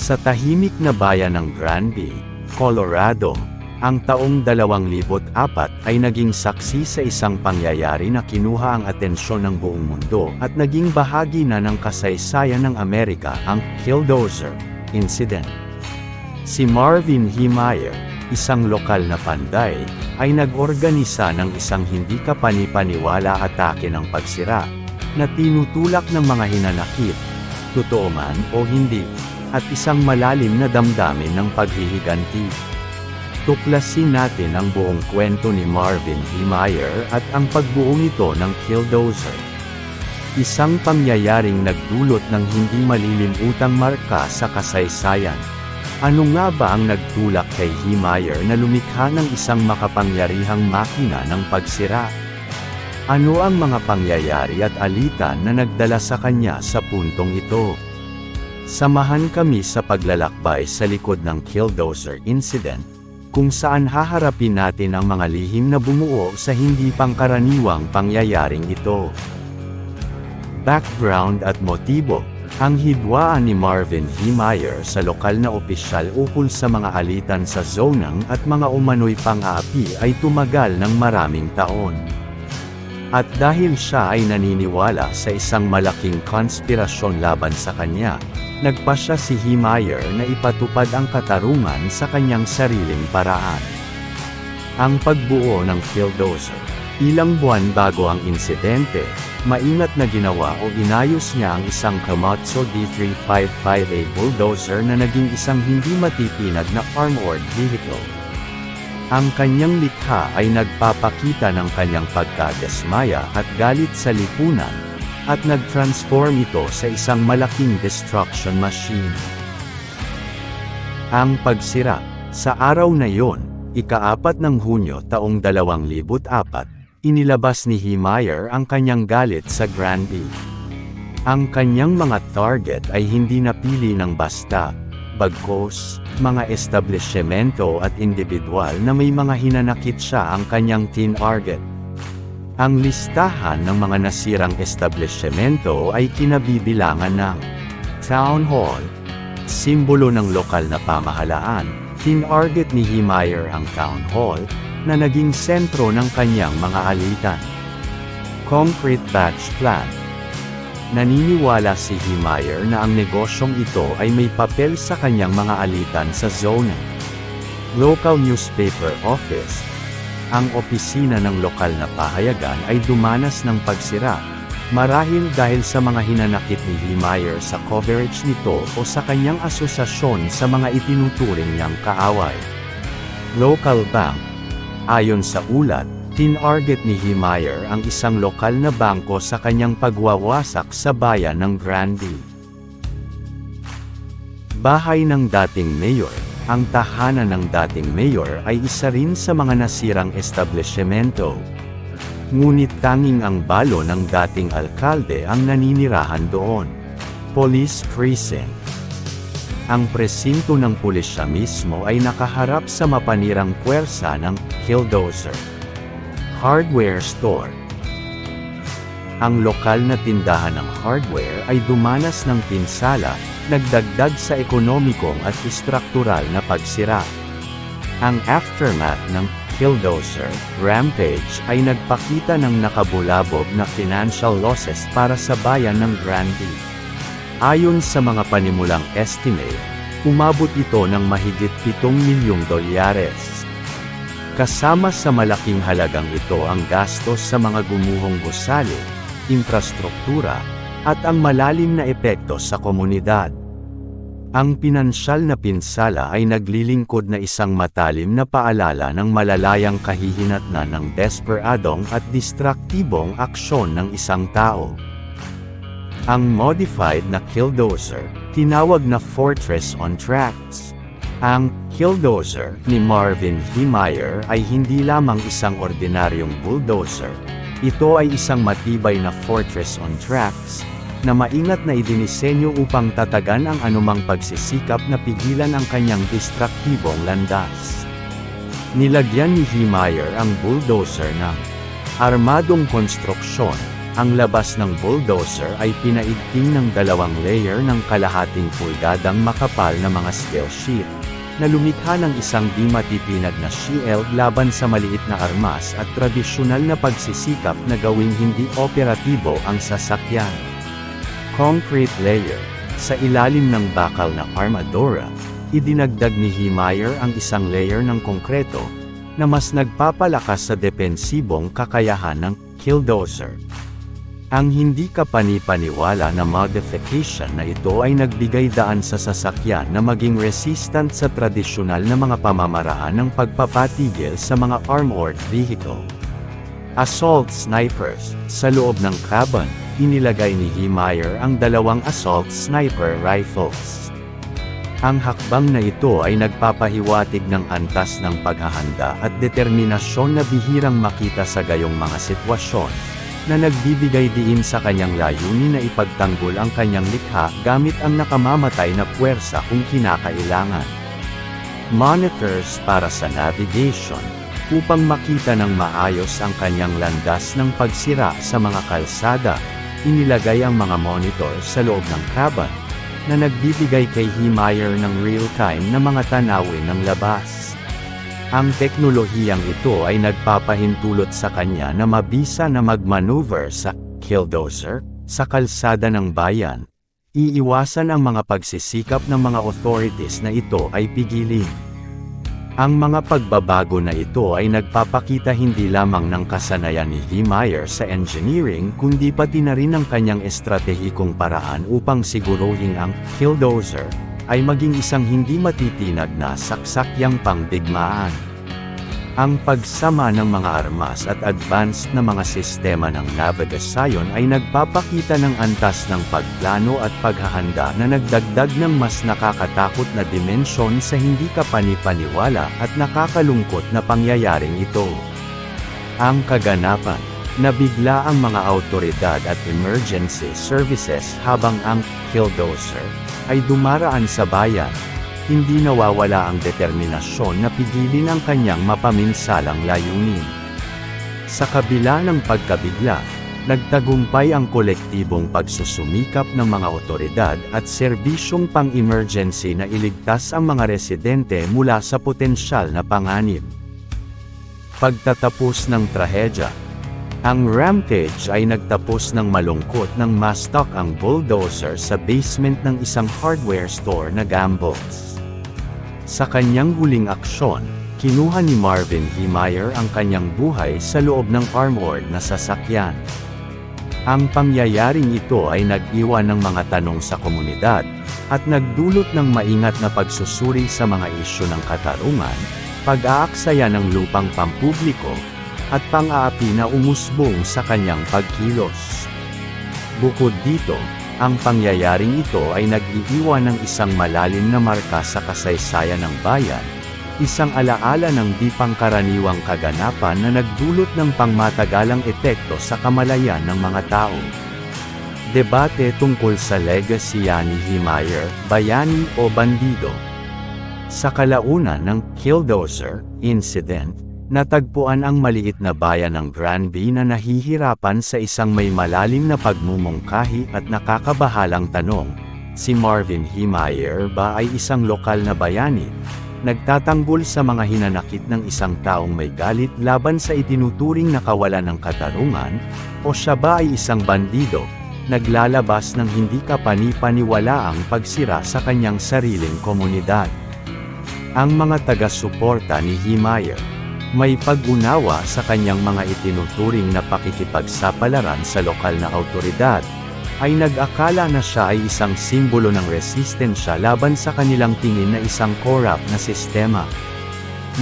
Sa tahimik na bayan ng Granby, Colorado, ang taong 2004 ay naging saksi sa isang pangyayari na kinuha ang atensyon ng buong mundo at naging bahagi na ng kasaysayan ng Amerika, ang Killdozer incident. Si Marvin Heemeyer, isang lokal na panday, ay nag-organisa ng isang hindi kapani-paniwala atake ng pagsira, na tinutulak ng mga hinanakit, totoo man o hindi, at isang malalim na damdamin ng paghihiganti. Tuklasin natin ang buong kwento ni Marvin Heemeyer at ang pagbuo nito ng Killdozer. Isang pangyayaring nagdulot ng hindi malilimutang marka sa kasaysayan. Ano nga ba ang nagtulak kay Heemeyer na lumikha ng isang makapangyarihang makina ng pagsira? Ano ang mga pangyayari at alitan na nagdala sa kanya sa puntong ito? Samahan kami sa paglalakbay sa likod ng Killdozer incident, kung saan haharapin natin ang mga lihim na bumuo sa hindi pangkaraniwang pangyayaring ito. Background at motibo. Ang hidwaan ni Marvin Heemeyer sa lokal na opisyal ukol sa mga alitan sa zonang at mga umano'y pang-aapi ay tumagal ng maraming taon. At dahil siya ay naniniwala sa isang malaking konspirasyon laban sa kanya, nagpasya si Heemeyer na ipatupad ang katarungan sa kanyang sariling paraan. Ang pagbuo ng Killdozer. Ilang buwan bago ang insidente, maingat na ginawa o inayos niya ang isang Komatsu D355A bulldozer na naging isang hindi matipinag na armored vehicle. Ang kanyang likha ay nagpapakita ng kanyang pagkadesmaya at galit sa lipunan, at nag-transform ito sa isang malaking destruction machine. Ang pagsira. Sa araw na yon, ika-4 ng Hunyo taong 2004, inilabas ni Heemeyer ang kanyang galit sa Granby. Ang kanyang mga target ay hindi napili ng basta, bagkus, mga establishmento at individual na may mga hinanakit siya ang kanyang tinarget. Ang listahan ng mga nasirang establishmento ay kinabibilangan ng Town Hall, simbolo ng lokal na pamahalaan. Tinarget ni Heemeyer ang Town Hall, na naging sentro ng kanyang mga alitan. Concrete batch plan. Naniniwala si Heemeyer na ang negosyong ito ay may papel sa kanyang mga alitan sa zona. Local newspaper office. Ang opisina ng lokal na pahayagan ay dumanas ng pagsira, marahil dahil sa mga hinanakit ni Heemeyer sa coverage nito o sa kanyang asosasyon sa mga itinuturing niyang kaaway. Local bank. Ayon sa ulat, tinarget ni Heemeyer ang isang lokal na bangko sa kanyang pagwawasak sa bayan ng Granby. Bahay ng dating mayor. Ang tahanan ng dating mayor ay isa rin sa mga nasirang establishmento. Ngunit tanging ang balo ng dating alkalde ang naninirahan doon. Police precinct. Ang presinto ng pulisya mismo ay nakaharap sa mapanirang puwersa ng Killdozer. Hardware store. Ang lokal na tindahan ng hardware ay dumanas ng pinsala, nagdagdag sa ekonomikong at istruktural na pagsira. Ang aftermath ng Killdozer rampage ay nagpakita ng nakabulabog na financial losses para sa bayan ng Granby. Ayon sa mga panimulang estimate, umabot ito ng mahigit $7 milyong. Kasama sa malaking halagang ito ang gastos sa mga gumuhong gusali, infrastruktura, at ang malalim na epekto sa komunidad. Ang pinansyal na pinsala ay naglilingkod na isang matalim na paalala ng malalayang kahihinatnan ng desperadong at distraktibong aksyon ng isang tao. Ang modified na Killdozer, tinawag na Fortress on Tracks. Ang Killdozer ni Marvin Heemeyer ay hindi lamang isang ordinaryong bulldozer. Ito ay isang matibay na fortress on tracks, na maingat na idinisenyo upang tatagan ang anumang pagsisikap na pigilan ang kanyang distraktibong landas. Nilagyan ni Heemeyer ang bulldozer ng armadong konstruksyon, Ang labas ng bulldozer ay pinaigting ng 2 layer ng kalahating pulgadang makapal na mga steel sheet, na lumikha ng isang di matitinag na shield laban sa maliit na armas at tradisyonal na pagsisikap na gawing hindi operatibo ang sasakyan. Concrete layer. Sa ilalim ng bakal na armadura, idinagdag ni Heemeyer ang isang layer ng konkreto, na mas nagpapalakas sa depensibong kakayahan ng Killdozer. Ang hindi kapani-paniwala na modification na ito ay nagbigay daan sa sasakyan na maging resistant sa tradisyonal na mga pamamaraan ng pagpapatigil sa mga armored vehicle. Assault snipers. Sa loob ng cabin, inilagay ni Heemeyer ang 2 assault sniper rifles. Ang hakbang na ito ay nagpapahiwatig ng antas ng paghahanda at determinasyon na bihirang makita sa gayong mga sitwasyon, na nagbibigay diin sa kanyang layunin na ipagtanggol ang kanyang likha gamit ang nakamamatay na puwersa kung kinakailangan. Monitors para sa navigation, upang makita ng maayos ang kanyang landas ng pagsira sa mga kalsada, inilagay ang mga monitor sa loob ng cabin, na nagbibigay kay Heemeyer ng real-time na mga tanawin ng labas. Ang teknolohiyang ito ay nagpapahintulot sa kanya na mabisa na magmaneuver sa Killdozer sa kalsada ng bayan. Iiwasan ang mga pagsisikap ng mga authorities na ito ay pigilin. Ang mga pagbabago na ito ay nagpapakita hindi lamang ng kasanayan ni Heemeyer sa engineering kundi pati na rin ang kanyang estratehikong paraan upang siguruhin ang Killdozer ay maging isang hindi matitinag na saksakyang pangdigmaan. Ang pagsama ng mga armas at advanced na mga sistema ng navigasyon ay nagpapakita ng antas ng pagplano at paghahanda na nagdagdag ng mas nakakatakot na dimensyon sa hindi kapani-paniwala at nakakalungkot na pangyayaring ito. Ang kaganapan. Nabigla ang mga awtoridad at emergency services habang ang Killdozer ay dumaraan sa bayan. Hindi nawawala ang determinasyon na pigilin ang kanyang mapaminsalang layunin. Sa kabila ng pagkabigla, nagtagumpay ang kolektibong pagsusumikap ng mga awtoridad at serbisyong pang-emergency na iligtas ang mga residente mula sa potensyal na panganib. Pagtatapos ng trahedya. Ang rampage ay nagtapos ng malungkot nang ma-stuck ang bulldozer sa basement ng isang hardware store na Gambles. Sa kanyang huling aksyon, kinuha ni Marvin Heemeyer ang kanyang buhay sa loob ng armored na sasakyan. Ang pangyayaring ito ay nag-iwan ng mga tanong sa komunidad, at nagdulot ng maingat na pagsusuri sa mga isyu ng katarungan, pag-aaksaya ng lupang pampubliko, at pang-aapi na umusbong sa kanyang pagkilos. Bukod dito, ang pangyayaring ito ay nag-iiwan ng isang malalim na marka sa kasaysayan ng bayan, isang alaala ng di pangkaraniwang kaganapan na nagdulot ng pangmatagalang epekto sa kamalayan ng mga tao. Debate tungkol sa legacy ni Heemeyer, bayani o bandido. Sa kalaunan ng Killdozer incident, natagpuan ang maliit na bayan ng Granby na nahihirapan sa isang may malalim na pagmumungkahi at nakakabahalang tanong, si Marvin Heemeyer ba ay isang lokal na bayani, nagtatanggol sa mga hinanakit ng isang taong may galit laban sa itinuturing na kawalan ng katarungan, o siya ba ay isang bandido, naglalabas ng hindi kapani-paniwalaang pagsira sa kanyang sariling komunidad? Ang mga taga-suporta ni Heemeyer, may pag-unawa sa kanyang mga itinuturing na pakikipagsapalaran sa lokal na awtoridad, ay nag-akala na siya ay isang simbolo ng resistensya laban sa kanilang tingin na isang corrupt na sistema.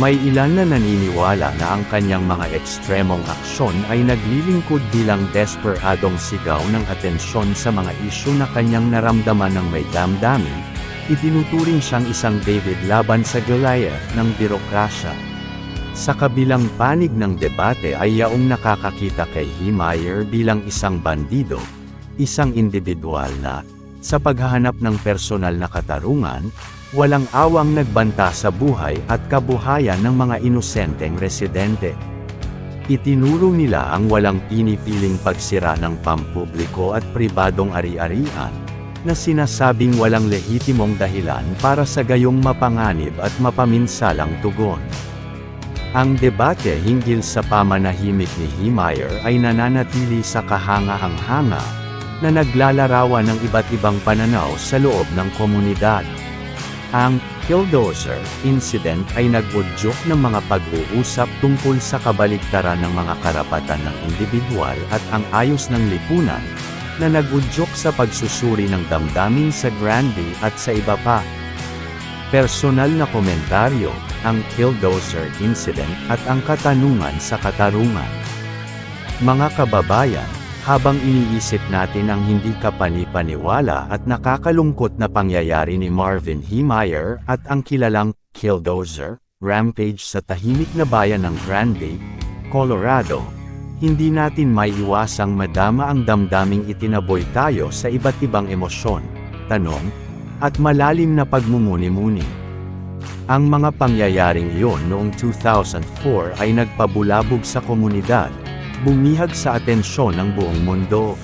May ilan na naniniwala na ang kanyang mga ekstremong aksyon ay naglilingkod bilang desperadong sigaw ng atensyon sa mga isyu na kanyang naramdaman ng may damdamin. Itinuturing siyang isang David laban sa Goliath ng birokrasya. Sa kabilang panig ng debate ay yaong nakakakita kay Heemeyer bilang isang bandido, isang individual na, sa paghahanap ng personal na katarungan, walang awang nagbanta sa buhay at kabuhayan ng mga inosenteng residente. Itinuro nila ang walang pinipiling pagsira ng pampubliko at pribadong ari-arian, na sinasabing walang lehitimong dahilan para sa gayong mapanganib at mapaminsalang tugon. Ang debate hinggil sa pamanahimik ni Heemeyer ay nananatili sa kahanga-hanga, na naglalarawan ng iba't ibang pananaw sa loob ng komunidad. Ang Killdozer incident ay nag-udyok ng mga pag-uusap tungkol sa kabaligtaran ng mga karapatan ng indibidwal at ang ayos ng lipunan, na nag-udyok sa pagsusuri ng damdamin sa Granby at sa iba pa. Personal na komentaryo, ang Killdozer incident at ang katanungan sa katarungan. Mga kababayan, habang iniisip natin ang hindi kapani-paniwala at nakakalungkot na pangyayari ni Marvin Heemeyer at ang kilalang Killdozer rampage sa tahimik na bayan ng Granby, Colorado, hindi natin maiiwasang madama ang damdaming itinaboy tayo sa iba't ibang emosyon, tanong, at malalim na pagmumuni-muni. Ang mga pangyayaring iyon noong 2004 ay nagpabulabog sa komunidad, bumihag sa atensyon ng buong mundo,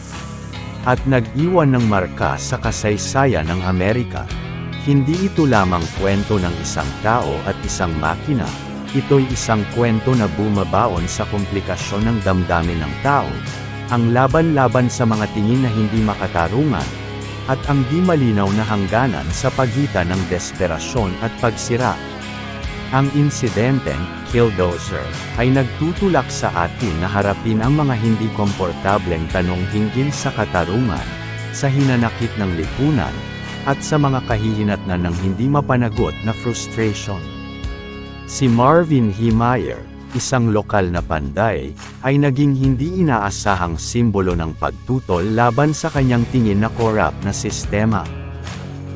at nag-iwan ng marka sa kasaysayan ng Amerika. Hindi ito lamang kwento ng isang tao at isang makina, ito'y isang kwento na bumabaon sa komplikasyon ng damdamin ng tao, ang laban-laban sa mga tingin na hindi makatarungan, at ang di malinaw na hangganan sa pagitan ng desperasyon at pagsira. Ang insidenteng Killdozer ay nagtutulak sa atin na harapin ang mga hindi komportableng tanong hinggil sa katarungan, sa hinanakit ng lipunan, at sa mga kahihinatnan ng hindi mapanagot na frustration. Si Marvin Heemeyer, isang lokal na panday, ay naging hindi inaasahang simbolo ng pagtutol laban sa kanyang tingin na korap na sistema.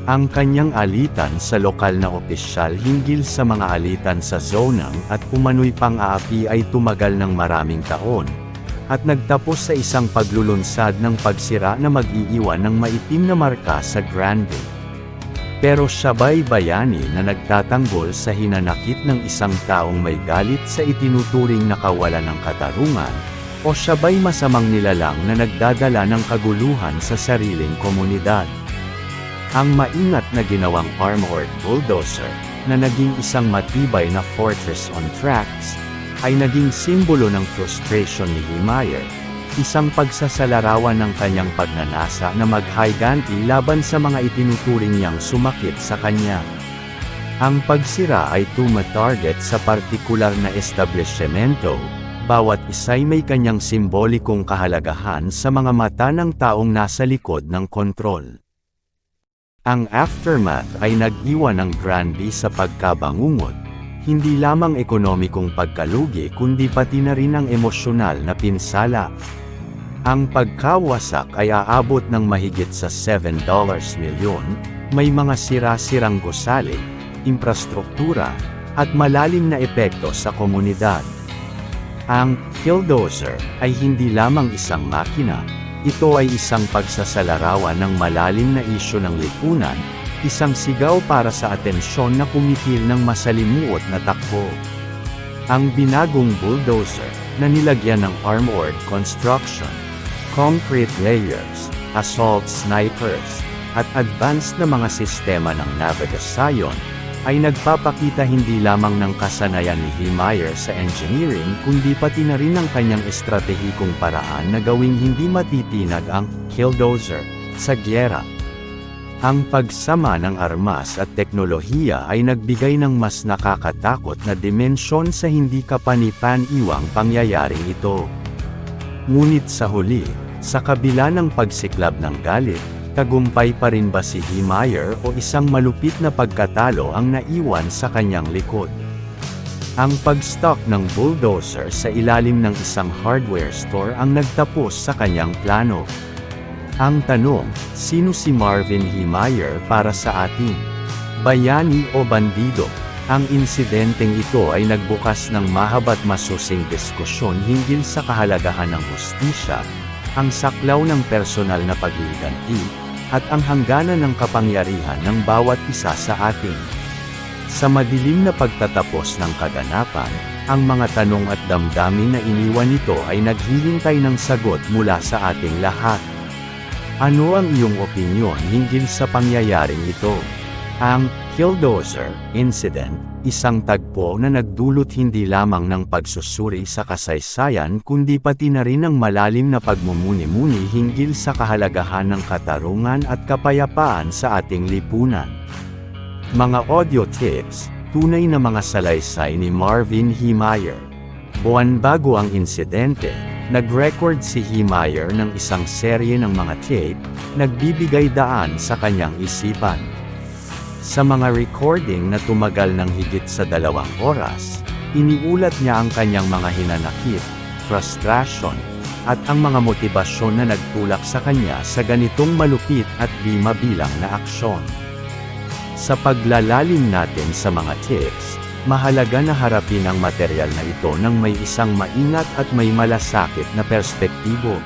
Ang kanyang alitan sa lokal na opisyal hinggil sa mga alitan sa zonang at umano'y pang-aapi ay tumagal ng maraming taon, at nagtapos sa isang paglulunsad ng pagsira na mag-iiwan ng maitim na marka sa Granby. Pero siya'y bayani na nagtatanggol sa hinanakit ng isang taong may galit sa itinuturing na kawalan ng katarungan, o siya'y masamang nilalang na nagdadala ng kaguluhan sa sariling komunidad. Ang maingat na ginawang armored bulldozer, na naging isang matibay na fortress on tracks, ay naging simbolo ng frustration ni Heemeyer, isang pagsasalarawan ng kanyang pagnanasa na maghiganti laban sa mga itinuturing niyang sumakit sa kanya. Ang pagsira ay tumatarget sa partikular na establishmento, bawat isa'y may kanyang simbolikong kahalagahan sa mga mata ng taong nasa likod ng kontrol. Ang aftermath ay nag-iwan ng Granby sa pagkabangungot, hindi lamang ekonomikong pagkalugi kundi pati na rin ang emosyonal na pinsala. Ang pagkawasak ay aabot ng mahigit sa $7 milyon, may mga sira-sirang gusali, infrastruktura, at malalim na epekto sa komunidad. Ang Killdozer ay hindi lamang isang makina, ito ay isang pagsasalarawan ng malalim na isyu ng lipunan, isang sigaw para sa atensyon na kumitil ng masalimuot na takbo. Ang binagong bulldozer, na nilagyan ng armored construction, concrete layers, assault snipers, at advanced na mga sistema ng navigasyon, ay nagpapakita hindi lamang ng kasanayan ni Heemeyer sa engineering kundi pati na rin ng kanyang estratehikong paraan na gawing hindi matitinag ang Killdozer sa gyera. Ang pagsama ng armas at teknolohiya ay nagbigay ng mas nakakatakot na dimensyon sa hindi kapani-paniwang pangyayaring ito. Ngunit sa huli, sa kabila ng pagsiklab ng galit, tagumpay pa rin ba si Heemeyer o isang malupit na pagkatalo ang naiwan sa kanyang likod? Ang pag-stock ng bulldozer sa ilalim ng isang hardware store ang nagtapos sa kanyang plano. Ang tanong, sino si Marvin Heemeyer para sa atin? Bayani o bandido? Ang insidenteng ito ay nagbukas ng mahaba't masusing diskusyon hinggil sa kahalagahan ng hustisya, ang saklaw ng personal na pagliganti, at ang hangganan ng kapangyarihan ng bawat isa sa atin. Sa madilim na pagtatapos ng kaganapan, Ang mga tanong at damdamin na iniwan nito ay naghihintay ng sagot mula sa ating lahat. Ano ang iyong opinyon hinggil sa pangyayaring ito? Ang Killdozer incident, isang tagpo na nagdulot hindi lamang ng pagsusuri sa kasaysayan kundi pati na rin ng malalim na pagmumuni-muni hinggil sa kahalagahan ng katarungan at kapayapaan sa ating lipunan. Mga audio tips, tunay na mga salaysay ni Marvin Heemeyer. Buwan bago ang insidente, nag-record si Heemeyer ng isang serye ng mga tape, nagbibigay daan sa kanyang isipan. Sa mga recording na tumagal ng higit sa 2 oras, iniulat niya ang kanyang mga hinanakit, frustration, at ang mga motibasyon na nagtulak sa kanya sa ganitong malupit at di mabilang na aksyon. Sa paglalalim natin sa mga tips, mahalaga na harapin ang material na ito ng may isang maingat at may malasakit na perspektibo.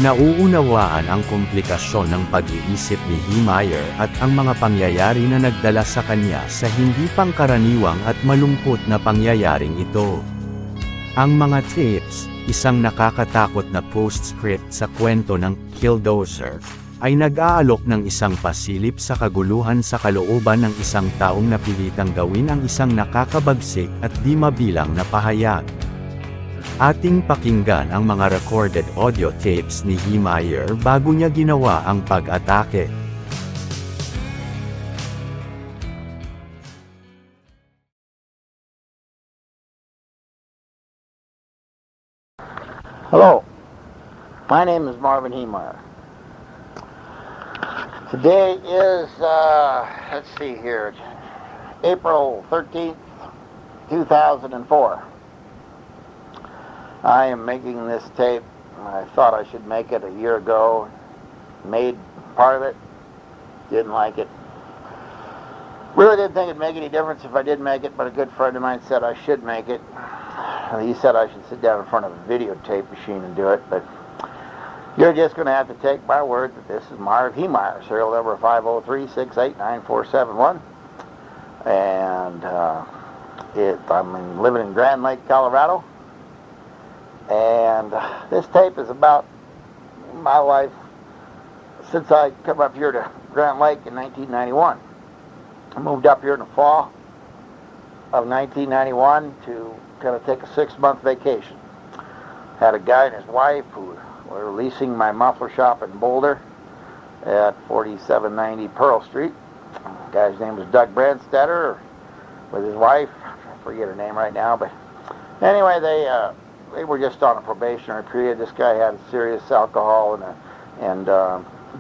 Nauunawaan ang komplikasyon ng pag-iisip ni Heemeyer at ang mga pangyayari na nagdala sa kanya sa hindi pangkaraniwang at malungkot na pangyayaring ito. Ang mga tips, isang nakakatakot na postscript sa kwento ng Killdozer, ay nag-aalok ng isang pasilip sa kaguluhan sa kalooban ng isang taong napilitang gawin ang isang nakakabagsik at di mabilang na pahayag. Ating pakinggan ang mga recorded audio tapes ni Heemeyer bago niya ginawa ang pag-atake. Hello, my name is Marvin Heemeyer. Today is, let's see here, April 13th, 2004. I am making this tape. I thought I should make it a year ago. Made part of it. Didn't like it. Really didn't think it'd make any difference if I did make it, but a good friend of mine said I should make it. He said I should sit down in front of a videotape machine and do it, but you're just going to have to take my word that this is Marvin Heemeyer, serial number 503-689-471. And I'm living in Grand Lake, Colorado. And this tape is about my life since I come up here to Grand Lake in 1991. I moved up here in the fall of 1991 to kind of take a 6-month vacation. Had a guy and his wife who were leasing my muffler shop in Boulder at 4790 Pearl Street. The guy's name was Doug Brandstetter with his wife. I forget her name right now, but anyway, they were just on a probationary period. This guy had serious alcohol and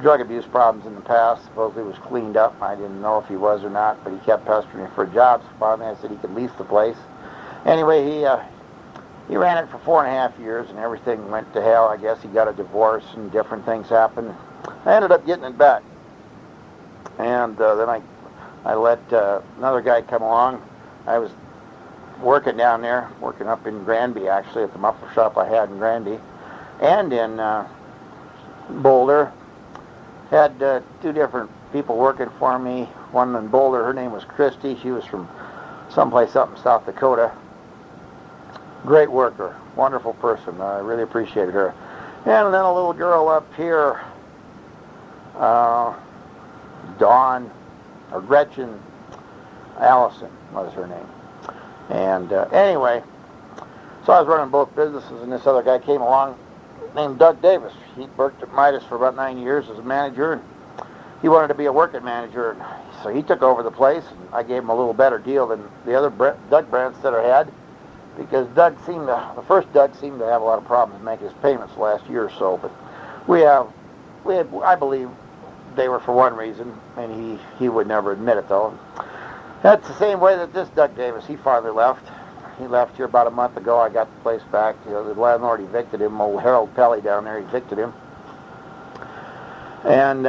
drug abuse problems in the past. Supposedly was cleaned up. I didn't know if he was or not, but he kept pestering me for jobs. Finally, I said he could lease the place. Anyway, he ran it for 4.5 years, and everything went to hell. I guess he got a divorce, and different things happened. I ended up getting it back, and then I let another guy come along. I was working down there, working up in Granby, actually, at the muffler shop I had in Granby, and in Boulder. Had 2 different people working for me. One in Boulder, her name was Christy. She was from someplace up in South Dakota. Great worker, wonderful person. I really appreciated her. And then a little girl up here, Dawn, or Gretchen Allison was her name. And anyway, so I was running both businesses, and this other guy came along named Doug Davis. He worked at Midas for about 9 years as a manager, and he wanted to be a working manager. So he took over the place, and I gave him a little better deal than the other Doug Brandstetter had, because the first Doug seemed to have a lot of problems making his payments last year or so. But we had, I believe they were for one reason, and he would never admit it though. That's the same way that this Doug Davis, he finally left. He left here about a month ago. I got the place back. The landlord evicted him. Old Harold Pelly down there evicted him. And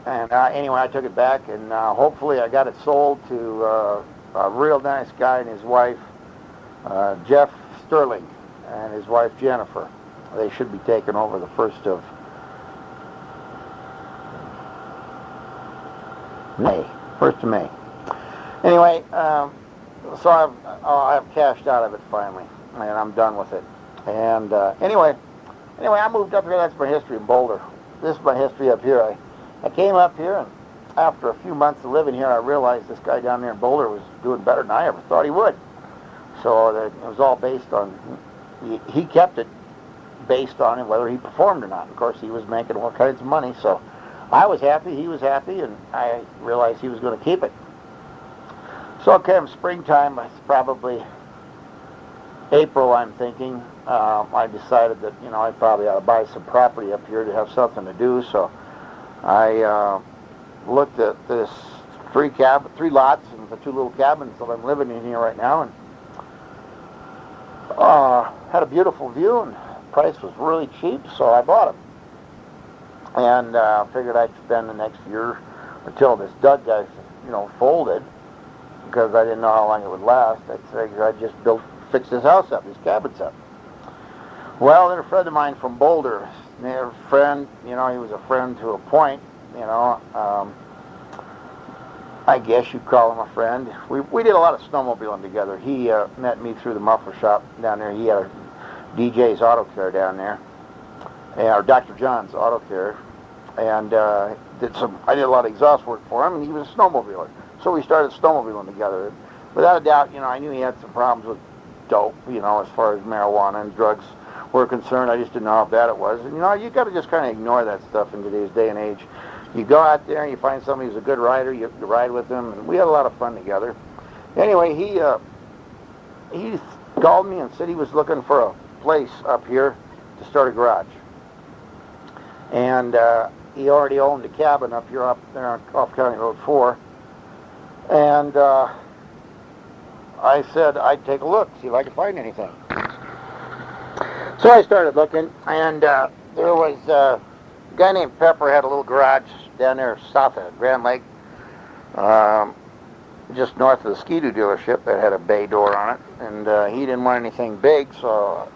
anyway, I took it back, and hopefully I got it sold to a real nice guy and his wife, Jeff Sterling, and his wife Jennifer. They should be taking over the 1st of May. 1st of May. Anyway, So I've cashed out of it finally, and I'm done with it. And anyway, I moved up here. That's my history in Boulder. This is my history up here. I came up here, and after a few months of living here, I realized this guy down there in Boulder was doing better than I ever thought he would. So it was all based on, he kept it based on whether he performed or not. Of course, he was making all kinds of money, so I was happy, he was happy, and I realized he was going to keep it. So it came springtime, it's probably April, I'm thinking. I decided that, I probably ought to buy some property up here to have something to do, so I looked at this three lots and the 2 little cabins that I'm living in here right now, and had a beautiful view, and the price was really cheap, so I bought them. And figured I'd spend the next year until this Doug guy, folded, because I didn't know how long it would last. I figured I'd just fix this house up, these cabins up. Well, then a friend of mine from Boulder, a friend, he was a friend to a point, I guess you'd call him a friend. We did a lot of snowmobiling together. He met me through the muffler shop down there. He had a DJ's Auto Care down there, or Dr. John's Auto Care, and I did a lot of exhaust work for him, and he was a snowmobiler. So we started snowmobiling together. Without a doubt, I knew he had some problems with dope, as far as marijuana and drugs were concerned. I just didn't know how bad it was. And, you got to just kind of ignore that stuff in today's day and age. You go out there and you find somebody who's a good rider, you ride with them, and we had a lot of fun together. Anyway, he called me and said he was looking for a place up here to start a garage. And he already owned a cabin up here, up there on off County Road 4. And I said I'd take a look, see if I could find anything. So I started looking, and there was a guy named Pepper had a little garage down there south of Grand Lake, just north of the Ski-Doo dealership that had a bay door on it, and he didn't want anything big, so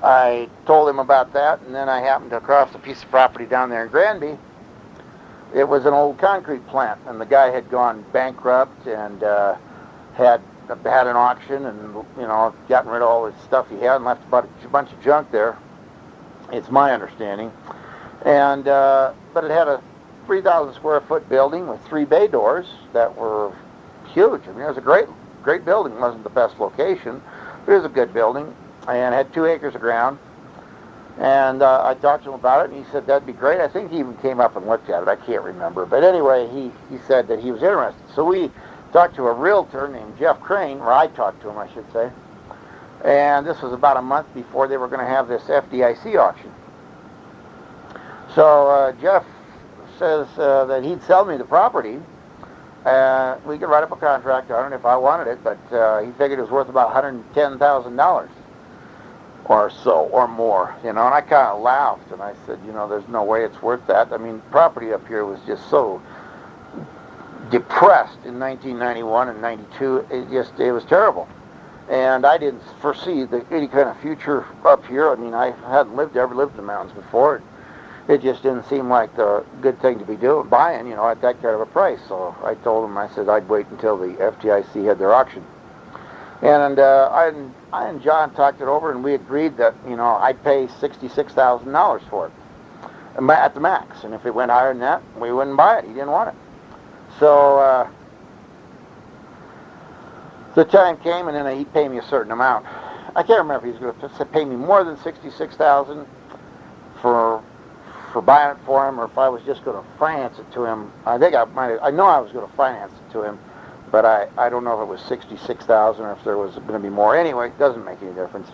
I told him about that, and then I happened to cross a piece of property down there in Granby. It was an old concrete plant, and the guy had gone bankrupt and had an auction and, gotten rid of all his stuff he had and left about a bunch of junk there. It's my understanding. And but it had a 3,000 square foot building with 3 bay doors that were huge. I mean, it was a great building. It wasn't the best location, but it was a good building, and had 2 acres of ground. And I talked to him about it, and he said that'd be great. I think he even came up and looked at it. I can't remember. But anyway, he said that he was interested. So we talked to a realtor named Jeff Crane, or I talked to him, I should say. And this was about a month before they were going to have this FDIC auction. So Jeff says that he'd sell me the property. We could write up a contract on it if I wanted it, but he figured it was worth about $110,000 or so, or more, and I kind of laughed, and I said, there's no way it's worth that. I mean, property up here was just so depressed in 1991 and 92, it was terrible. And I didn't foresee any kind of future up here. I mean, I hadn't ever lived in the mountains before. It just didn't seem like the good thing to be buying, at that kind of a price. So I told him, I said I'd wait until the FDIC had their auction. And I and John talked it over, and we agreed that, I'd pay $66,000 for it at the max. And if it went higher than that, we wouldn't buy it. He didn't want it. So the time came, and then he'd pay me a certain amount. I can't remember if he was going to pay me more than $66,000 for buying it for him, or if I was just going to finance it to him. I know I was going to finance it to him, but I don't know if it was $66,000 or if there was going to be more. Anyway, it doesn't make any difference.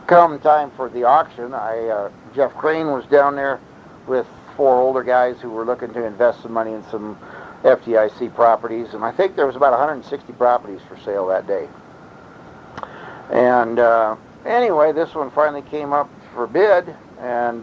Come time for the auction, Jeff Crane was down there with 4 older guys who were looking to invest some money in some FDIC properties, and I think there was about 160 properties for sale that day. And anyway, this one finally came up for bid, and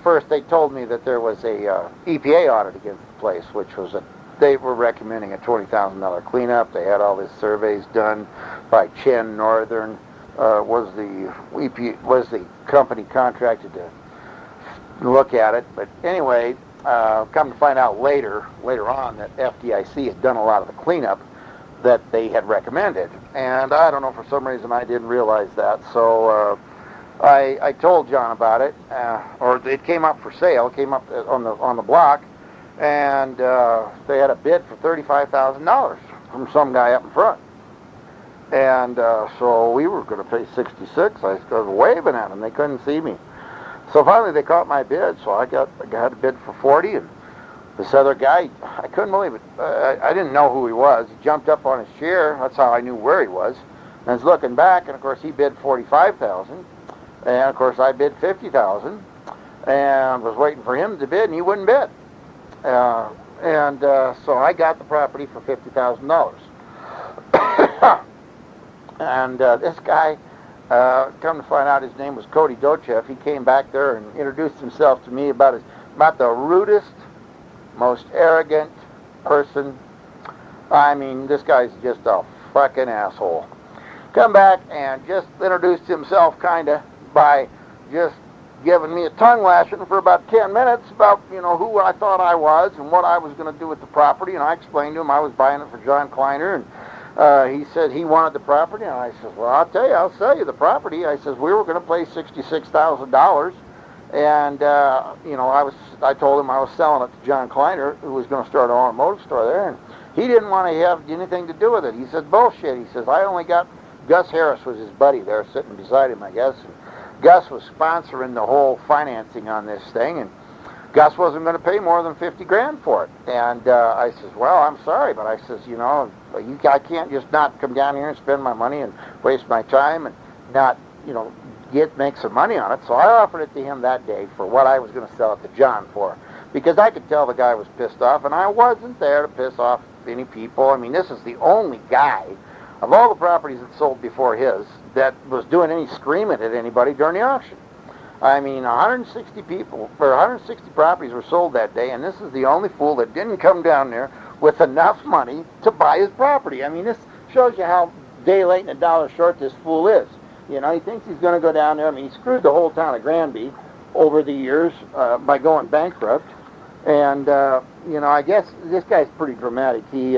first they told me that there was a EPA audit against the place, which was they were recommending a $20,000 cleanup. They had all these surveys done by Chen Northern, was the company contracted to look at it. But anyway, come to find out later on that FDIC had done a lot of the cleanup that they had recommended. And I don't know, for some reason I didn't realize that. So I told John about it, or it came up for sale, came up on the block, and they had a bid for $35,000 from some guy up in front. And so we were going to pay 66. I was waving at them. They couldn't see me. So finally they caught my bid. So I got a bid for 40. And this other guy, I couldn't believe it. I didn't know who he was. He jumped up on his chair. That's how I knew where he was. And I was looking back, and of course he bid 45,000. And of course I bid 50,000. And was waiting for him to bid, and he wouldn't bid. So I got the property for $50,000. And this guy, come to find out, his name was Cody Dochev. He came back there and introduced himself to me about the rudest, most arrogant person. I mean, this guy's just a fucking asshole. Come back and just introduced himself kind of by just giving me a tongue lashing for about 10 minutes about, who I thought I was and what I was going to do with the property. And I explained to him I was buying it for John Kleiner, and he said he wanted the property, and I said, well, I'll tell you, I'll sell you the property. I says, we were going to pay $66,000, and, I told him I was selling it to John Kleiner, who was going to start an automotive store there, and he didn't want to have anything to do with it. He said, bullshit. He says, I only got, Gus Harris was his buddy there sitting beside him, I guess, and Gus was sponsoring the whole financing on this thing, and Gus wasn't going to pay more than $50,000 for it. And I says, well, I'm sorry, but I says, I can't just not come down here and spend my money and waste my time and not, make some money on it. So I offered it to him that day for what I was going to sell it to John for, because I could tell the guy was pissed off, and I wasn't there to piss off any people. I mean, this is the only guy of all the properties that sold before his that was doing any screaming at anybody during the auction. I mean, 160 properties were sold that day, and this is the only fool that didn't come down there with enough money to buy his property. I mean, this shows you how day late and a dollar short this fool is. He thinks he's going to go down there. I mean, he screwed the whole town of Granby over the years by going bankrupt. And, I guess this guy's pretty dramatic. He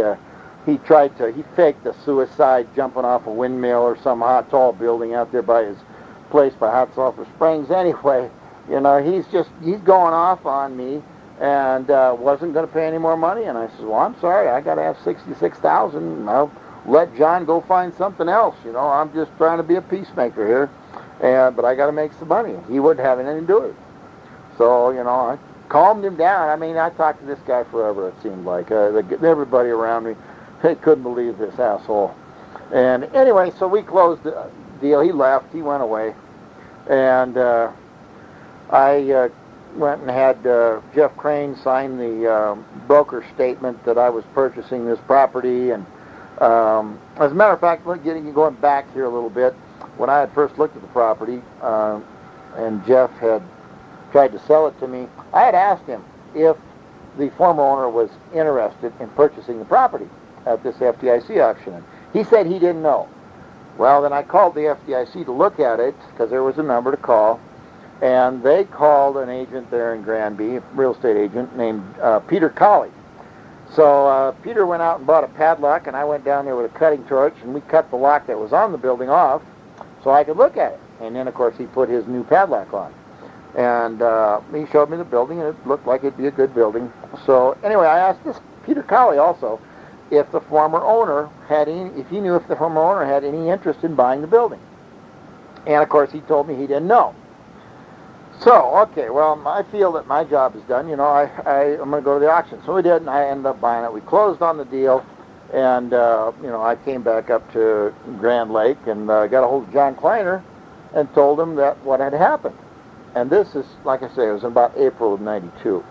faked a suicide jumping off a windmill or some tall building out there by his place by Hot Sulphur Springs. Anyway, he's going off on me, and wasn't going to pay any more money. And I said, well, I'm sorry, I got to have $66,000. I'll let John go find something else. I'm just trying to be a peacemaker here, but I got to make some money. He wouldn't have anything to do with it. So, I calmed him down. I mean, I talked to this guy forever, it seemed like. Everybody around me, they couldn't believe this asshole. And anyway, so we closed the deal. He left. He went away. And I went and had Jeff Crane sign the broker statement that I was purchasing this property. And as a matter of fact, going back here a little bit, when I had first looked at the property and Jeff had tried to sell it to me, I had asked him if the former owner was interested in purchasing the property at this FDIC auction. And he said he didn't know. Well, then I called the FDIC to look at it, because there was a number to call, and they called an agent there in Granby, a real estate agent named Peter Colley. So Peter went out and bought a padlock, and I went down there with a cutting torch, and we cut the lock that was on the building off so I could look at it. And then, of course, he put his new padlock on. And he showed me the building, and it looked like it'd be a good building. So anyway, I asked this Peter Colley also if the former owner if he knew if the former owner had any interest in buying the building. And of course, he told me he didn't know. So, okay, well, I feel that my job is done. I'm going to go to the auction. So we did, and I ended up buying it. We closed on the deal, and, I came back up to Grand Lake and got a hold of John Kleiner and told him that what had happened. And this is, like I say, it was in about April of '92.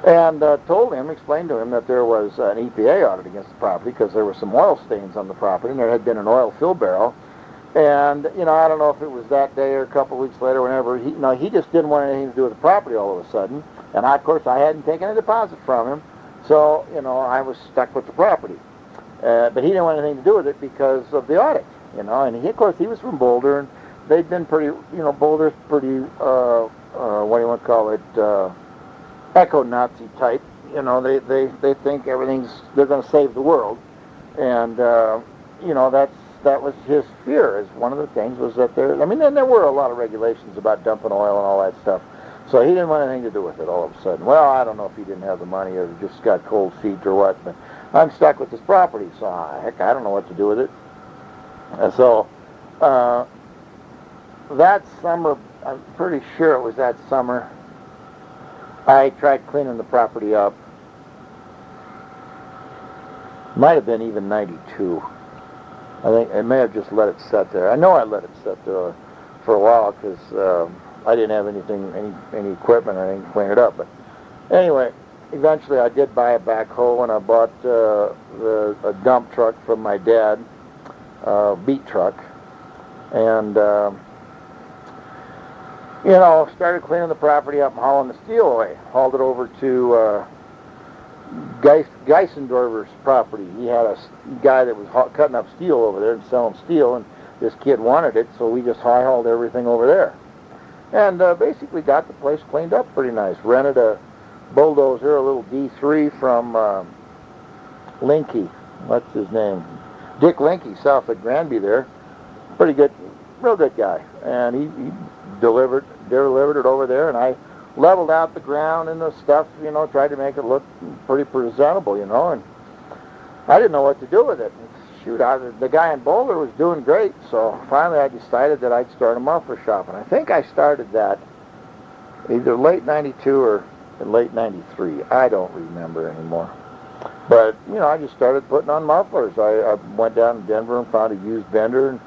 And explained to him that there was an EPA audit against the property because there were some oil stains on the property, and there had been an oil fill barrel. And, I don't know if it was that day or a couple of weeks later, whenever, he just didn't want anything to do with the property all of a sudden. And, of course, I hadn't taken a deposit from him, so, I was stuck with the property. But he didn't want anything to do with it because of the audit, And, of course, he was from Boulder, and they'd been pretty, Boulder's pretty, what do you want to call it, eco-Nazi type. You know, they think they're going to save the world, and you know, that was his fear. Is one of the things was that then there were a lot of regulations about dumping oil and all that stuff. So he didn't want anything to do with it all of a sudden. Well, I don't know if he didn't have the money or just got cold feet or what, but I'm stuck with this property, so heck, I don't know what to do with it. And so that summer, I'm pretty sure it was that summer, I tried cleaning the property up. Might have been even 92. I think I may have just let it sit there. I know I let it sit there for a while because I didn't have any equipment or anything to clean it up. But anyway, eventually I did buy a backhoe, and I bought a dump truck from my dad, beat truck, and you know, started cleaning the property up and hauling the steel away. Hauled it over to Geisendorfer's property. He had a guy that was cutting up steel over there and selling steel, and this kid wanted it, so we just hauled everything over there. And basically got the place cleaned up pretty nice. Rented a bulldozer, a little D3 from Linky. What's his name? Dick Linky, south of Granby there. Pretty good, real good guy. And he delivered it over there, and I leveled out the ground and the stuff, you know, tried to make it look pretty presentable, you know, and I didn't know what to do with it. Shoot, the guy in Boulder was doing great, so finally I decided that I'd start a muffler shop, and I think I started that either late 92 or late 93. I don't remember anymore. But, you know, I just started putting on mufflers. I went down to Denver and found a used vendor and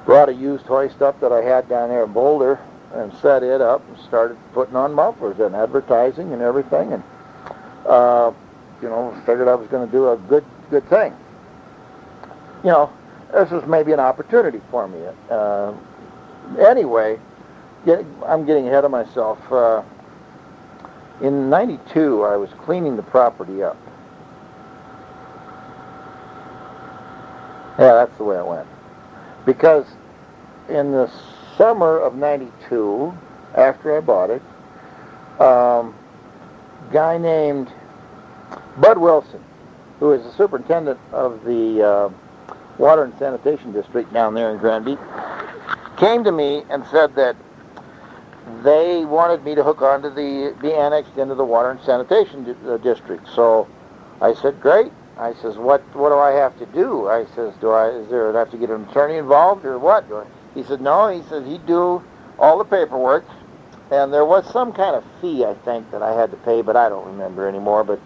brought a used hoist up that I had down there in Boulder and set it up and started putting on mufflers and advertising and everything, and you know, figured I was going to do a good thing. You know, this was maybe an opportunity for me. Anyway, I'm getting ahead of myself. In 92, I was cleaning the property up. Yeah, that's the way it went. Because in the summer of 92, after I bought it, guy named Bud Wilson, who is the superintendent of the Water and Sanitation District down there in Granby, came to me and said that they wanted me to hook on to be annexed into the Water and Sanitation District. So I said, great. I says, what do I have to do? I says, do I have to get an attorney involved or what? He said, no. He said he'd do all the paperwork, and there was some kind of fee, I think, that I had to pay, but I don't remember anymore. But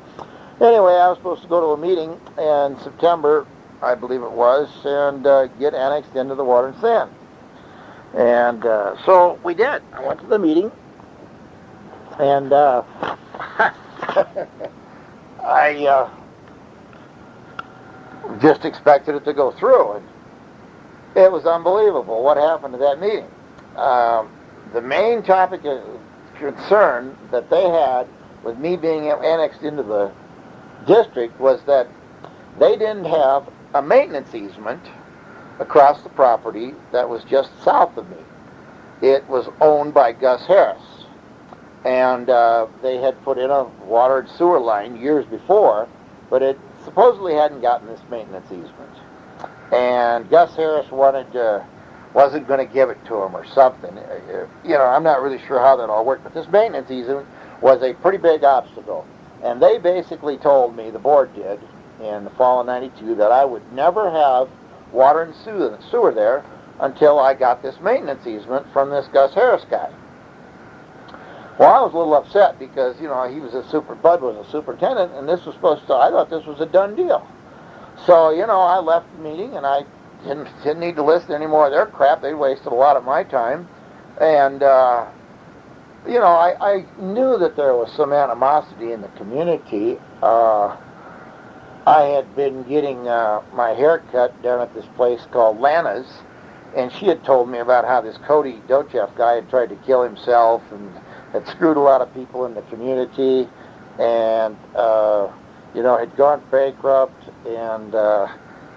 anyway, I was supposed to go to a meeting in September, I believe it was, and get annexed into the Water and Sand. And so we did. I went to the meeting, and I just expected it to go through, and it was unbelievable what happened at that meeting. The main topic of concern that they had with me being annexed into the district was that they didn't have a maintenance easement across the property that was just south of me. It was owned by Gus Harris, and they had put in a water and sewer line years before, but it supposedly hadn't gotten this maintenance easement. And Gus Harris wasn't going to give it to him or something. You know, I'm not really sure how that all worked, but this maintenance easement was a pretty big obstacle. And they basically told me, the board did, in the fall of 92, that I would never have water and sewer there until I got this maintenance easement from this Gus Harris guy. Well, I was a little upset because, you know, Bud was a superintendent, and this was I thought this was a done deal. So, you know, I left the meeting, and I didn't need to listen to any more of their crap. They wasted a lot of my time. And, you know, I knew that there was some animosity in the community. I had been getting my hair cut down at this place called Lana's, and she had told me about how this Cody Dochev guy had tried to kill himself and had screwed a lot of people in the community, and you know, had gone bankrupt, and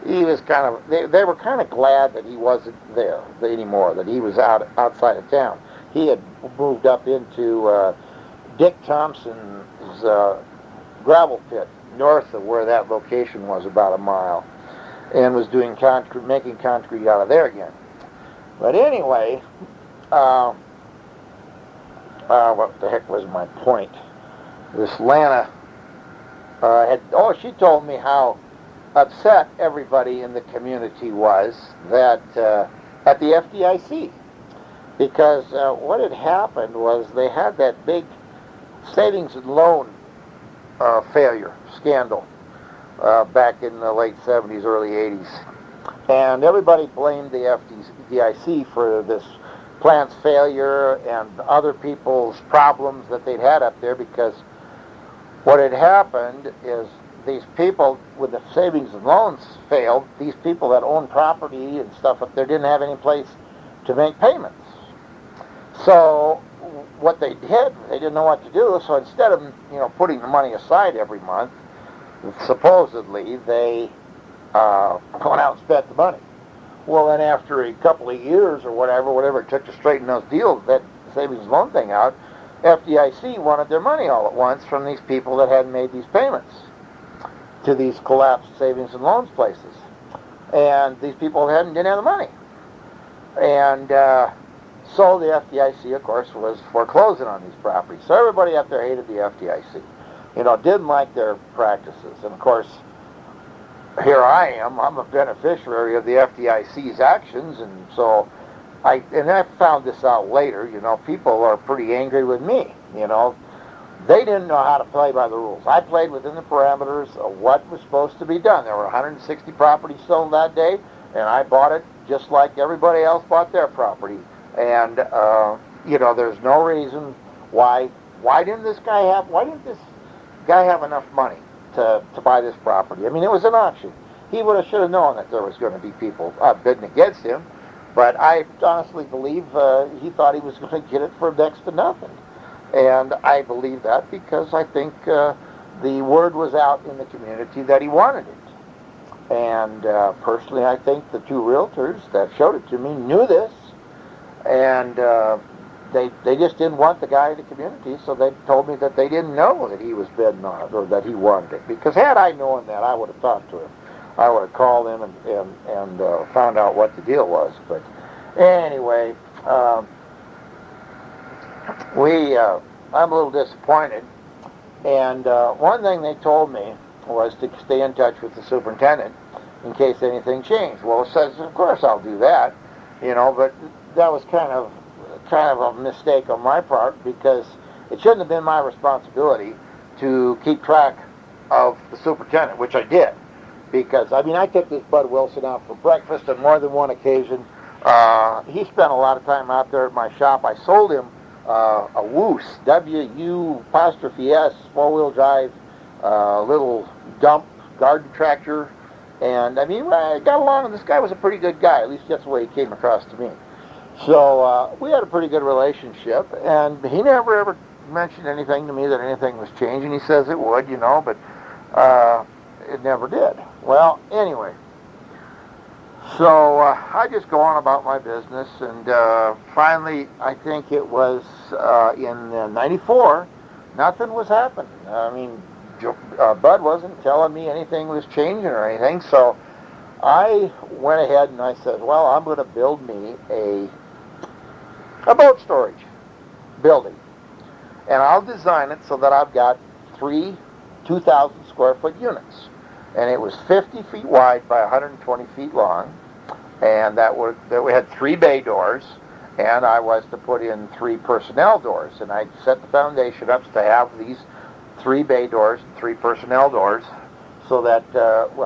he was kind of, they were kind of glad that he wasn't there anymore, that he was outside of town. He had moved up into Dick Thompson's gravel pit north of where that location was, about a mile, and was doing concrete, making concrete out of there again. But anyway, what the heck was my point? This Lana she told me how upset everybody in the community was that at the FDIC, because what had happened was they had that big savings and loan failure scandal back in the late 70s, early 80s. And everybody blamed the FDIC for this plant's failure and other people's problems that they'd had up there, because what had happened is these people, when the savings and loans failed, these people that owned property and stuff up there didn't have any place to make payments. So what they did, they didn't know what to do, so instead of putting the money aside every month, supposedly they went out and spent the money. Well, then after a couple of years or whatever it took to straighten those deals, that savings and loan thing out, FDIC wanted their money all at once from these people that hadn't made these payments to these collapsed savings and loans places. And these people didn't have the money. And so the FDIC, of course, was foreclosing on these properties. So everybody up there hated the FDIC. Didn't like their practices. And of course, here I am. I'm a beneficiary of the FDIC's actions, and so I found this out later. People are pretty angry with me. They didn't know how to play by the rules. I played within the parameters of what was supposed to be done. There were 160 properties sold that day, and I bought it just like everybody else bought their property. And there's no reason why didn't this guy have enough money to buy this property? I mean, it was an auction. He should have known that there was going to be people bidding against him, but I honestly believe he thought he was going to get it for next to nothing. And I believe that because I think the word was out in the community that he wanted it. And personally, I think the two realtors that showed it to me knew this, and they just didn't want the guy in the community, so they told me that they didn't know that he was bidding on it or that he wanted it. Because had I known that, I would have talked to him. I would have called him and found out what the deal was. But anyway, I'm a little disappointed. And one thing they told me was to stay in touch with the superintendent in case anything changed. Well, it says, of course I'll do that, but that was kind of a mistake on my part, because it shouldn't have been my responsibility to keep track of the superintendent, which I did. Because, I took this Bud Wilson out for breakfast on more than one occasion. He spent a lot of time out there at my shop. I sold him a Woos, W-U-S, four-wheel drive, little dump garden tractor. And, I got along, and this guy was a pretty good guy. At least that's the way he came across to me. So we had a pretty good relationship, and he never ever mentioned anything to me that anything was changing. He says it would, but it never did. Well, anyway, so I just go on about my business, and finally, I think it was in '94, nothing was happening. Bud wasn't telling me anything was changing or anything, so I went ahead and I said, well, I'm going to build me a boat storage building. And I'll design it so that I've got 3 2,000 square foot units. And it was 50 feet wide by 120 feet long. And that we had 3 bay doors. And I was to put in 3 personnel doors. And I set the foundation up to have these 3 bay doors and 3 personnel doors, so that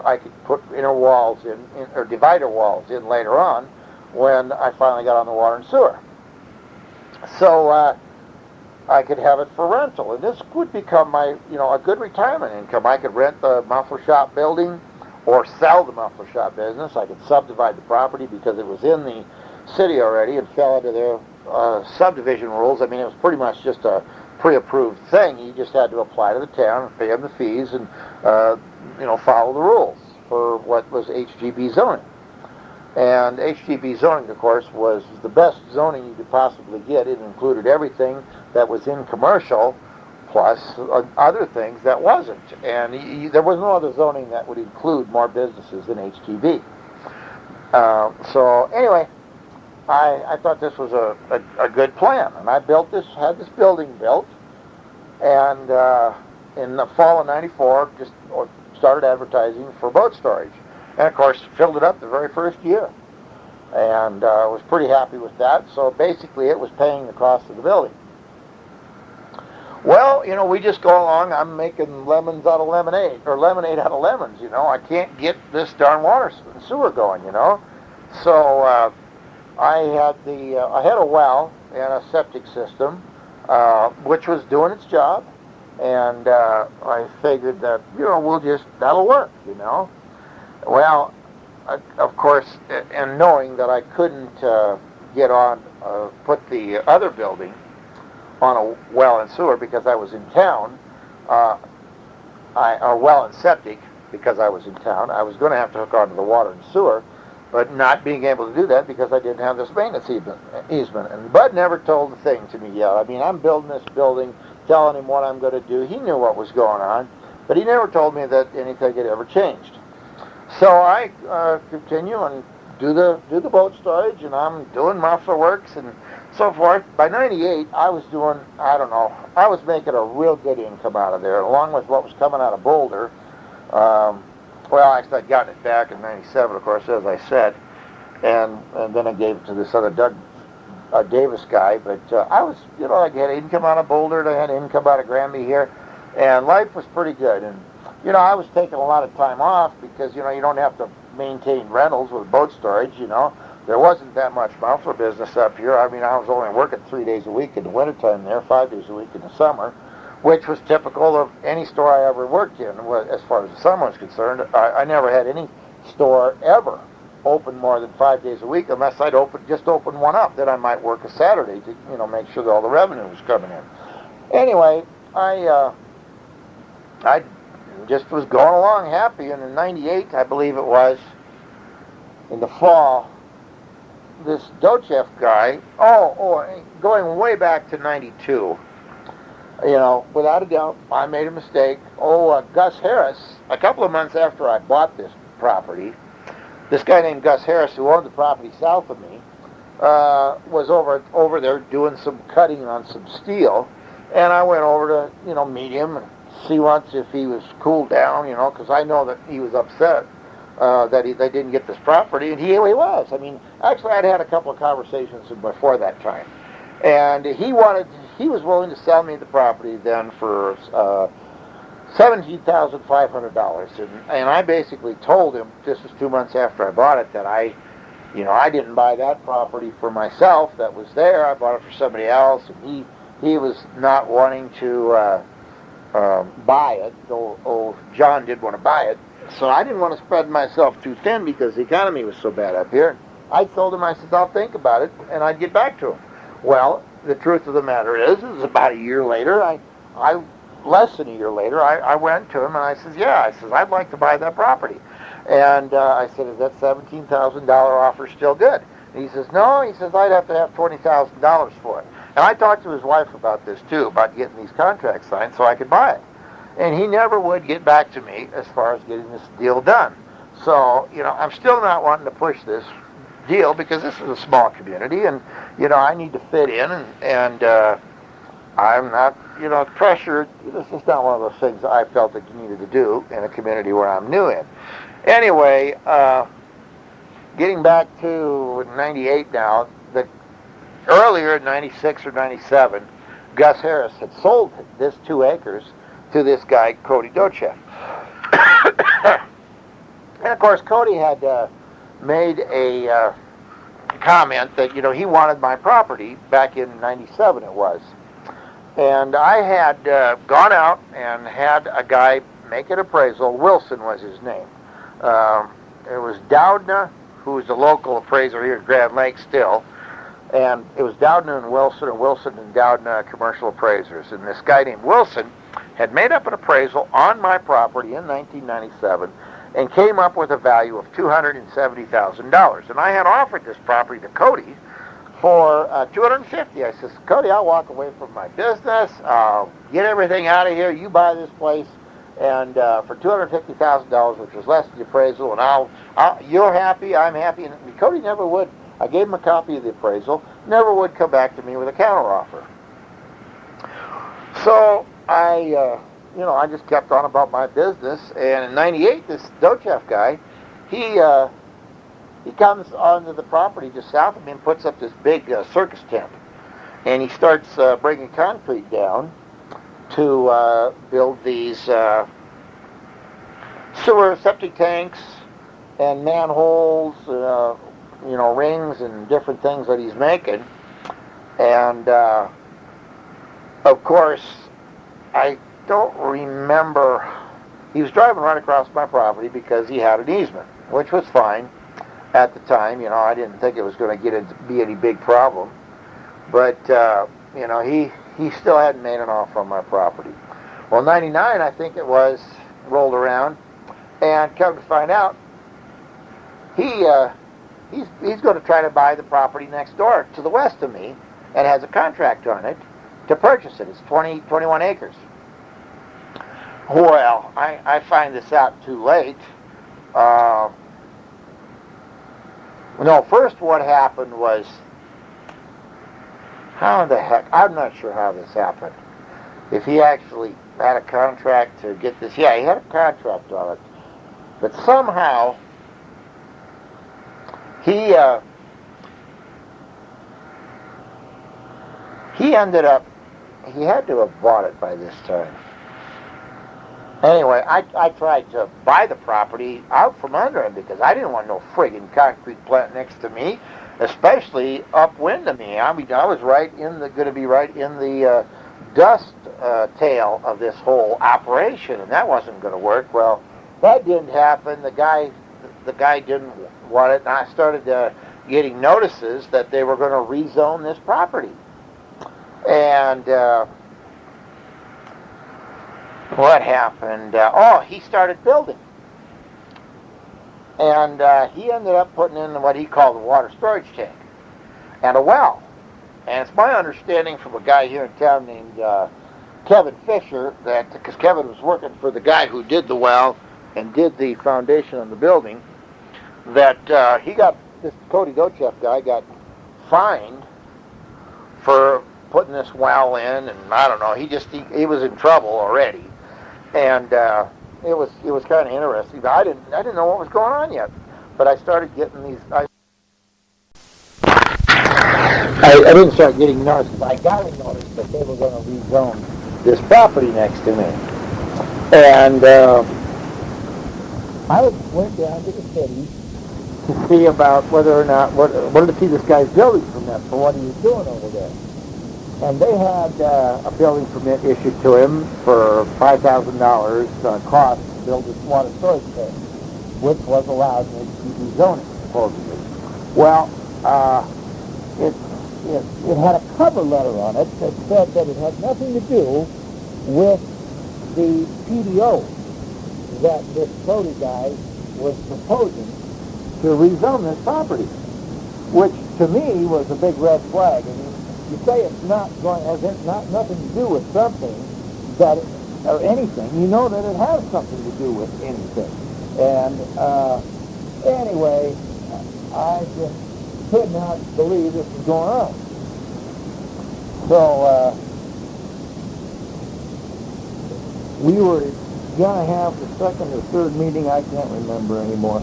I could put inner walls in, or divider walls in later on when I finally got on the water and sewer. So I could have it for rental, and this would become my, a good retirement income. I could rent the muffler shop building or sell the muffler shop business. I could subdivide the property because it was in the city already and fell into their subdivision rules. It was pretty much just a pre-approved thing. You just had to apply to the town and pay them the fees and follow the rules for what was HGB zoning. And HGB zoning, of course, was the best zoning you could possibly get. It included everything that was in commercial plus other things that wasn't. And there was no other zoning that would include more businesses than HTV. So anyway, I thought this was a good plan, and I had this building built, and in the fall of '94, just started advertising for boat storage, and of course filled it up the very first year, and was pretty happy with that. So basically, it was paying the cost of the building. Well, we just go along. I'm making lemons out of lemonade, or lemonade out of lemons. I can't get this darn water and sewer going. So I had a well and a septic system, which was doing its job, and I figured that that'll work. Well, of course, and knowing that I couldn't put the other building on a well and sewer because I was in town, or well and septic because I was in town, I was going to have to hook onto the water and sewer, but not being able to do that because I didn't have this maintenance easement. And Bud never told the thing to me yet. I mean, I'm building this building, telling him what I'm going to do. He knew what was going on, but he never told me that anything had ever changed. So I continue and do the boat storage, and I'm doing muffler works and so forth. By '98, I was doing, I was making a real good income out of there, along with what was coming out of Boulder. Well, actually, I'd gotten it back in '97, of course, as I said, and then I gave it to this other Doug Davis guy. But I was, I had income out of Boulder, I had income out of Granby here, and life was pretty good. And I was taking a lot of time off because you don't have to maintain rentals with boat storage. There wasn't that much muffler business up here. I mean, I was only working 3 days a week in the wintertime there, 5 days a week in the summer, which was typical of any store I ever worked in. As far as the summer was concerned, I never had any store ever open more than 5 days a week unless I'd just open one up. Then I might work a Saturday to make sure that all the revenue was coming in. Anyway, I just was going along happy, and in '98, I believe it was, in the fall, this Dochev guy, going way back to '92, without a doubt, I made a mistake. Gus Harris, a couple of months after I bought this property, this guy named Gus Harris, who owned the property south of me, was over there doing some cutting on some steel, and I went over to, meet him and see once if he was cooled down, because I know that he was upset that they didn't get this property, and he was. I mean, actually, I'd had a couple of conversations before that time, and he was willing to sell me the property then for $17,500, and I basically told him, this was 2 months after I bought it, that I didn't buy that property for myself that was there. I bought it for somebody else, and he was not wanting to buy it, though John did want to buy it. So I didn't want to spread myself too thin because the economy was so bad up here. I told him, I said, I'll think about it, and I'd get back to him. Well, the truth of the matter is about a year later, less than a year later, I went to him and I said, I'd like to buy that property. And I said, is that $17,000 offer still good? And he says, no. He says, I'd have to have $20,000 for it. And I talked to his wife about this too, about getting these contracts signed so I could buy it. And he never would get back to me as far as getting this deal done. So, I'm still not wanting to push this deal because this is a small community, and, I need to fit in, and I'm not, pressured. This is not one of those things I felt that you needed to do in a community where I'm new in. Anyway, getting back to '98 now, earlier in '96 or '97, Gus Harris had sold this 2 acres to this guy, Cody Dochev. And of course, Cody had made a comment that, he wanted my property back in '97 it was. And I had gone out and had a guy make an appraisal. Wilson was his name. It was Doudna, who was the local appraiser here at Grand Lake still. And it was Doudna and Wilson and Doudna commercial appraisers. And this guy named Wilson had made up an appraisal on my property in 1997 and came up with a value of $270,000. And I had offered this property to Cody for $250. I says, Cody, I'll walk away from my business. I'll get everything out of here. You buy this place, and for $250,000, which was less than the appraisal, and you're happy, I'm happy. And Cody never would. I gave him a copy of the appraisal. Never would come back to me with a counteroffer. So I just kept on about my business. And in '98, this Dochev guy, he comes onto the property just south of me and puts up this big circus tent. And he starts bringing concrete down to build these sewer septic tanks and manholes, rings and different things that he's making. And, of course, I don't remember. He was driving right across my property because he had an easement, which was fine. At the time, I didn't think it was going to be any big problem. But, he still hadn't made an offer on my property. Well, '99, I think it was, rolled around, and come to find out, he's going to try to buy the property next door to the west of me, and has a contract on it to purchase it. It's 21 acres. Well, I find this out too late. No, first what happened was, how the heck, I'm not sure how this happened. If he actually had a contract to get this, yeah, he had a contract on it. But somehow, he ended up, he had to have bought it by this time. Anyway, I tried to buy the property out from under him because I didn't want no friggin' concrete plant next to me, especially upwind of me. I mean, I was going to be right in the dust tail of this whole operation, and that wasn't going to work. Well, that didn't happen. The guy didn't want it, and I started getting notices that they were going to rezone this property. And what happened? He started building. And he ended up putting in what he called a water storage tank and a well. And it's my understanding from a guy here in town named Kevin Fisher, that because Kevin was working for the guy who did the well and did the foundation on the building, that this Cody Dochev guy got fined for putting this well in, and I don't know, he was in trouble already. And it was kind of interesting. But I didn't know what was going on yet. But I started getting these. I didn't start getting notices. I got a notice that they were going to rezone this property next to me. And I went down to the city to see about whether or not wanted to see this guy's building permit for what he was doing over there. And they had a building permit issued to him for $5,000 cost to build this water storage tank, which was allowed in HDB zoning, supposedly. Well, it had a cover letter on it that said that it had nothing to do with the PDO that this Cody guy was proposing to rezone this property, which to me was a big red flag. I mean, you say it's not nothing to do with something or anything, you know that it has something to do with anything. And anyway, I just could not believe this was going on. So we were going to have the second or third meeting, I can't remember anymore.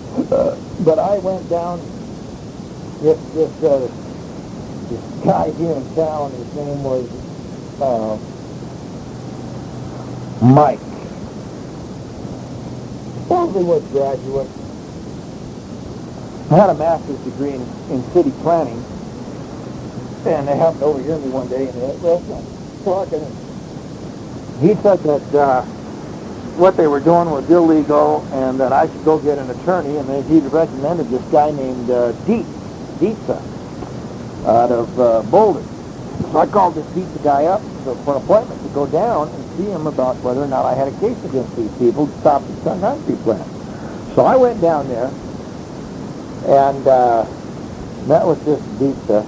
But I went down, this guy here in town, his name was Mike. Hollywood graduate. Had a master's degree in city planning. And they happened to overhear me one day and they were talking. He said that what they were doing was illegal and that I should go get an attorney, and then he recommended this guy named Dietza out of Boulder. So I called this Dietza guy up for an appointment to go down and see him about whether or not I had a case against these people to stop the concrete plant. So I went down there and met with this Dietza,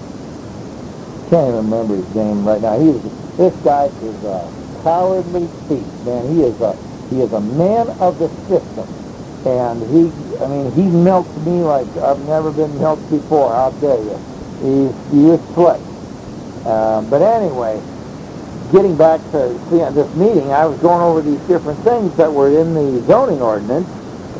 can't even remember his name right now. This guy is a cowardly thief, man. He is a man of the system, and he milks me like I've never been milked before. I'll tell you, he is slick. But anyway, getting back to this meeting, I was going over these different things that were in the zoning ordinance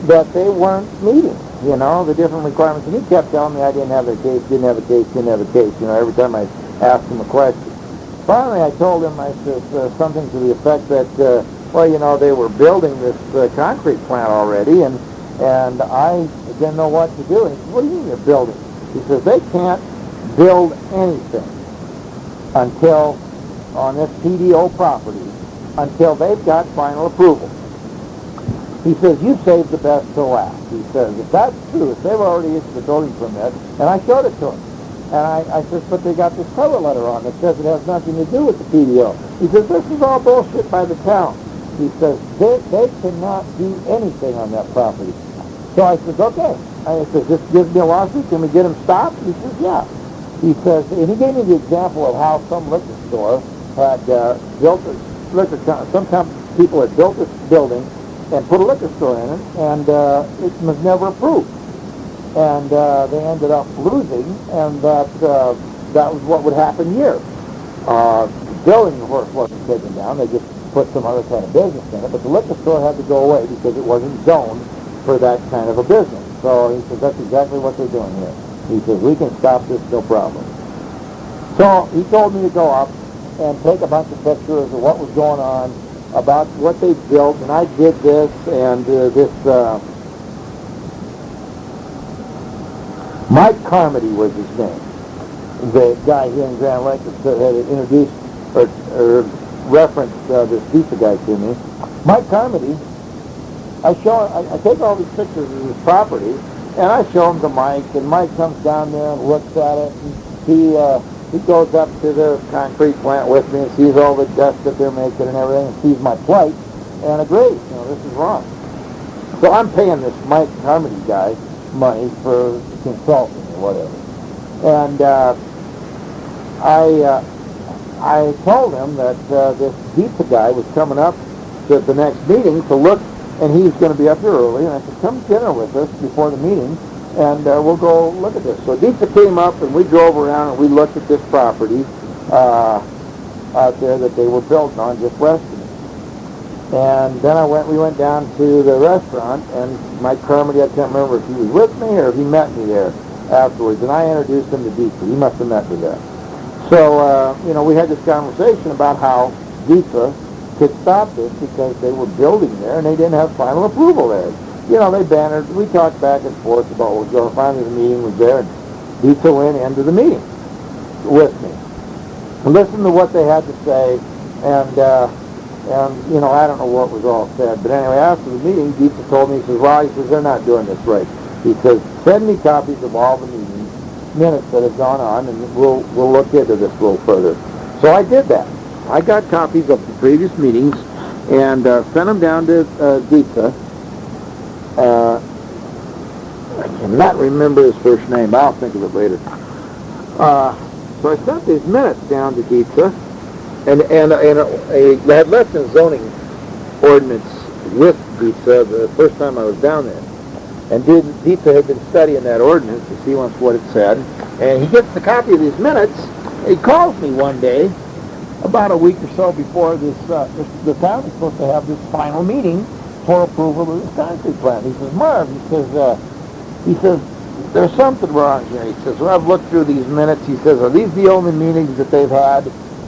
that they weren't meeting. You know, the different requirements. And he kept telling me I didn't have a case, didn't have a case, didn't have a case, you know, every time I asked him a question. Finally, I told him, I said something to the effect that, well, you know, they were building this concrete plant already, and I didn't know what to do. And he said, what do you mean they're building? He says, they can't build anything until, on this PDO property, until they've got final approval. He says, you saved the best to last. He says, if that's true, if they've already issued the building permit, and I showed it to him. And I says, but they got this cover letter on that says it has nothing to do with the PDO. He says, this is all bullshit by the town. He says, they cannot do anything on that property. So I says, okay. I says, this gives me a lawsuit. Can we get him stopped? He says, yeah. He says, and he gave me the example of how some liquor store had built a liquor, some people had built this building and put a liquor store in it, and it was never approved. And they ended up losing, and that was what would happen here. The building, of course, wasn't taken down. They just put some other kind of business in it, but the liquor store had to go away because it wasn't zoned for that kind of a business. So he says, that's exactly what they're doing here. He says, we can stop this, no problem. So he told me to go up and take a bunch of pictures of what was going on, about what they built, and I did this, and Mike Carmody was his name, the guy here in Grand Lake that had introduced or referenced this pizza guy to me. Mike Carmody, I take all these pictures of his property, and I show them to Mike, and Mike comes down there and looks at it, and he goes up to the concrete plant with me and sees all the dust that they're making and everything, and sees my plight, and agrees, you know, this is wrong. So I'm paying this Mike Carmody guy money for consulting or whatever. And I told him that this pizza guy was coming up to the next meeting to look, and he's going to be up here early, and I said, come to dinner with us before the meeting, and we'll go look at this. So Deepa came up, and we drove around, and we looked at this property out there that they were building on just west of me. And then we went down to the restaurant, and Mike Carmody, I can't remember if he was with me or if he met me there afterwards, and I introduced him to Deepa. He must have met me there. So, you know, we had this conversation about how Deepa could stop this because they were building there, and they didn't have final approval there. You know, they bannered, we talked back and forth about what was going on. Finally, the meeting was there, and Deepa went into the meeting with me. Listened to what they had to say, and, you know, I don't know what was all said, but anyway, after the meeting, Deepa told me, he says, well, he says, they're not doing this right. He says, send me copies of all the minutes that have gone on, and we'll look into this a little further. So I did that. I got copies of the previous meetings and sent them down to Deepa. I cannot remember his first name, but I'll think of it later. So I sent these minutes down to Deepa, and I had left a zoning ordinance with Deepa the first time I was down there. And Deepa had been studying that ordinance to see once what it said. And he gets the copy of these minutes. He calls me one day, about a week or so before the town is supposed to have this final meeting for approval of this concrete plant. He says, Marv, he says, there's something wrong here. He says, well, I've looked through these minutes. He says, are these the only meetings that they've had?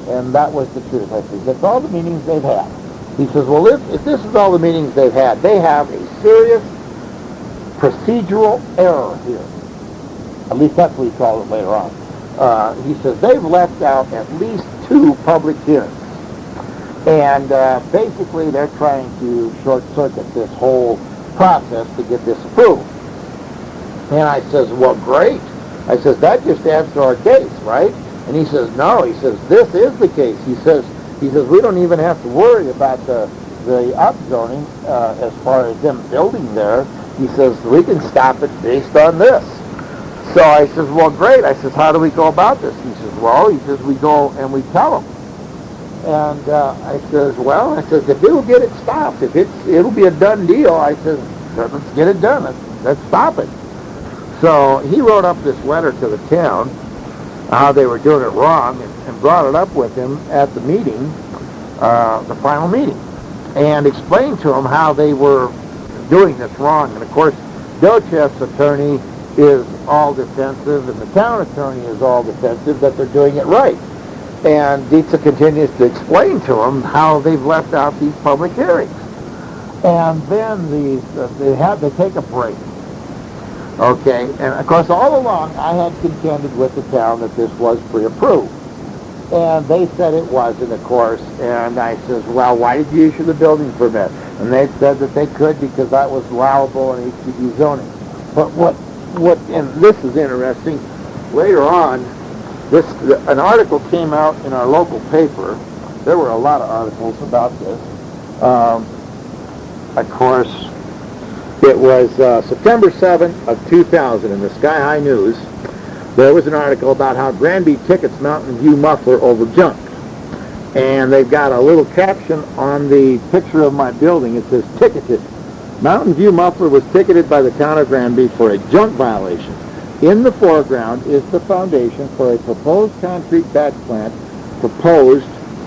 And that was the truth. I said, that's all the meetings they've had. He says, well, if this is all the meetings they've had, they have a serious procedural error here. At least that's what he called it later on. He says, they've left out at least 2 public hearings. And basically, they're trying to short-circuit this whole process to get this approved. And I says, well, great. I says, that just adds to our case, right? And he says, no. He says, this is the case. He says, we don't even have to worry about the upzoning as far as them building there. He says, we can stop it based on this. So I says, well, great. I says, how do we go about this? He says, well, we go and we tell them. And I says, well, if it'll get it stopped, it'll be a done deal. I says, let's get it done. Let's stop it. So he wrote up this letter to the town, how they were doing it wrong, and brought it up with him at the meeting, the final meeting, and explained to him how they were doing this wrong. And of course, Docheff's attorney is all defensive, and the town attorney is all defensive that they're doing it right. And Dietza continues to explain to them how they've left out these public hearings. And then they take a break. Okay, and of course all along I had contended with the town that this was pre-approved. And they said it wasn't, of course, and I says, well, why did you issue the building permit? And they said that they could because that was allowable in HCD zoning. But and this is interesting, later on, an article came out in our local paper. There were a lot of articles about this. Of course, it was September 7th of 2000 in the Sky High News. There was an article about how Granby tickets Mountain View muffler over junk. And they've got a little caption on the picture of my building. It says, ticketed. Mountain View muffler was ticketed by the town of Granby for a junk violation. In the foreground is the foundation for a proposed concrete batch plant proposed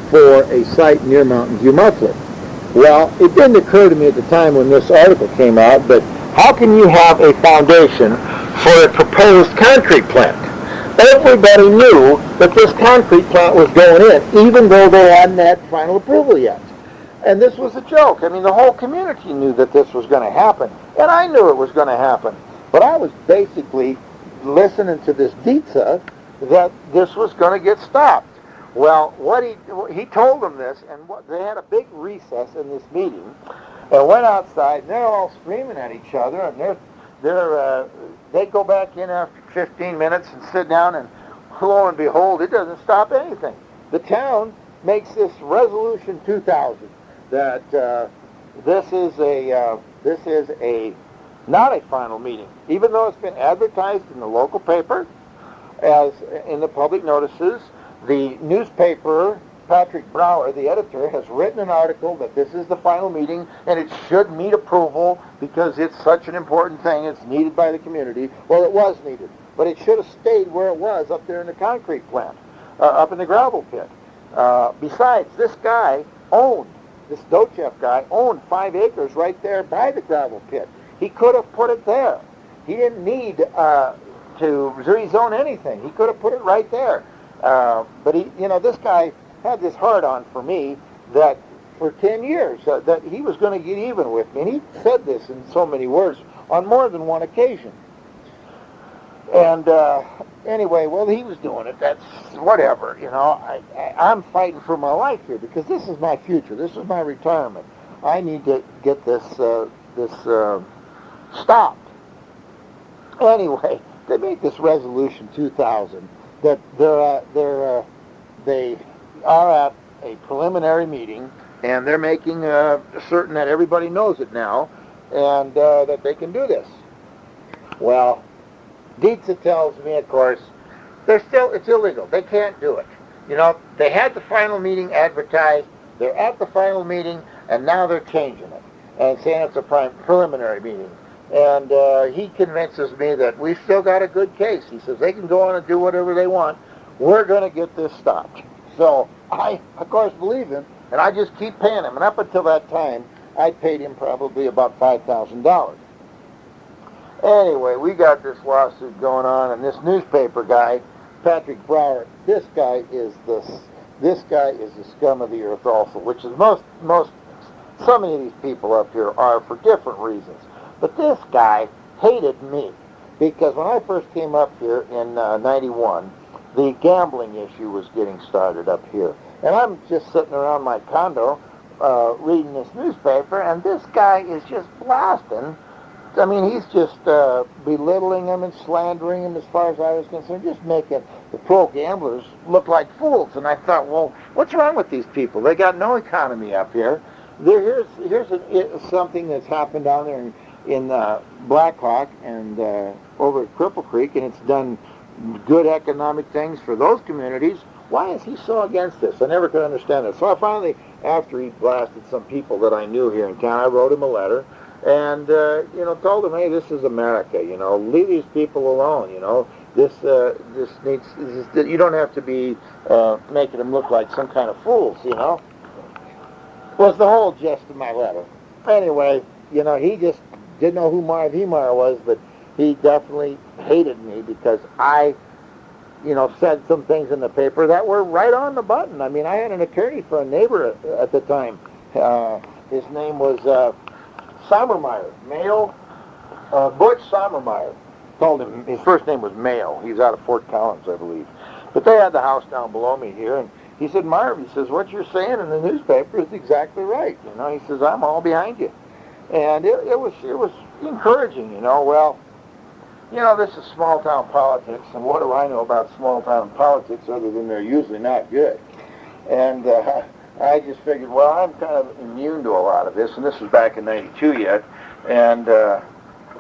for a site near Mountain View muffler. Well, it didn't occur to me at the time when this article came out, but how can you have a foundation for a proposed concrete plant? Everybody knew that this concrete plant was going in, even though they hadn't had final approval yet. And this was a joke. I mean, the whole community knew that this was going to happen, and I knew it was going to happen. But I was basically listening to this Dietza that this was going to get stopped. Well, he told them this, and they had a big recess in this meeting, and went outside, and they're all screaming at each other, and they go back in after 15 minutes and sit down, and lo and behold, it doesn't stop anything. The town makes this resolution 2000 that this is not a final meeting, even though it's been advertised in the local paper as in the public notices. The newspaper, Patrick Brower, the editor, has written an article that this is the final meeting and it should meet approval because it's such an important thing. It's needed by the community. Well, it was needed, but it should have stayed where it was up there in the concrete plant, up in the gravel pit. Besides, this Docheff guy owned 5 acres right there by the gravel pit. He could have put it there. He didn't need to rezone anything. He could have put it right there. But this guy had this hard-on for me that for 10 years that he was going to get even with me. And he said this in so many words on more than one occasion. And anyway, well, he was doing it. That's whatever, I'm fighting for my life here because this is my future. This is my retirement. I need to get this stopped. Anyway, they made this resolution 2000 that they are at a preliminary meeting, and they're making certain that everybody knows it now, and that they can do this. Well, Dietza tells me, of course, it's illegal. They can't do it. They had the final meeting advertised. They're at the final meeting, and now they're changing it and saying it's a preliminary meeting. And he convinces me that we've still got a good case. He says they can go on and do whatever they want. We're going to get this stopped. So I, of course, believe him, and I just keep paying him. And up until that time, I paid him probably about $5,000. Anyway, we got this lawsuit going on, and this newspaper guy, Patrick Brower, this guy is the scum of the earth also, which is so many of these people up here are for different reasons. But this guy hated me because when I first came up here in 91, the gambling issue was getting started up here. And I'm just sitting around my condo reading this newspaper, and this guy is just blasting. I mean, he's just belittling him and slandering him as far as I was concerned, just making the pro gamblers look like fools. And I thought, well, what's wrong with these people? They got no economy up here. Here's something that's happened down there in Blackhawk and over at Cripple Creek, and it's done good economic things for those communities. Why is he so against this? I never could understand it. So I finally, after he blasted some people that I knew here in town, I wrote him a letter and, told him, hey, this is America, leave these people alone, This needs, you don't have to be making them look like some kind of fools, was the whole gist of my letter. Anyway, he just didn't know who Marvin Heemeyer was, but he definitely hated me because I, said some things in the paper that were right on the button. I mean, I had an attorney for a neighbor at the time. His name was Sommermeyer, Butch Sommermeyer. Told him his first name was Mayo. He was out of Fort Collins, I believe. But they had the house down below me here, and he said, Marv, he says, what you're saying in the newspaper is exactly right. He says, I'm all behind you. And it was encouraging, Well, this is small-town politics, and what do I know about small-town politics other than they're usually not good? And I just figured, well, I'm kind of immune to a lot of this, and this was back in '92 yet, and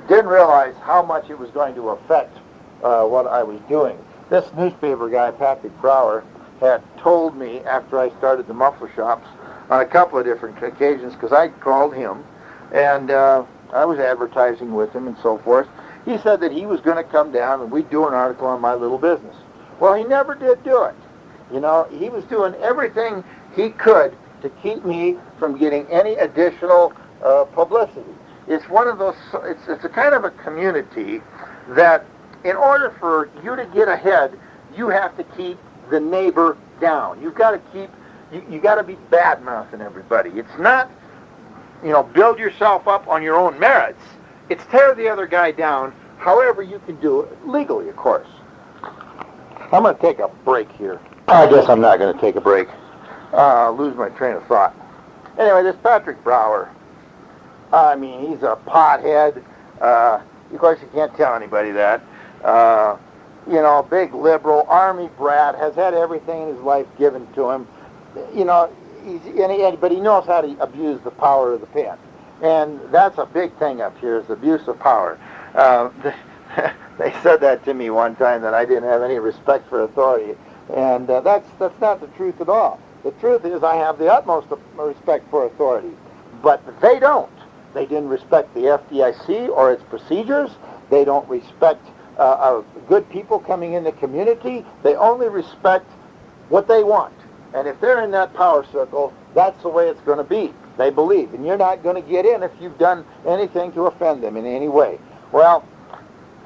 didn't realize how much it was going to affect what I was doing. This newspaper guy, Patrick Brower, had told me after I started the muffler shops on a couple of different occasions, because I called him, and I was advertising with him and so forth. He said that he was going to come down and we'd do an article on my little business. Well, he never did do it. He was doing everything he could to keep me from getting any additional publicity. It's one of those, it's a kind of a community that in order for you to get ahead, you have to keep the neighbor down. You've got to keep, you got to be bad-mouthing everybody. It's not, build yourself up on your own merits. It's tear the other guy down however you can do it, legally, of course. I'm going to take a break here. I guess I'm not going to take a break. I'll lose my train of thought. Anyway, this Patrick Brower, I mean, he's a pothead. Of course, you can't tell anybody that. Big liberal, army brat, has had everything in his life given to him. But he knows how to abuse the power of the pen. And that's a big thing up here, is abuse of power. They said that to me one time, that I didn't have any respect for authority. And that's not the truth at all. The truth is I have the utmost respect for authority. But they don't. They didn't respect the FDIC or its procedures. They don't respect good people coming in the community. They only respect what they want. And if they're in that power circle, that's the way it's going to be. They believe. And you're not going to get in if you've done anything to offend them in any way. Well,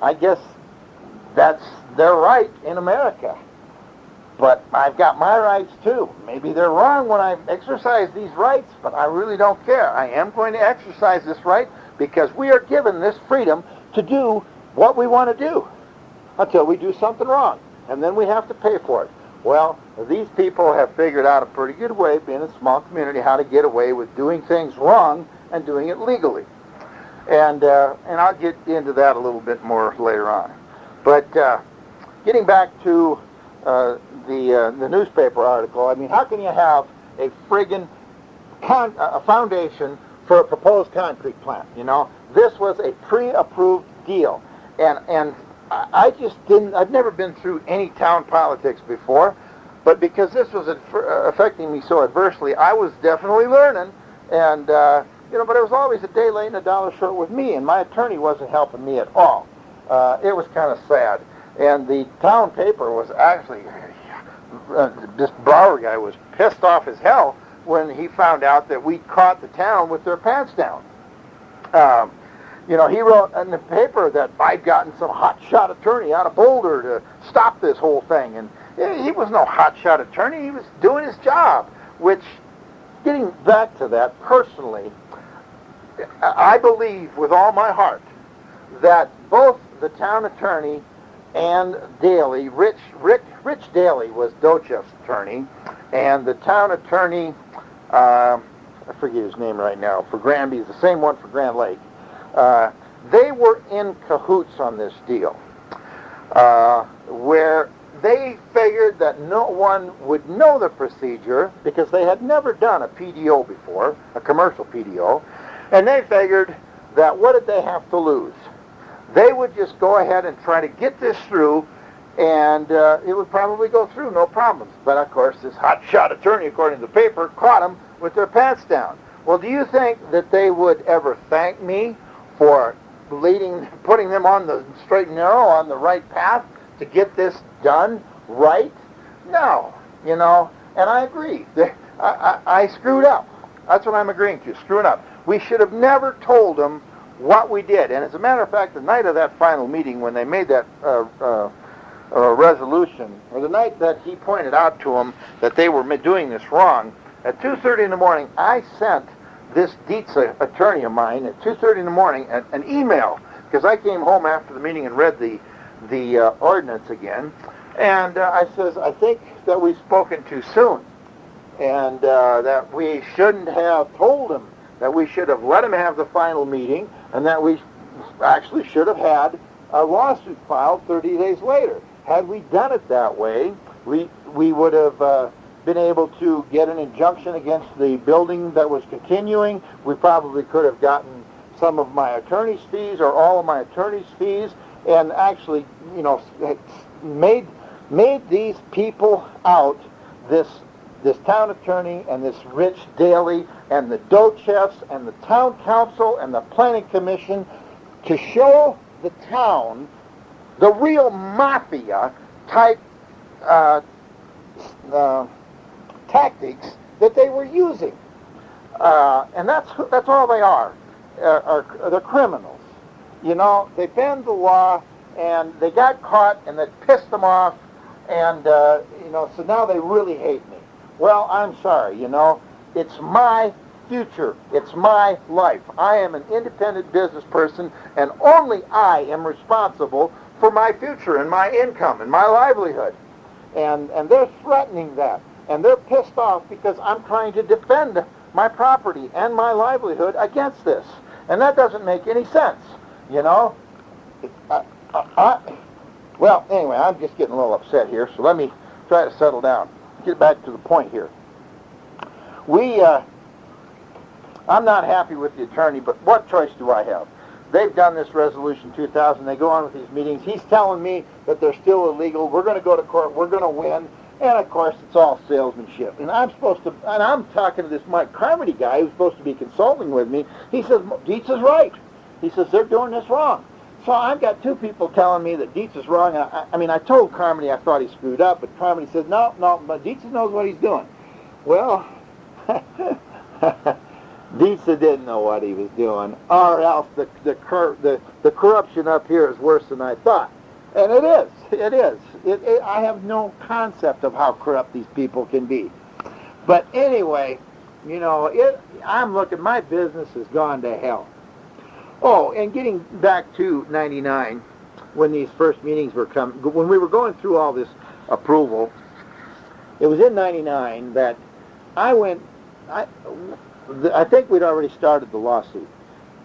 I guess that's their right in America. But I've got my rights too. Maybe they're wrong when I exercise these rights, but I really don't care. I am going to exercise this right because we are given this freedom to do what we want to do until we do something wrong. And then we have to pay for it. Well, these people have figured out a pretty good way, being a small community, how to get away with doing things wrong and doing it legally. And I'll get into that a little bit more later on. But getting back to the newspaper article, I mean, how can you have a friggin' a foundation for a proposed concrete plant? This was a pre-approved deal, and I just didn't. I've never been through any town politics before, but because this was affecting me so adversely, I was definitely learning, and but it was always a day late and a dollar short with me, and my attorney wasn't helping me at all. It was kind of sad, and the town paper was actually. This Brower guy was pissed off as hell when he found out that we caught the town with their pants down. He wrote in the paper that I'd gotten some hotshot attorney out of Boulder to stop this whole thing. And he was no hotshot attorney. He was doing his job, which, getting back to that personally, I believe with all my heart that both the town attorney and Daly, Rich Daly was Docheff's attorney, and the town attorney, I forget his name right now, for Granby, is the same one for Grand Lake. They were in cahoots on this deal, where they figured that no one would know the procedure because they had never done a PDO before, a commercial PDO, and they figured, that what did they have to lose? They would just go ahead and try to get this through, and it would probably go through, no problems. But of course, this hotshot attorney, according to the paper, caught them with their pants down. Well, do you think that they would ever thank me for putting them on the straight and narrow, on the right path to get this done right? No, and I agree. I screwed up. That's what I'm agreeing to, screwing up. We should have never told them what we did. And as a matter of fact, the night of that final meeting, when they made that resolution, or the night that he pointed out to them that they were doing this wrong, at 2:30 in the morning, I sent this Dietz attorney of mine at 2:30 in the morning an email, because I came home after the meeting and read the ordinance again, and I says, I think that we've spoken too soon, and that we shouldn't have told him, that we should have let him have the final meeting, and that we actually should have had a lawsuit filed 30 days later. Had we done it that way, we would have been able to get an injunction against the building that was continuing. We probably could have gotten some of my attorney's fees or all of my attorney's fees, and actually, made these people out, this town attorney and this Rich Daly and the dough chefs and the town council and the planning commission, to show the town the real mafia type tactics that they were using, and that's all they are. They're criminals. They bend the law, and they got caught, and that pissed them off, and so now they really hate me. Well, I'm sorry. It's my future. It's my life. I am an independent business person, and only I am responsible for my future and my income and my livelihood. And they're threatening that. And they're pissed off because I'm trying to defend my property and my livelihood against this. And that doesn't make any sense, Well, anyway, I'm just getting a little upset here, so let me try to settle down. Get back to the point here. I'm not happy with the attorney, but what choice do I have? They've done this resolution 2000. They go on with these meetings. He's telling me that they're still illegal. We're going to go to court. We're going to win. And of course, it's all salesmanship. And I'm talking to this Mike Carmody guy who's supposed to be consulting with me. He says, Dietz is right. He says, they're doing this wrong. So I've got two people telling me that Dietz is wrong. I told Carmody I thought he screwed up, but Carmody says, no, but Dietz knows what he's doing. Well, Dietz didn't know what he was doing, or else the corruption up here is worse than I thought. And it is. I have no concept of how corrupt these people can be. But anyway, I'm looking, my business has gone to hell. Oh, and getting back to 99, when these first meetings were when we were going through all this approval, it was in 99 that I think we'd already started the lawsuit.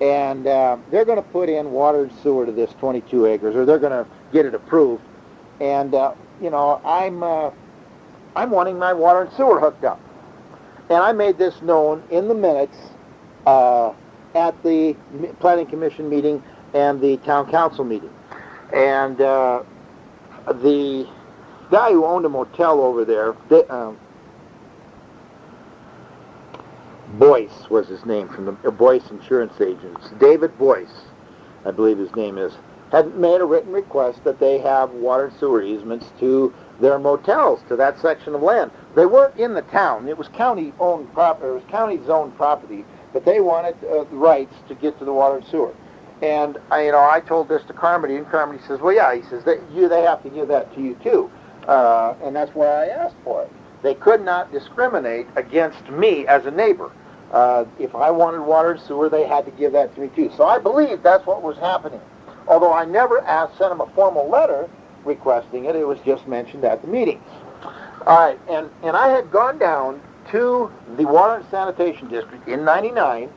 And they're going to put in water and sewer to this 22 acres, or they're going to get it approved. And, I'm wanting my water and sewer hooked up. And I made this known in the minutes at the Planning Commission meeting and the Town Council meeting. And the guy who owned a motel over there, Boyce was his name, from the Boyce Insurance Agents. David Boyce, I believe his name is, had made a written request that they have water and sewer easements to their motels, to that section of land. They weren't in the town. It was county-owned property. It was county-zoned property, but they wanted the rights to get to the water and sewer. And I told this to Carmody, and Carmody says, well, yeah, he says, they have to give that to you too, and that's why I asked for it. They could not discriminate against me as a neighbor. If I wanted water and sewer, they had to give that to me too. So I believe that's what was happening. Although I never sent them a formal letter requesting it, it was just mentioned at the meetings. All right, and I had gone down to the Water and Sanitation District in 99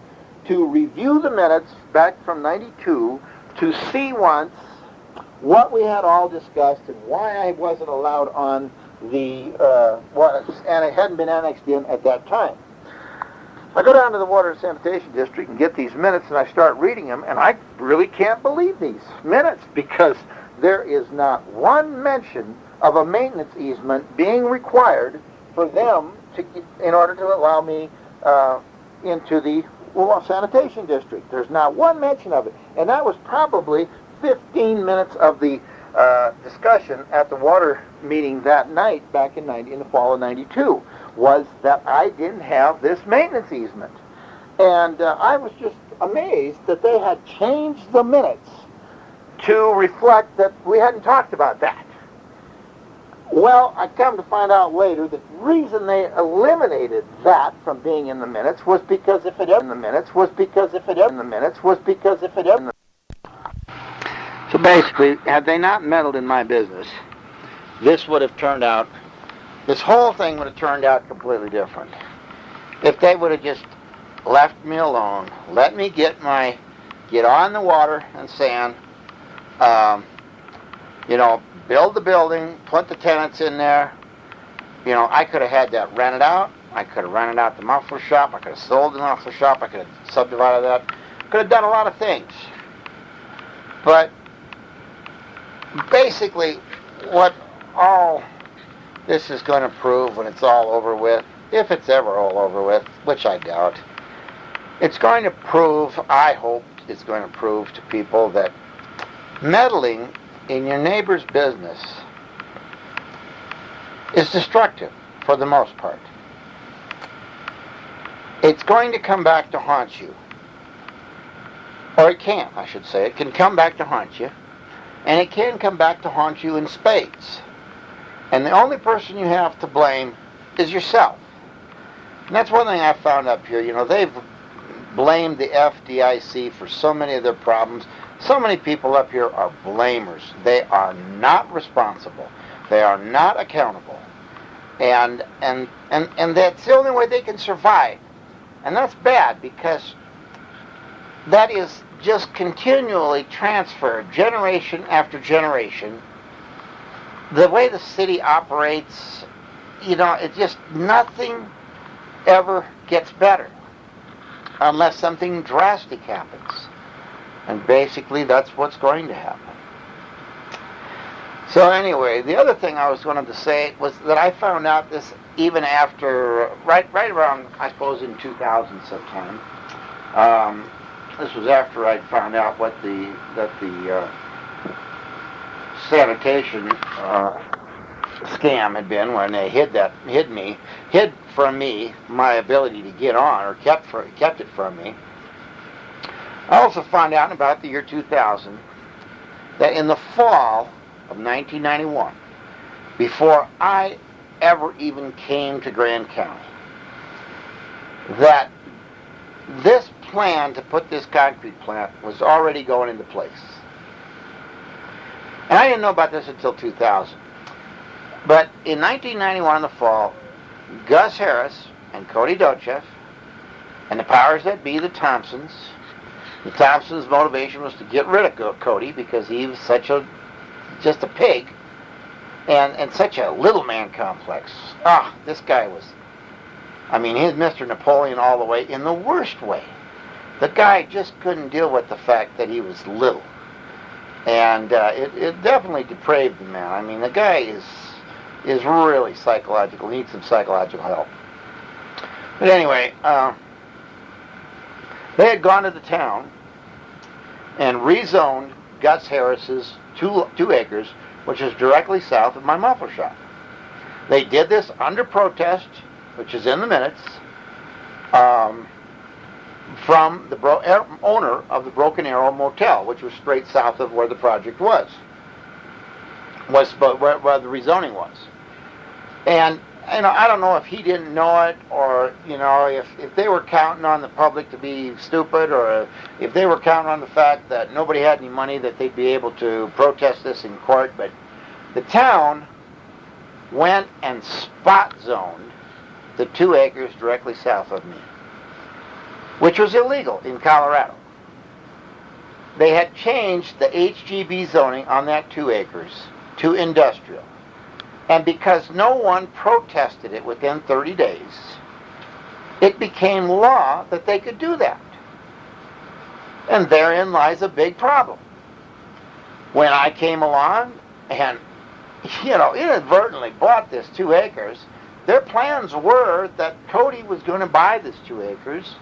to review the minutes back from 92 to see once what we had all discussed and why I wasn't allowed on the water, and it hadn't been annexed in at that time. I go down to the Water and Sanitation District and get these minutes, and I start reading them, and I really can't believe these minutes, because there is not one mention of a maintenance easement being required for them to get, in order to allow me into the sanitation district. There's not one mention of it, and that was probably 15 minutes of the discussion at the water meeting that night back in the fall of '92, was that I didn't have this maintenance easement. And I was just amazed that they had changed the minutes to reflect that we hadn't talked about that. Well, I come to find out later that the reason they eliminated that from being in the minutes was because if it in the minutes was because if it in the minutes was because if it in the. So basically, had they not meddled in my business, this would have turned out, this whole thing would have turned out completely different. If they would have just left me alone, let me get on the water and sand, build the building, put the tenants in there. I could have had that rented out. I could have rented out the muffler shop. I could have sold the muffler shop. I could have subdivided that. Could have done a lot of things. But basically, what all this is going to prove when it's all over with, if it's ever all over with, which I doubt, it's going to prove, I hope it's going to prove to people that meddling in your neighbor's business is destructive for the most part. It's going to come back to haunt you. Or it can, I should say. It can come back to haunt you. And it can come back to haunt you in spades. And the only person you have to blame is yourself. And that's one thing I found up here. They've blamed the FDIC for so many of their problems. So many people up here are blamers. They are not responsible. They are not accountable. And that's the only way they can survive. And that's bad, because that is just continually transferred, generation after generation. The way the city operates, it's just nothing ever gets better unless something drastic happens. And basically, that's what's going to happen. So anyway, the other thing I was going to say was that I found out this even after, right around, I suppose, in 2000 sometime. This was after I found out that the sanitation scam had been, when they hid from me my ability to get on, or kept it from me. I also found out about the year 2000 that in the fall of 1991, before I ever even came to Grand County, that this plan to put this concrete plant was already going into place. And I didn't know about this until 2000. But in 1991 in the fall, Gus Harris and Cody Dochev and the powers that be, the Thompsons motivation was to get rid of Cody because he was just a pig and such a little man complex. This guy was, he's Mr. Napoleon all the way, in the worst way. The guy just couldn't deal with the fact that he was little. And it definitely depraved the man. The guy is really psychological, needs some psychological help. But anyway, they had gone to the town and rezoned Gus Harris's 2 acres, which is directly south of my muffler shop. They did this under protest, which is in the minutes, from the owner of the Broken Arrow Motel, which was straight south of where the project was where the rezoning was. And I don't know if he didn't know it, or if they were counting on the public to be stupid, or if they were counting on the fact that nobody had any money that they'd be able to protest this in court. But the town went and spot zoned the 2 acres directly south of me, which was illegal in Colorado. They had changed the HGB zoning on that 2 acres to industrial. And because no one protested it within 30 days, it became law that they could do that. And therein lies a big problem. When I came along and, inadvertently bought this 2 acres, their plans were that Cody was going to buy this 2 acres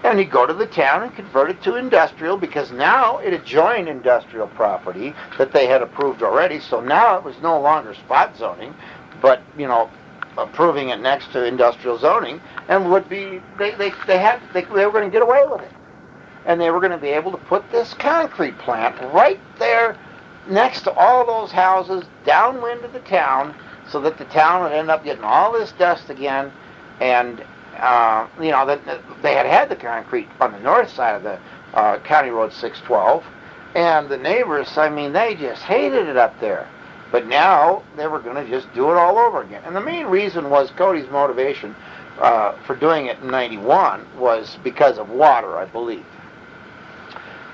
and he'd go to the town and convert it to industrial, because now it adjoined industrial property that they had approved already. So now it was no longer spot zoning, but, approving it next to industrial zoning, and would be, they were going to get away with it. And they were going to be able to put this concrete plant right there next to all those houses downwind of the town, so that the town would end up getting all this dust again. And they had the concrete on the north side of the County Road 612, and the neighbors, they just hated it up there. But now they were going to just do it all over again. And the main reason was Cody's motivation for doing it in 91 was because of water, I believe.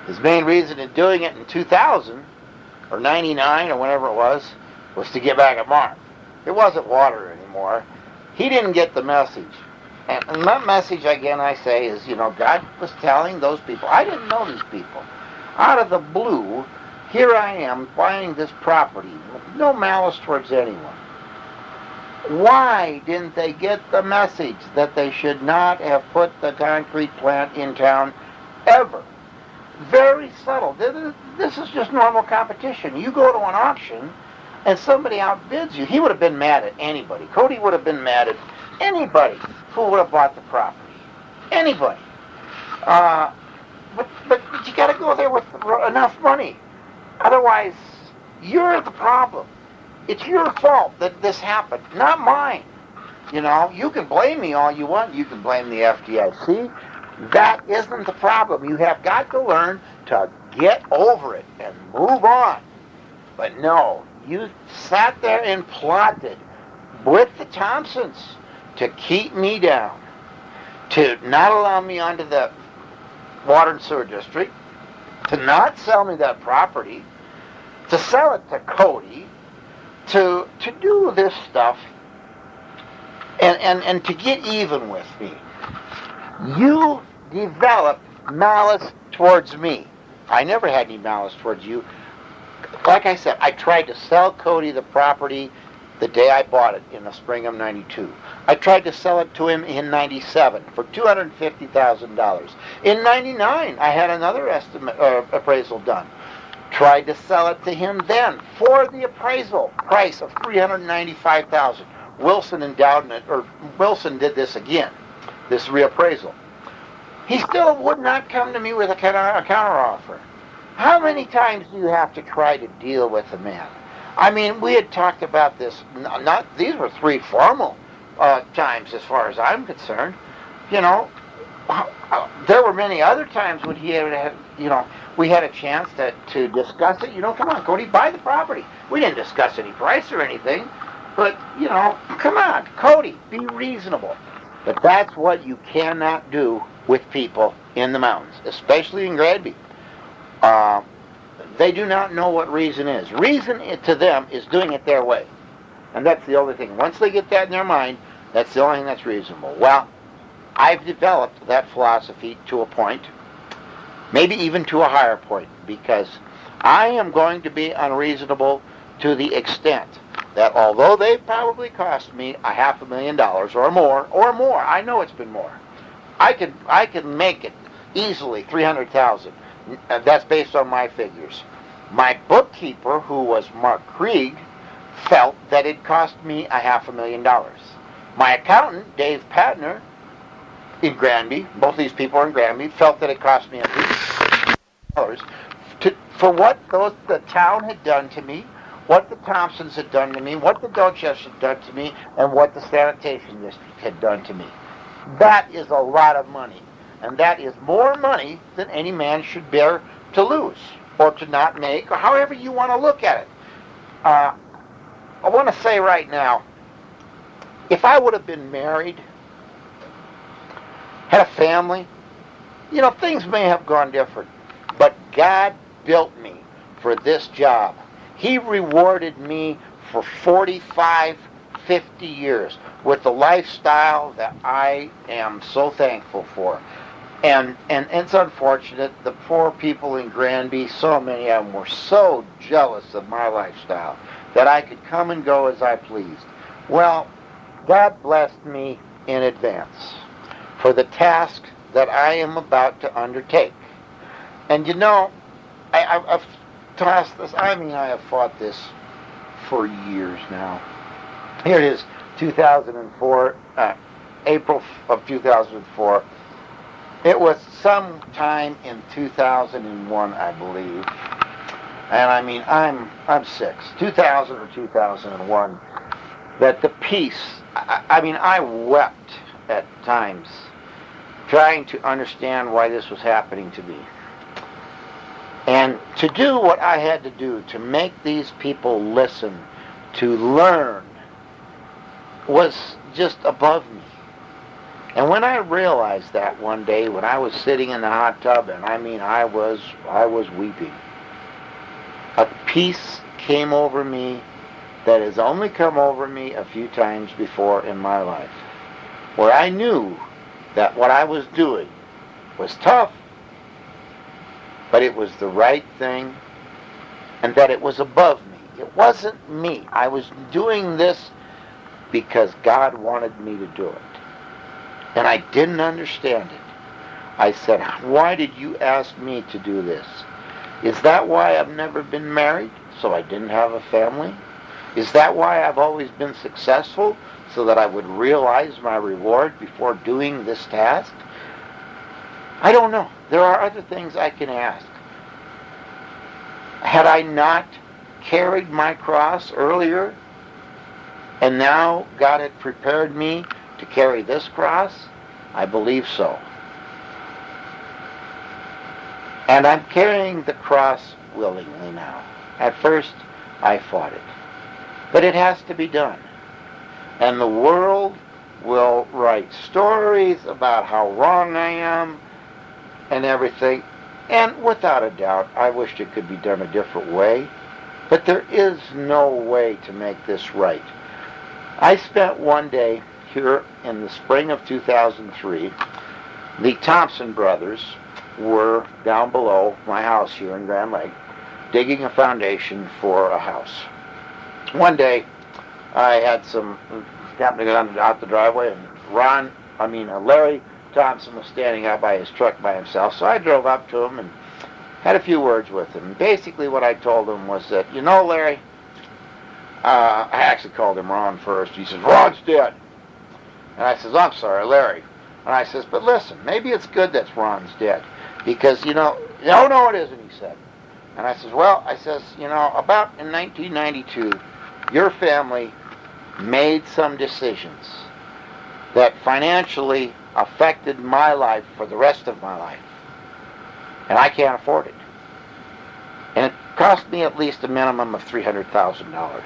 His main reason in doing it in 2000, or 99, or whatever it was to get back at MARV. It wasn't water anymore. He didn't get the message. And that message, again, I say, is, God was telling those people. I didn't know these people. Out of the blue, here I am buying this property with no malice towards anyone. Why didn't they get the message that they should not have put the concrete plant in town ever? Very subtle. This is just normal competition. You go to an auction and somebody outbids you. He would have been mad at anybody. Cody would have been mad at anybody who would have bought the property. Anybody. But you got to go there with enough money. Otherwise, you're the problem. It's your fault that this happened, not mine. You can blame me all you want. You can blame the FDIC. That isn't the problem. You have got to learn to get over it and move on. But no, you sat there and plotted with the Thompsons to keep me down, to not allow me onto the water and sewer district, to not sell me that property, to sell it to Cody, to do this stuff, and to get even with me. You developed malice towards me. I never had any malice towards you. Like I said, I tried to sell Cody the property the day I bought it in the spring of 92. I tried to sell it to him in 97 for $250,000. In 99, I had another appraisal done. Tried to sell it to him then for the appraisal price of $395,000. Wilson did this again, this reappraisal. He still would not come to me with a counteroffer. How many times do you have to try to deal with a man? We had talked about this. These were 3 formal times, as far as I'm concerned. There were many other times when we had a chance to discuss it. Come on, Cody, buy the property. We didn't discuss any price or anything, but come on, Cody, be reasonable. But that's what you cannot do with people in the mountains, especially in Granby. They do not know what reason is. Reason to them is doing it their way. And that's the only thing. Once they get that in their mind, that's the only thing that's reasonable. Well, I've developed that philosophy to a point, maybe even to a higher point, because I am going to be unreasonable to the extent that although they probably cost me $500,000 or more, I know it's been more. I can make it easily $300,000. That's based on my figures. My bookkeeper, who was Mark Krieg, felt that it cost me $500,000. My accountant, Dave Patner, in Granby, both these people are in Granby, felt that it cost me $1,000 for what the town had done to me, what the Thompsons had done to me, what the Dochefs had done to me, and what the sanitation district had done to me. That is a lot of money. And that is more money than any man should bear to lose, or to not make, or however you want to look at it. I want to say right now, if I would have been married, had a family, things may have gone different. But God built me for this job. He rewarded me for 45 50 years with the lifestyle that I am so thankful for. And it's unfortunate, the poor people in Granby, so many of them were so jealous of my lifestyle that I could come and go as I pleased. Well, God blessed me in advance for the task that I am about to undertake. And you know, I've tossed this, I have fought this for years now. Here it is, 2004, April of 2004. It was sometime in 2001, I believe. And I'm 6. 2000 or 2001. That the peace, I wept at times trying to understand why this was happening to me. And to do what I had to do to make these people listen, to learn, was just above me. And when I realized that one day, when I was sitting in the hot tub, and I was weeping, a peace came over me that has only come over me a few times before in my life, where I knew that what I was doing was tough, but it was the right thing, and that it was above me. It wasn't me. I was doing this because God wanted me to do it. And I didn't understand it. I said, why did you ask me to do this? Is that why I've never been married, so I didn't have a family? Is that why I've always been successful, so that I would realize my reward before doing this task? I don't know. There are other things I can ask. Had I not carried my cross earlier, and now God had prepared me to carry this cross? I believe so. And I'm carrying the cross willingly now. At first, I fought it. But it has to be done. And the world will write stories about how wrong I am and everything. And without a doubt, I wished it could be done a different way. But there is no way to make this right. I spent one day here in the spring of 2003. The Thompson brothers were down below my house here in Grand Lake, digging a foundation for a house. One day, I happened to go out the driveway, and Larry Thompson was standing out by his truck by himself, so I drove up to him and had a few words with him. Basically what I told him was that, you know, Larry, I actually called him Ron first. He says, Ron's dead. And I says, I'm sorry, Larry. And I says, but listen, maybe it's good that Ron's dead, because, no, it isn't, he said. And I says, about in 1992, your family made some decisions that financially affected my life for the rest of my life. And I can't afford it. And it cost me at least a minimum of $300,000.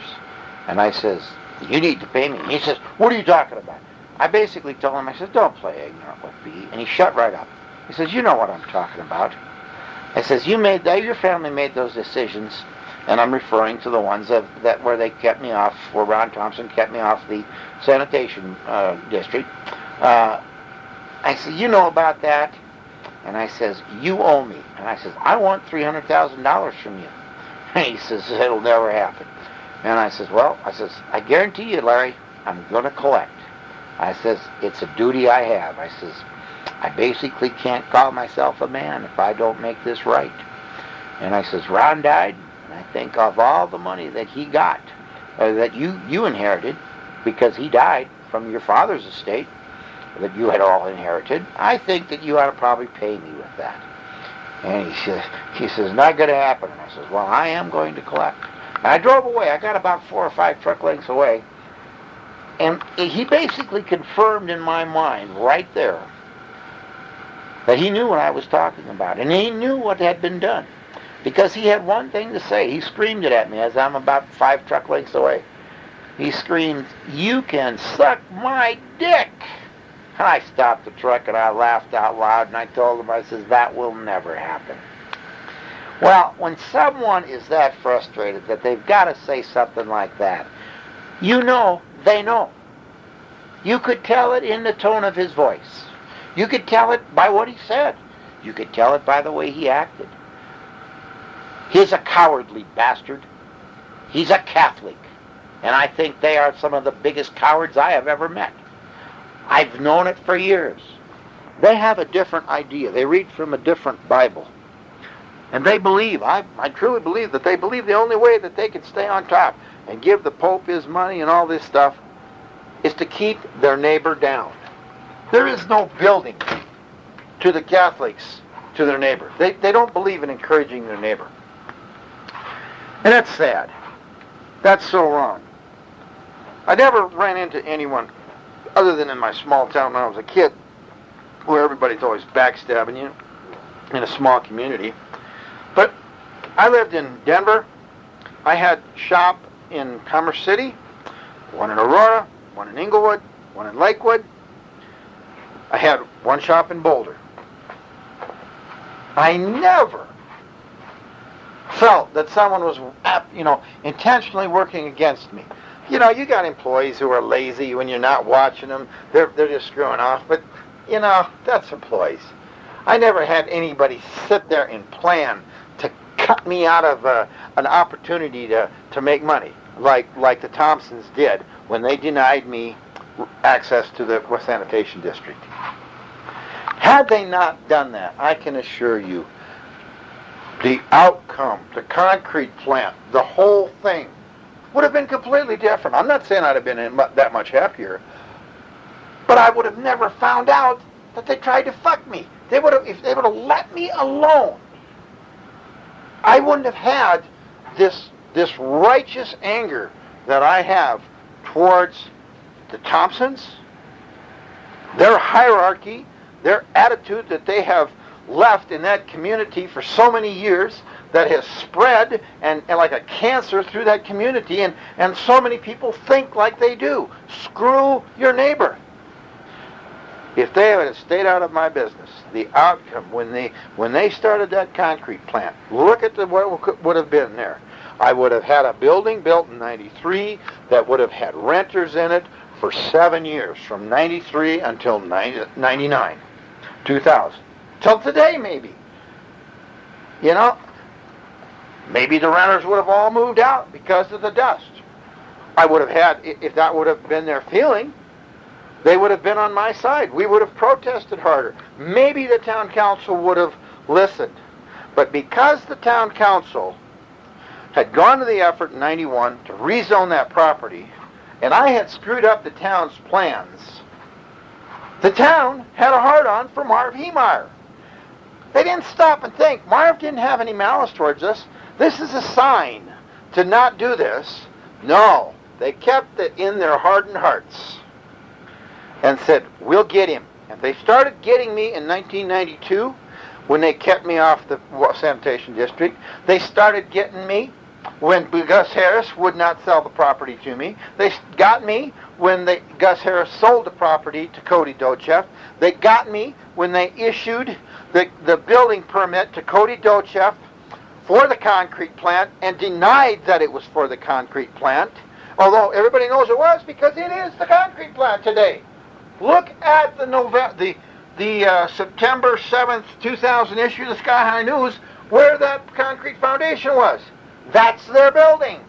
And I says, you need to pay me. And he says, what are you talking about? I basically told him, I said, don't play ignorant with me. And he shut right up. He says, you know what I'm talking about. I says, your family made those decisions, and I'm referring to the ones that where they kept me off, where Ron Thompson kept me off the sanitation district. I said, you know about that? And I says, you owe me. And I says, I want $300,000 from you. And he says, it'll never happen. And I says, I guarantee you, Larry, I'm going to collect. I says, it's a duty I have. I says, I basically can't call myself a man if I don't make this right. And I says, Ron died, and I think of all the money that he got, that you inherited, because he died from your father's estate, that you had all inherited, I think that you ought to probably pay me with that. And he says, not going to happen. And I says, well, I am going to collect. And I drove away. I got about 4 or 5 truck lengths away. And he basically confirmed in my mind right there that he knew what I was talking about. And he knew what had been done. Because he had one thing to say. He screamed it at me as I'm about 5 truck lengths away. He screamed, you can suck my dick. And I stopped the truck and I laughed out loud and I told him, I says, that will never happen. Well, when someone is that frustrated that they've got to say something like that, they know. You could tell it in the tone of his voice. You could tell it by what he said. You could tell it by the way he acted. He's a cowardly bastard. He's a Catholic. And I think they are some of the biggest cowards I have ever met. I've known it for years. They have a different idea. They read from a different Bible. And they believe, I truly believe that they believe the only way that they can stay on top and give the Pope his money and all this stuff is to keep their neighbor down. There is no building to the Catholics to their neighbor. They don't believe in encouraging their neighbor. And that's sad. That's so wrong. I never ran into anyone other than in my small town when I was a kid, where everybody's always backstabbing you in a small community. But I lived in Denver. I had shop in Commerce City, one in Aurora, one in Inglewood, one in Lakewood. I had one shop in Boulder. I never felt that someone was, intentionally working against me. You know, you got employees who are lazy when you're not watching them. They're just screwing off. But, that's employees. I never had anybody sit there and plan to cut me out of an opportunity to make money, like the Thompsons did when they denied me access to the West Sanitation District. Had they not done that, I can assure you, the outcome, the concrete plant, the whole thing would have been completely different. I'm not saying I'd have been that much happier, but I would have never found out that they tried to fuck me. If they would have let me alone, I wouldn't have had this righteous anger that I have towards the Thompsons, their hierarchy, their attitude that they have left in that community for so many years, that has spread and like a cancer through that community, and so many people think like they do. Screw your neighbor. If they had stayed out of my business, the outcome when they started that concrete plant, look at what would have been there. I would have had a building built in '93 that would have had renters in it for 7 years, from '93 until '99, 2000, till today maybe. Maybe the renters would have all moved out because of the dust. I would have had, if that would have been their feeling, they would have been on my side. We would have protested harder. Maybe the town council would have listened. But because the town council had gone to the effort in '91 to rezone that property, and I had screwed up the town's plans, the town had a hard-on for Marvin Heemeyer. They didn't stop and think. Marv didn't have any malice towards us. This is a sign to not do this. No, they kept it in their hardened hearts and said, we'll get him. And they started getting me in 1992 when they kept me off the sanitation district. They started getting me when Gus Harris would not sell the property to me. They got me when Gus Harris sold the property to Cody Dochev. They got me when they issued the building permit to Cody Dochev for the concrete plant and denied that it was for the concrete plant, although everybody knows it was, because it is the concrete plant today. Look at the September 7th, 2000 issue of the Sky High News, where that concrete foundation was. That's their building.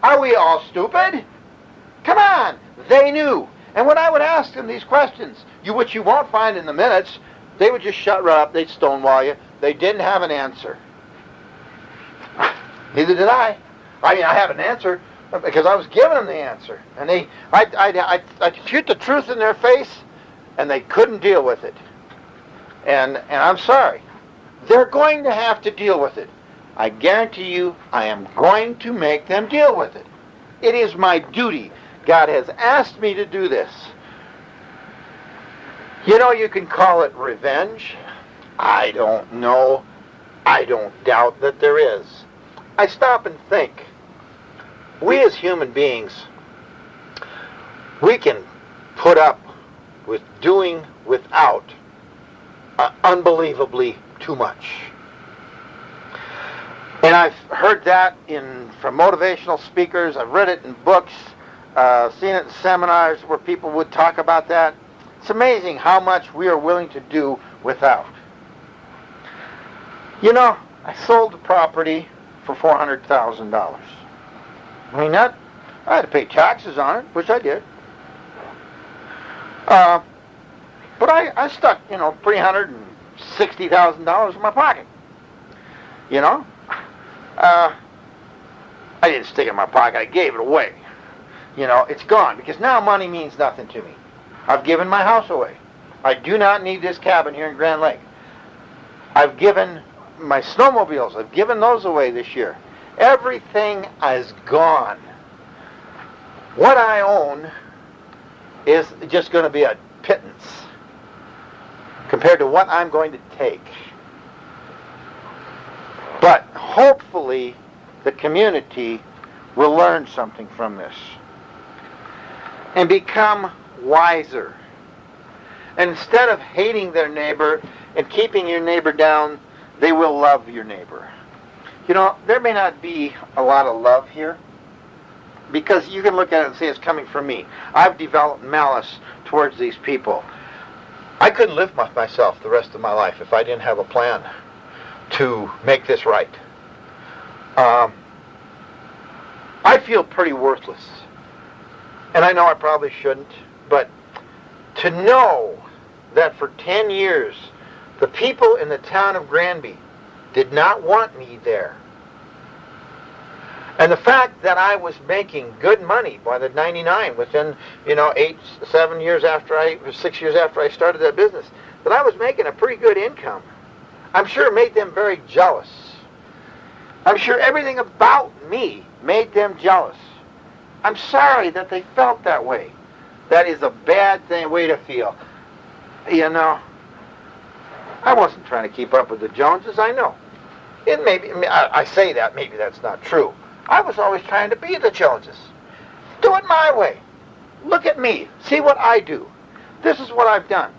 Are we all stupid? Come on. They knew. And when I would ask them these questions, which you won't find in the minutes, they would just shut right up. They'd stonewall you. They didn't have an answer. Neither did I. I have an answer because I was giving them the answer. And I'd shoot the truth in their face, and they couldn't deal with it. And I'm sorry. They're going to have to deal with it. I guarantee you, I am going to make them deal with it. It is my duty. God has asked me to do this. You can call it revenge. I don't know. I don't doubt that there is. I stop and think. We as human beings, we can put up with doing without unbelievably too much. And I've heard that from motivational speakers. I've read it in books. seen it in seminars where people would talk about that. It's amazing how much we are willing to do without. You know, I sold the property for $400,000. I mean, I had to pay taxes on it, which I did. But I stuck, $360,000 in my pocket. I didn't stick it in my pocket. I gave it away. It's gone because now money means nothing to me. I've given my house away. I do not need this cabin here in Grand Lake. I've given my snowmobiles. I've given those away this year. Everything is gone. What I own is just going to be a pittance compared to what I'm going to take. But hopefully the community will learn something from this and become wiser. And instead of hating their neighbor and keeping your neighbor down, they will love your neighbor. There may not be a lot of love here because you can look at it and say it's coming from me. I've developed malice towards these people. I couldn't live with myself the rest of my life if I didn't have a plan to make this right. I feel pretty worthless. And I know I probably shouldn't, but to know that for 10 years the people in the town of Granby did not want me there. And the fact that I was making good money by the 99 within, 6 years after I started that business, that I was making a pretty good income, I'm sure it made them very jealous. I'm sure everything about me made them jealous. I'm sorry that they felt that way. That is a bad way to feel. I wasn't trying to keep up with the Joneses, I know. I say that, maybe that's not true. I was always trying to be the Joneses. Do it my way. Look at me. See what I do. This is what I've done.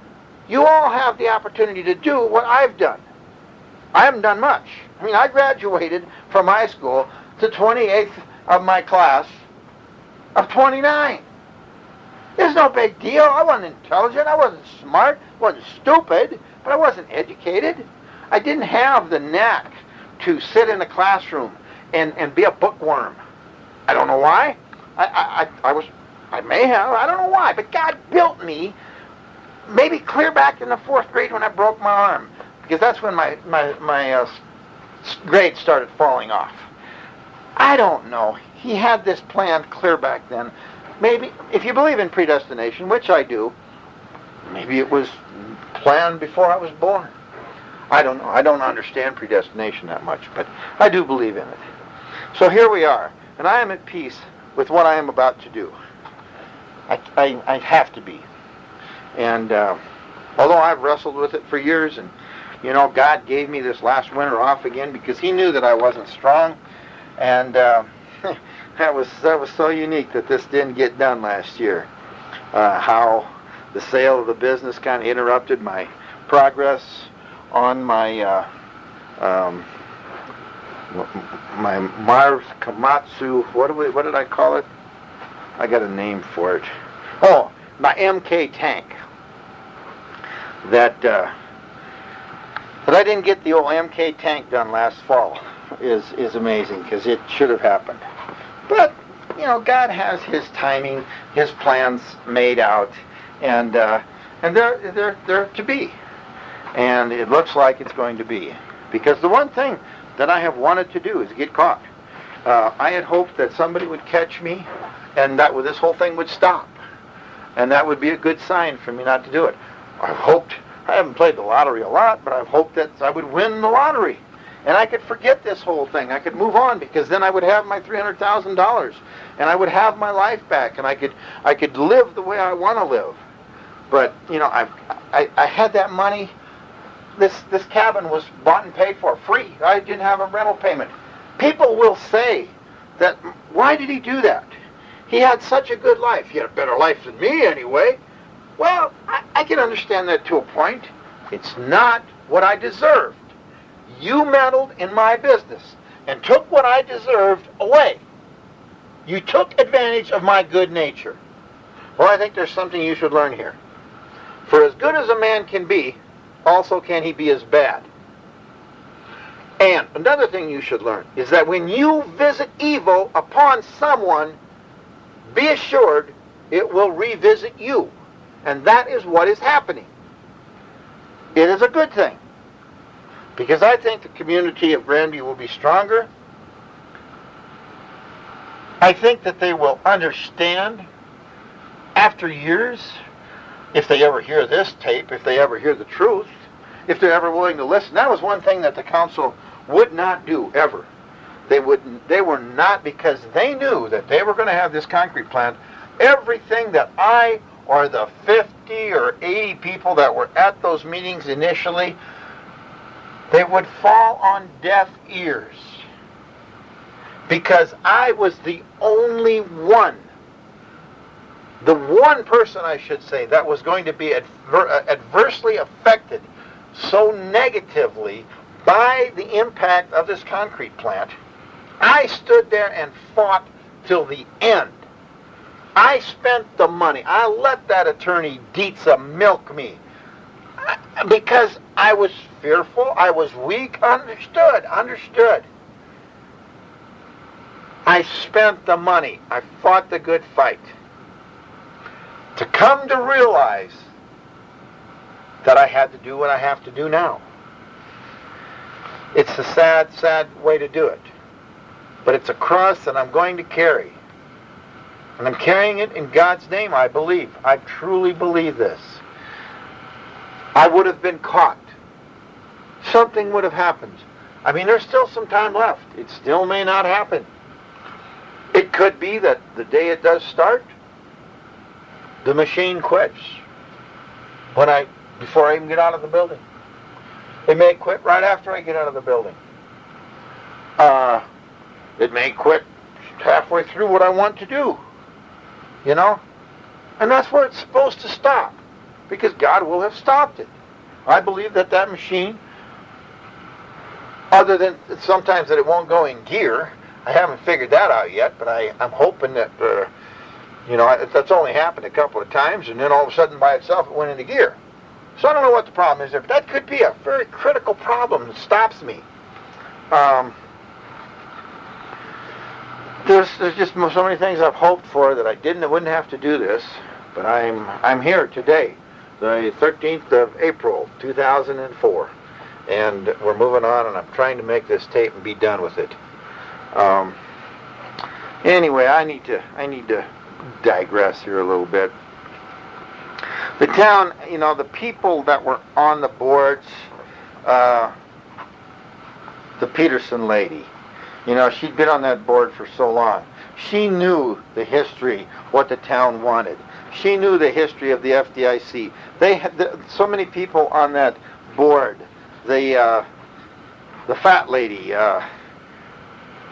You all have the opportunity to do what I've done. I haven't done much. I graduated from high school to 28th of my class of 29. It's no big deal. I wasn't intelligent. I wasn't smart. I wasn't stupid. But I wasn't educated. I didn't have the knack to sit in a classroom and be a bookworm. I don't know why. I may have. I don't know why. But God built me maybe clear back in the 4th grade when I broke my arm. Because that's when my grades started falling off. I don't know. He had this planned clear back then. Maybe, if you believe in predestination, which I do, maybe it was planned before I was born. I don't know. I don't understand predestination that much, but I do believe in it. So here we are, and I am at peace with what I am about to do. I have to be. And although I've wrestled with it for years, and God gave me this last winter off again because He knew that I wasn't strong, and that was so unique that this didn't get done last year. How the sale of the business kind of interrupted my progress on my my MARV Komatsu. What did I call it? I got a name for it. Oh, my MK tank. That I didn't get the old MK tank done last fall is amazing because it should have happened. But God has His timing, His plans made out, and they're to be, and it looks like it's going to be. Because the one thing that I have wanted to do is get caught. I had hoped that somebody would catch me, and that this whole thing would stop, and that would be a good sign for me not to do it. I've hoped. I haven't played the lottery a lot, but I've hoped that I would win the lottery. And I could forget this whole thing. I could move on because then I would have my $300,000 and I would have my life back and I could live the way I want to live. But I had that money. This cabin was bought and paid for free. I didn't have a rental payment. People will say that, why did he do that? He had such a good life. He had a better life than me anyway. Well, I can understand that to a point. It's not what I deserved. You meddled in my business and took what I deserved away. You took advantage of my good nature. Well, I think there's something you should learn here. For as good as a man can be, also can he be as bad. And another thing you should learn is that when you visit evil upon someone, be assured it will revisit you. And that is what is happening. It is a good thing. Because I think the community of Granby will be stronger. I think that they will understand after years, if they ever hear this tape, if they ever hear the truth, if they're ever willing to listen. That was one thing that the council would not do, ever. They were not, because they knew that they were going to have this concrete plant. Everything that I or the 50 or 80 people that were at those meetings initially, they would fall on deaf ears. Because I was the only one, the one person, I should say, that was going to be adversely affected so negatively by the impact of this concrete plant. I stood there and fought till the end. I spent the money. I let that attorney Dietza milk me. Because I was fearful, I was weak, understood. I spent the money. I fought the good fight. To come to realize that I had to do what I have to do now. It's a sad, sad way to do it. But it's a cross that I'm going to carry. And I'm carrying it in God's name, I believe. I truly believe this. I would have been caught. Something would have happened. I mean, there's still some time left. It still may not happen. It could be that the day it does start, the machine quits. Before I even get out of the building. It may quit right after I get out of the building. It may quit halfway through what I want to do. You know? And that's where it's supposed to stop. Because God will have stopped it. I believe that machine, other than sometimes that it won't go in gear, I haven't figured that out yet, but I'm hoping that, that's only happened a couple of times, and then all of a sudden by itself it went into gear. So I don't know what the problem is there, but that could be a very critical problem that stops me. There's just so many things I've hoped for that I wouldn't have to do this, but I'm here today, the 13th of April, 2004, and we're moving on, and I'm trying to make this tape and be done with it. Anyway, I need to digress here a little bit. The town, the people that were on the boards, the Peterson lady, she'd been on that board for so long. She knew the history, what the town wanted. She knew the history of the FDIC. They had so many people on that board. The fat lady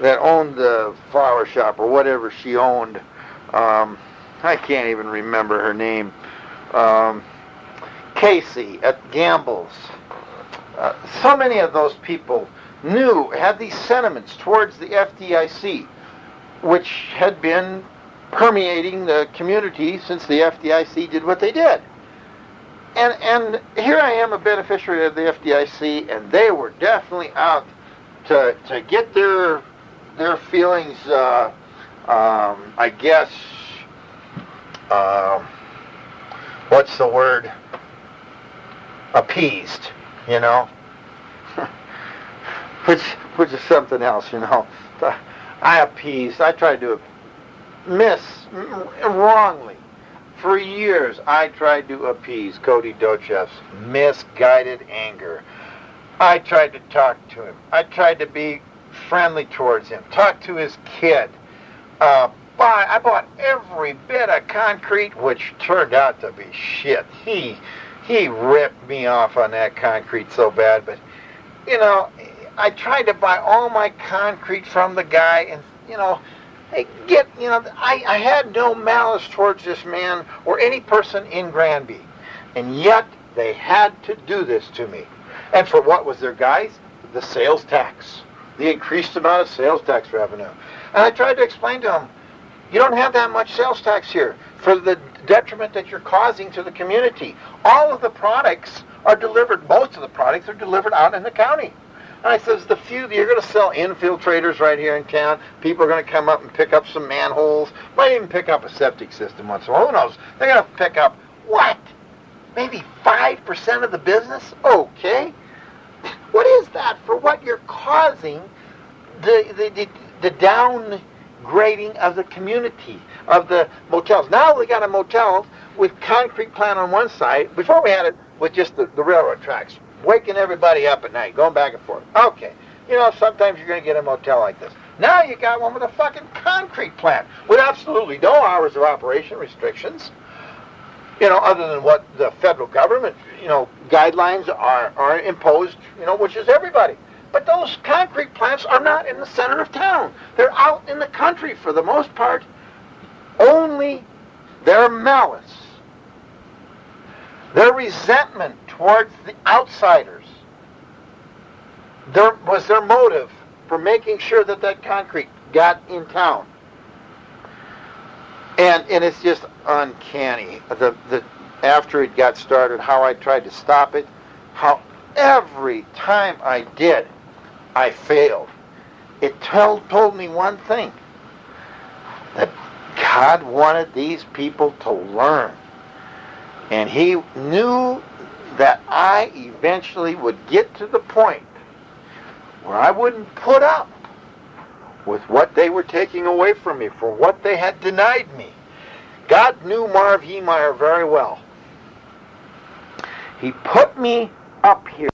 that owned the flower shop or whatever she owned. I can't even remember her name. Casey at Gamble's. So many of those people had these sentiments towards the FDIC, which had been permeating the community since the FDIC did what they did. And here I am, a beneficiary of the FDIC, and they were definitely out to get their feelings, I guess, what's the word? Appeased, which is something else, I tried to wrongly. For years, I tried to appease Cody Docheff's misguided anger. I tried to talk to him. I tried to be friendly towards him. Talk to his kid. I bought every bit of concrete, which turned out to be shit. He ripped me off on that concrete so bad, but, I tried to buy all my concrete from the guy, and, I had no malice towards this man or any person in Granby, and yet they had to do this to me. And for what was their guise? The sales tax, the increased amount of sales tax revenue. And I tried to explain to him, You don't have that much sales tax here for the detriment that you're causing to the community. All of the products are delivered, most of the products are delivered out in the county. And I says, the few that you're going to sell infiltrators right here in town, people are going to come up and pick up some manholes, might even pick up a septic system once in a while. Who knows? They're going to pick up, what? Maybe 5% of the business? Okay. What is that for what you're causing the downgrading of the community, of the motels? Now we got a motel with concrete plant on one side. Before we had it with just the railroad tracks, waking everybody up at night, going back and forth. Okay. You know, sometimes you're going to get a motel like this. Now you got one with a fucking concrete plant with absolutely no hours of operation restrictions, you know, other than what the federal government, you know, guidelines are imposed, you know, which is everybody. But those concrete plants are not in the center of town. They're out in the country for the most part. Only their malice, their resentment towards the outsiders, was their motive for making sure that that concrete got in town. And it's just uncanny. After it got started, how I tried to stop it, how every time I did, I failed. It told me one thing, that God wanted these people to learn. And He knew that I eventually would get to the point where I wouldn't put up with what they were taking away from me, for what they had denied me. God knew Marvin Heemeyer very well. He put me up here.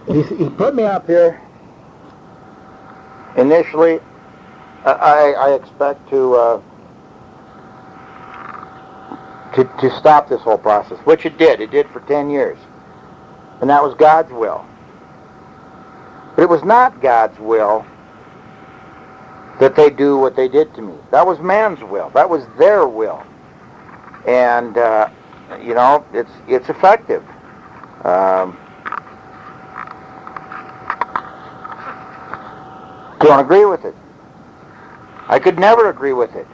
He put me up here. Initially, I expect to stop this whole process, which it did. It did for 10 years. And that was God's will. But it was not God's will that they do what they did to me. That was man's will. That was their will. And, you know, it's effective. Don't agree with it. I could never agree with it.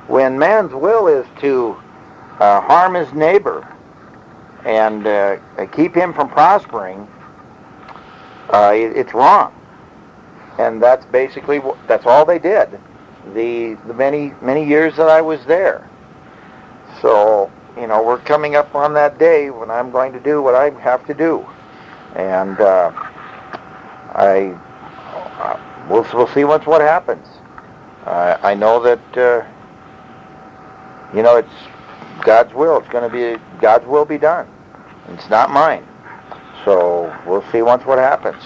When man's will is to harm his neighbor and keep him from prospering, it's wrong. And that's basically, that's all they did the many years that I was there. So, you know, we're coming up on that day when I'm going to do what I have to do. And we'll see what happens. I know that, you know, it's God's will. It's going to be, God's will be done. It's not mine. So we'll see once what happens.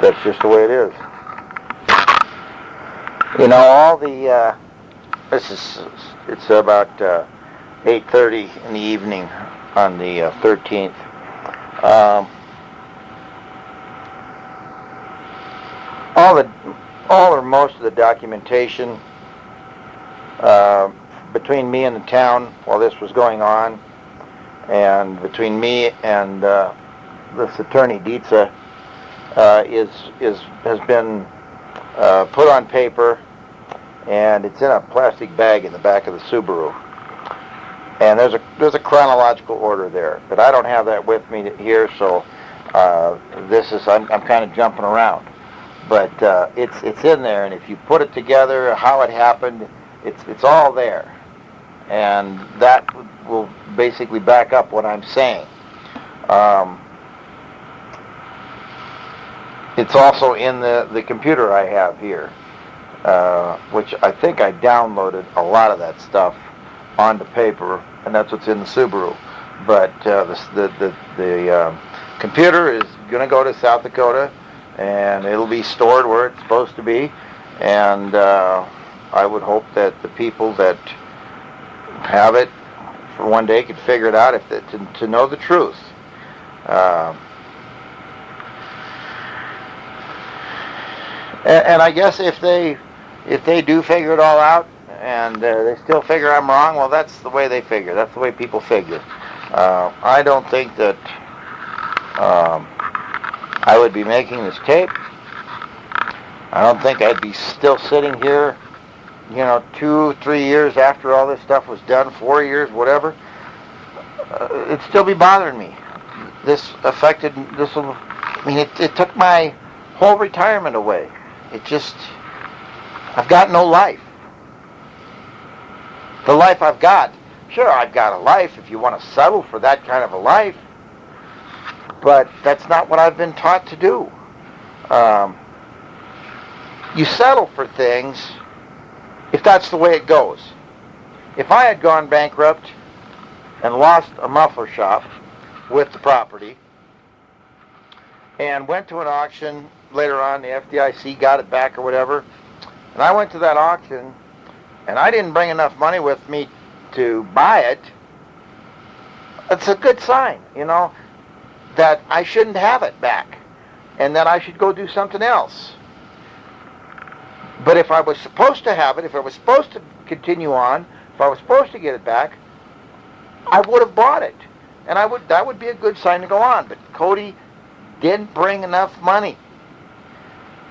That's just the way it is. You know, all the, it's about 8:30 in the evening on the 13th. All or most of the documentation between me and the town while this was going on, and between me and this attorney Dietza, has been put on paper, and it's in a plastic bag in the back of the Subaru. And there's a chronological order there, but I don't have that with me here, so I'm kind of jumping around. But it's in there, and if you put it together, how it happened, it's all there, and that will basically back up what I'm saying. It's also in the computer I have here, which I think I downloaded a lot of that stuff onto paper, and that's what's in the Subaru. But the computer is going to go to South Dakota, and it'll be stored where it's supposed to be. And I would hope that the people that have it for one day could figure it out, to know the truth. And I guess if they do figure it all out, and they still figure I'm wrong, well, that's the way they figure. That's the way people figure. I don't think that I would be making this tape. I don't think I'd be still sitting here, 2-3 years after all this stuff was done, 4 years, whatever. It'd still be bothering me. It took my whole retirement away. I've got no life. The life I've got, sure, I've got a life if you want to settle for that kind of a life, but that's not what I've been taught to do. You settle for things if that's the way it goes. If I had gone bankrupt and lost a muffler shop with the property and went to an auction later on, the FDIC got it back or whatever, and I went to that auction and I didn't bring enough money with me to buy it, it's a good sign, that I shouldn't have it back and that I should go do something else. But if I was supposed to have it, if I was supposed to continue on, if I was supposed to get it back, I would have bought it. And that would be a good sign to go on. But Cody didn't bring enough money.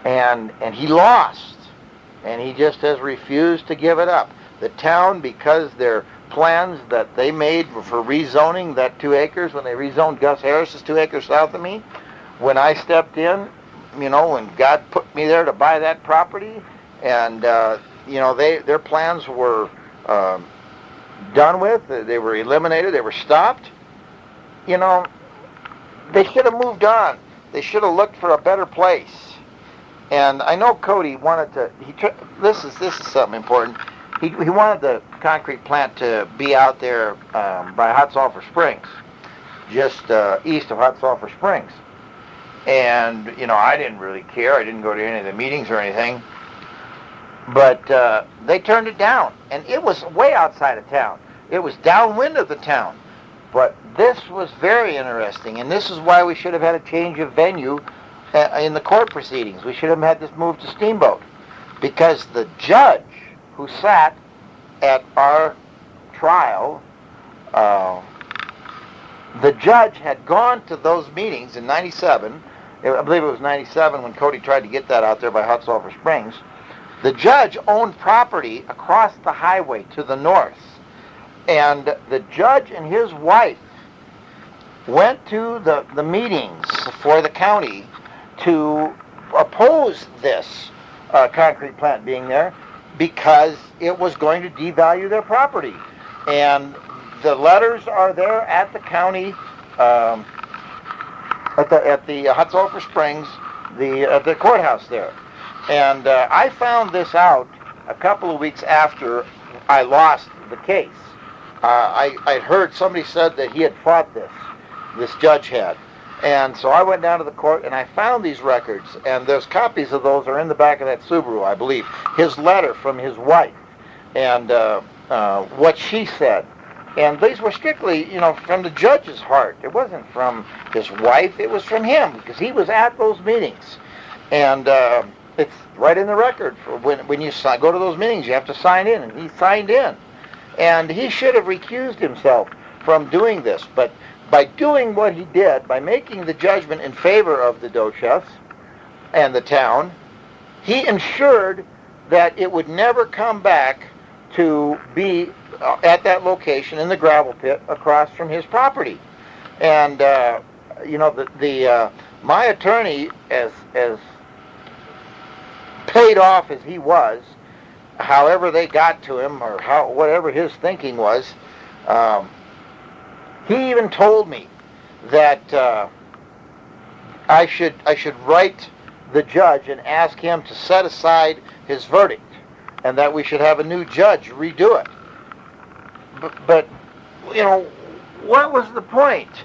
And he lost. And he just has refused to give it up. The town, because their plans that they made for rezoning that 2 acres, when they rezoned Gus Harris's 2 acres south of me, when I stepped in, when God put me there to buy that property, and their plans were done with, they were eliminated, they were stopped, they should have moved on. They should have looked for a better place. And I know Cody wanted to, this is something important, he wanted the concrete plant to be out there by Hot Sulphur Springs, just east of Hot Sulphur Springs. And, I didn't really care. I didn't go to any of the meetings or anything. But they turned it down. And it was way outside of town. It was downwind of the town. But this was very interesting. And this is why we should have had a change of venue in the court proceedings. We should have had this moved to Steamboat. Because the judge who sat at our trial, the judge had gone to those meetings in 97. I believe it was 97 when Cody tried to get that out there by Hot Sulphur Springs. The judge owned property across the highway to the north. And the judge and his wife went to the meetings for the county to oppose this concrete plant being there because it was going to devalue their property. And the letters are there at the county, at the Hot Sulphur Springs, at the courthouse there. And I found this out a couple of weeks after I lost the case. I'd heard somebody said that he had fought this judge had. And so I went down to the court and I found these records, and there's copies of those are in the back of that Subaru, I believe. His letter from his wife and what she said. And these were strictly, from the judge's heart. It wasn't from his wife. It was from him because he was at those meetings. And it's right in the record. For when you go to those meetings, you have to sign in, and he signed in. And he should have recused himself from doing this. But by doing what he did, by making the judgment in favor of the Dochefs and the town, he ensured that it would never come back to be at that location in the gravel pit across from his property. And my attorney, as paid off as he was, however they got to him or whatever his thinking was, he even told me that I should write the judge and ask him to set aside his verdict, and that we should have a new judge redo it. But what was the point?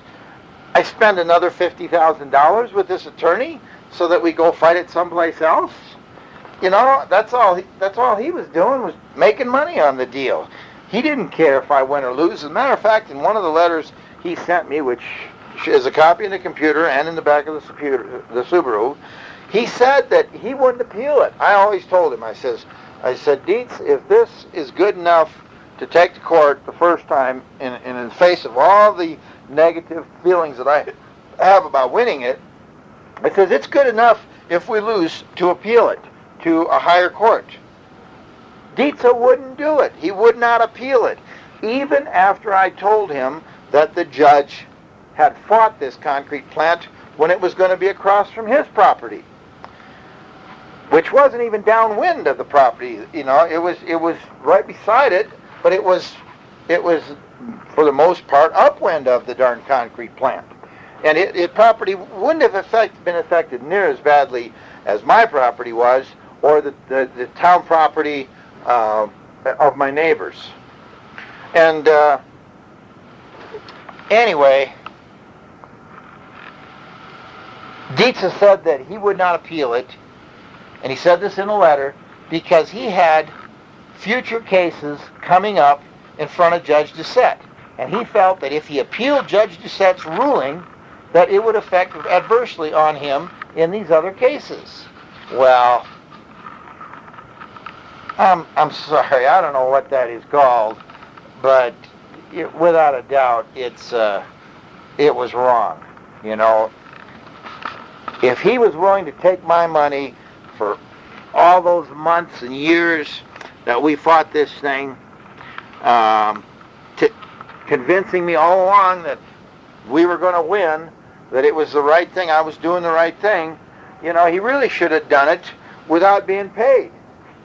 I spend another $50,000 with this attorney so that we go fight it someplace else? That's all he was doing was making money on the deal. He didn't care if I win or lose. As a matter of fact, in one of the letters he sent me, which is a copy in the computer and in the back of the Subaru, he said that he wouldn't appeal it. I always told him, I said, Dietz, if this is good enough to take to court the first time in the face of all the negative feelings that have about winning it, because it's good enough if we lose to appeal it to a higher court. Dietza wouldn't do it. He would not appeal it, even after I told him that the judge had fought this concrete plant when it was going to be across from his property, which wasn't even downwind of the property. You know, it was right beside it, but it was for the most part upwind of the darn concrete plant. And it property wouldn't have been affected near as badly as my property was, or the town property of my neighbors. And anyway, Dietza said that he would not appeal it, and he said this in a letter, because he had future cases coming up in front of Judge Doucette. And he felt that if he appealed Judge Doucette's ruling, that it would affect adversely on him in these other cases. Well, I'm sorry, I don't know what that is called, but without a doubt, it was wrong. You know, if he was willing to take my money for all those months and years that we fought this thing, convincing me all along that we were going to win, that it was the right thing, I was doing the right thing, you know, he really should have done it without being paid.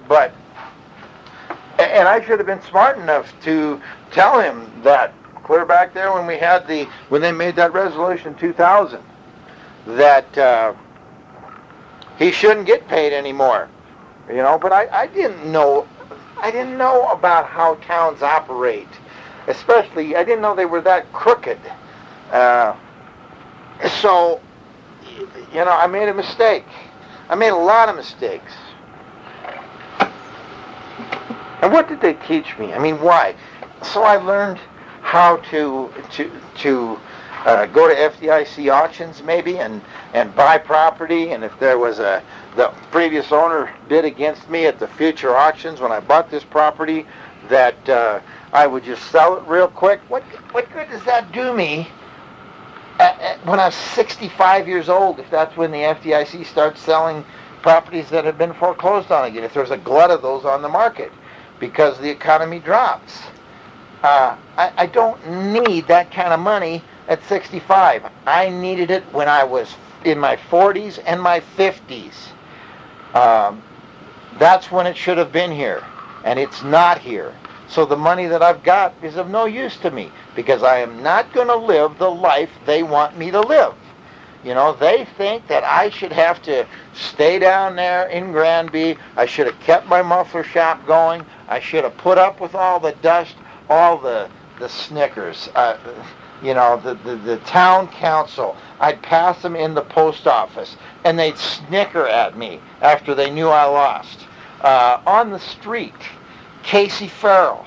But, and I should have been smart enough to tell him that clear back there when they made that resolution in 2000, that he shouldn't get paid anymore, you know. But I didn't know about how towns operate. Especially, I didn't know they were that crooked. So, you know, I made a mistake. I made a lot of mistakes. And what did they teach me? I mean, why? So I learned how to go to FDIC auctions maybe and buy property, and if there was the previous owner bid against me at the future auctions when I bought this property, that I would just sell it real quick. What good does that do me when I was 65 years old, if that's when the FDIC starts selling properties that have been foreclosed on again, if there's a glut of those on the market because the economy drops? I don't need that kind of money at 65. I needed it when I was in my 40s and my 50s. That's when it should have been here, and it's not here. So the money that I've got is of no use to me, because I am not going to live the life they want me to live. You know, they think that I should have to stay down there in Granby. I should have kept my muffler shop going. I should have put up with all the dust, all the snickers. You know, the town council. I'd pass them in the post office, and they'd snicker at me after they knew I lost. On the street, Casey Farrell.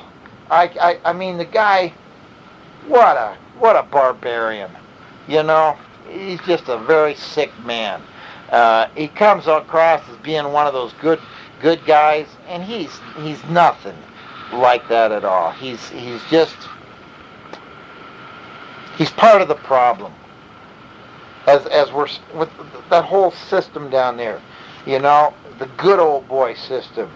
I mean, the guy, what a barbarian. You know, he's just a very sick man. He comes across as being one of those good guys, and he's nothing like that at all. He's part of the problem. As we're with that whole system down there, you know, the good old boy system.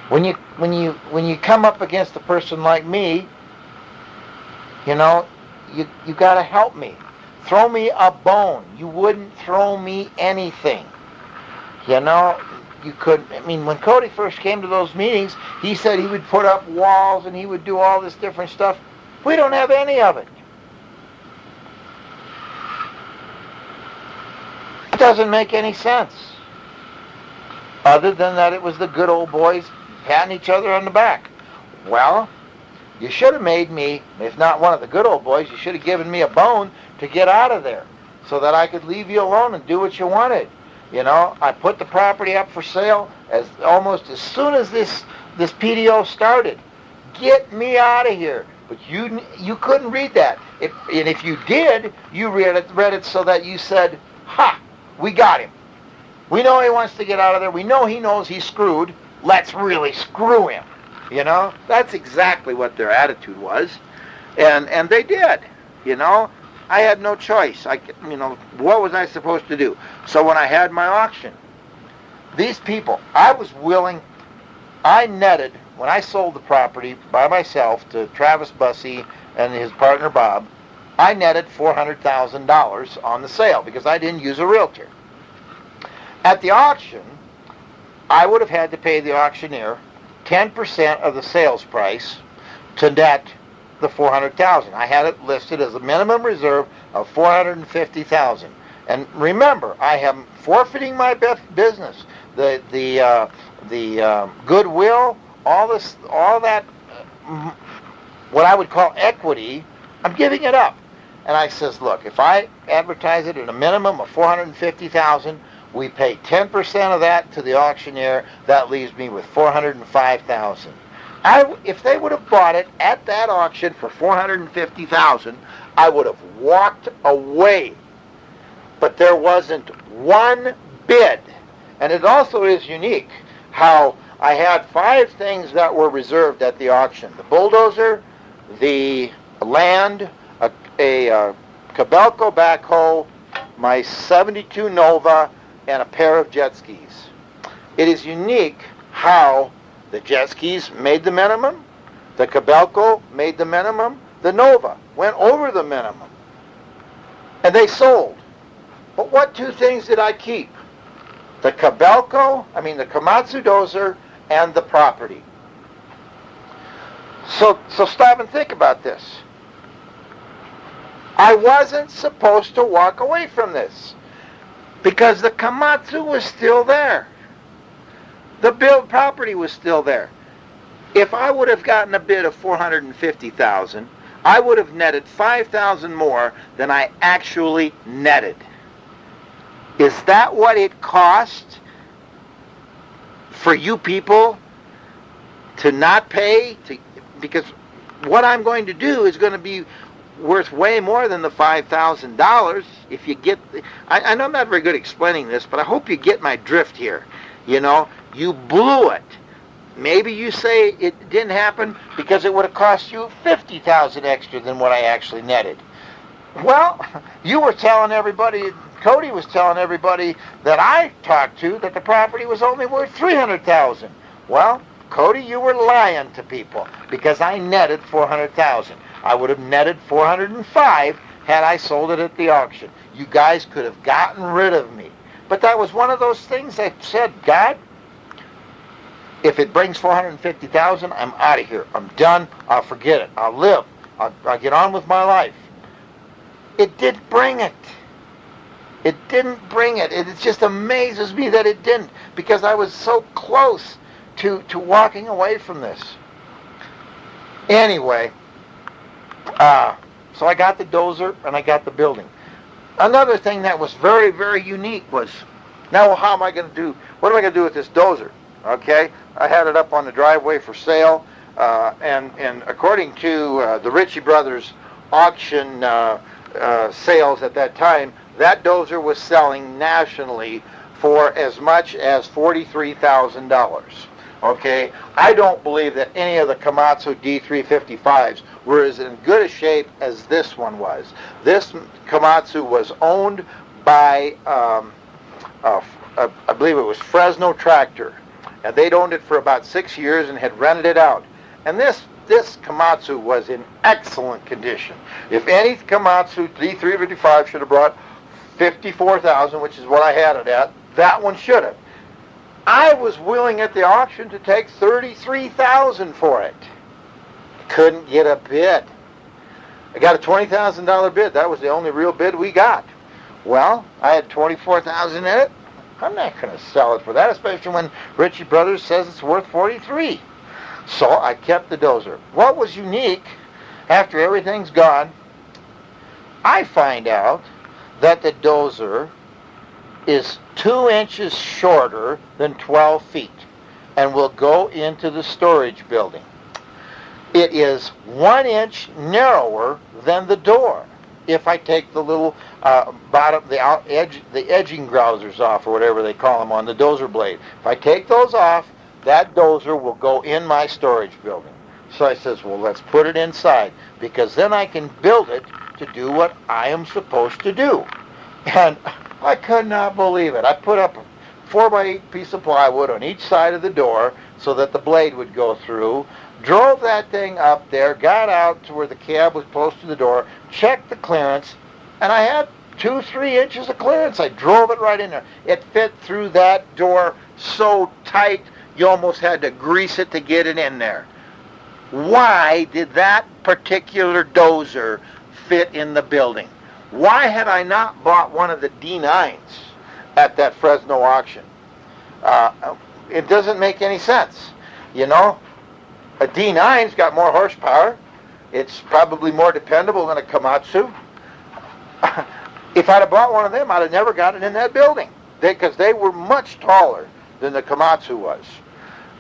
When you come up against a person like me, you know, you got to help me. Throw me a bone. You wouldn't throw me anything. You know, you couldn't. I mean, when Cody first came to those meetings, he said he would put up walls and he would do all this different stuff. We don't have any of it. It doesn't make any sense. Other than that, it was the good old boys patting each other on the back. Well, you should have made me, if not one of the good old boys, you should have given me a bone to get out of there so that I could leave you alone and do what you wanted. You know, I put the property up for sale almost as soon as this PDO started. Get me out of here. But you couldn't read that. And if you did, you read it so that you said, ha, we got him. We know he wants to get out of there. We know he knows he's screwed. Let's really screw him. You know, that's exactly what their attitude was. And they did. You know, I had no choice. What was I supposed to do? So when I had my auction, these people, I netted, when I sold the property by myself to Travis Bussey and his partner Bob, I netted $400,000 on the sale because I didn't use a realtor. At the auction, I would have had to pay the auctioneer 10% of the sales price to net the $400,000. I had it listed as a minimum reserve of $450,000. And remember, I am forfeiting my business, the goodwill, all that, what I would call equity. I'm giving it up. And I says, look, if I advertise it at a minimum of $450,000, we pay 10% of that to the auctioneer. That leaves me with $405,000. If they would have bought it at that auction for $450,000, I would have walked away. But there wasn't one bid. And it also is unique how I had 5 things that were reserved at the auction: the bulldozer, the land, a Cabelco backhoe, my 72 Nova, and a pair of jet skis. It is unique how the jet skis made the minimum, the Cabelco made the minimum, the Nova went over the minimum, and they sold. But what 2 things did I keep? The the Komatsu dozer, and the property. So stop and think about this. I wasn't supposed to walk away from this because the Komatsu was still there. The build property was still there. If I would have gotten a bid of $450,000, I would have netted $5,000 more than I actually netted. Is that what it cost for you people to not pay? Because what I'm going to do is going to be worth way more than the $5,000 if you get... I know I'm not very good at explaining this, but I hope you get my drift here. You blew it. Maybe you say it didn't happen because it would have cost you $50,000 extra than what I actually netted. Well, you were telling everybody, Cody was telling everybody that I talked to that the property was only worth $300,000. Well, Cody, you were lying to people because I netted $400,000. I would have netted $405,000 had I sold it at the auction. You guys could have gotten rid of me. But that was one of those things I said, God, if it brings $450,000, I'm out of here. I'm done. I'll forget it. I'll live. I'll get on with my life. It didn't bring it. It didn't bring it. It just amazes me that it didn't, because I was so close to walking away from this. Anyway, so I got the dozer and I got the building. Another thing that was very, very unique was, now how am I going to do, what am I going to do with this dozer? Okay, I had it up on the driveway for sale, and according to the Ritchie Brothers auction sales at that time, that dozer was selling nationally for as much as $43,000. Okay, I don't believe that any of the Komatsu D355s were as in good a shape as this one was. This Komatsu was owned by, I believe it was Fresno Tractor, and they'd owned it for about 6 years and had rented it out. And this Komatsu was in excellent condition. If any Komatsu D355 should have brought $54,000, which is what I had it at, that one should have. I was willing at the auction to take $33,000 for it. Couldn't get a bid. I got a $20,000 bid. That was the only real bid we got. Well, I had $24,000 in it. I'm not going to sell it for that, especially when Ritchie Brothers says it's worth $43,000. So I kept the dozer. What was unique, after everything's gone, I find out that the dozer is 2 inches shorter than 12 feet and will go into the storage building. It is 1 inch narrower than the door if I take the little bottom, the edging grousers off, or whatever they call them on the dozer blade. If I take those off, that dozer will go in my storage building. So I says, well, let's put it inside, because then I can build it to do what I am supposed to do. And I could not believe it. I put up a 4x8 piece of plywood on each side of the door so that the blade would go through, drove that thing up there, got out to where the cab was close to the door, checked the clearance, and I had 2-3 inches of clearance. I drove it right in there. It fit through that door so tight you almost had to grease it to get it in there. Why did that particular dozer fit in the building? Why had I not bought one of the D9s at that Fresno auction? It doesn't make any sense. You know, a D9's got more horsepower. It's probably more dependable than a Komatsu. If I'd have bought one of them, I'd have never got it in that building, because they were much taller than the Komatsu was.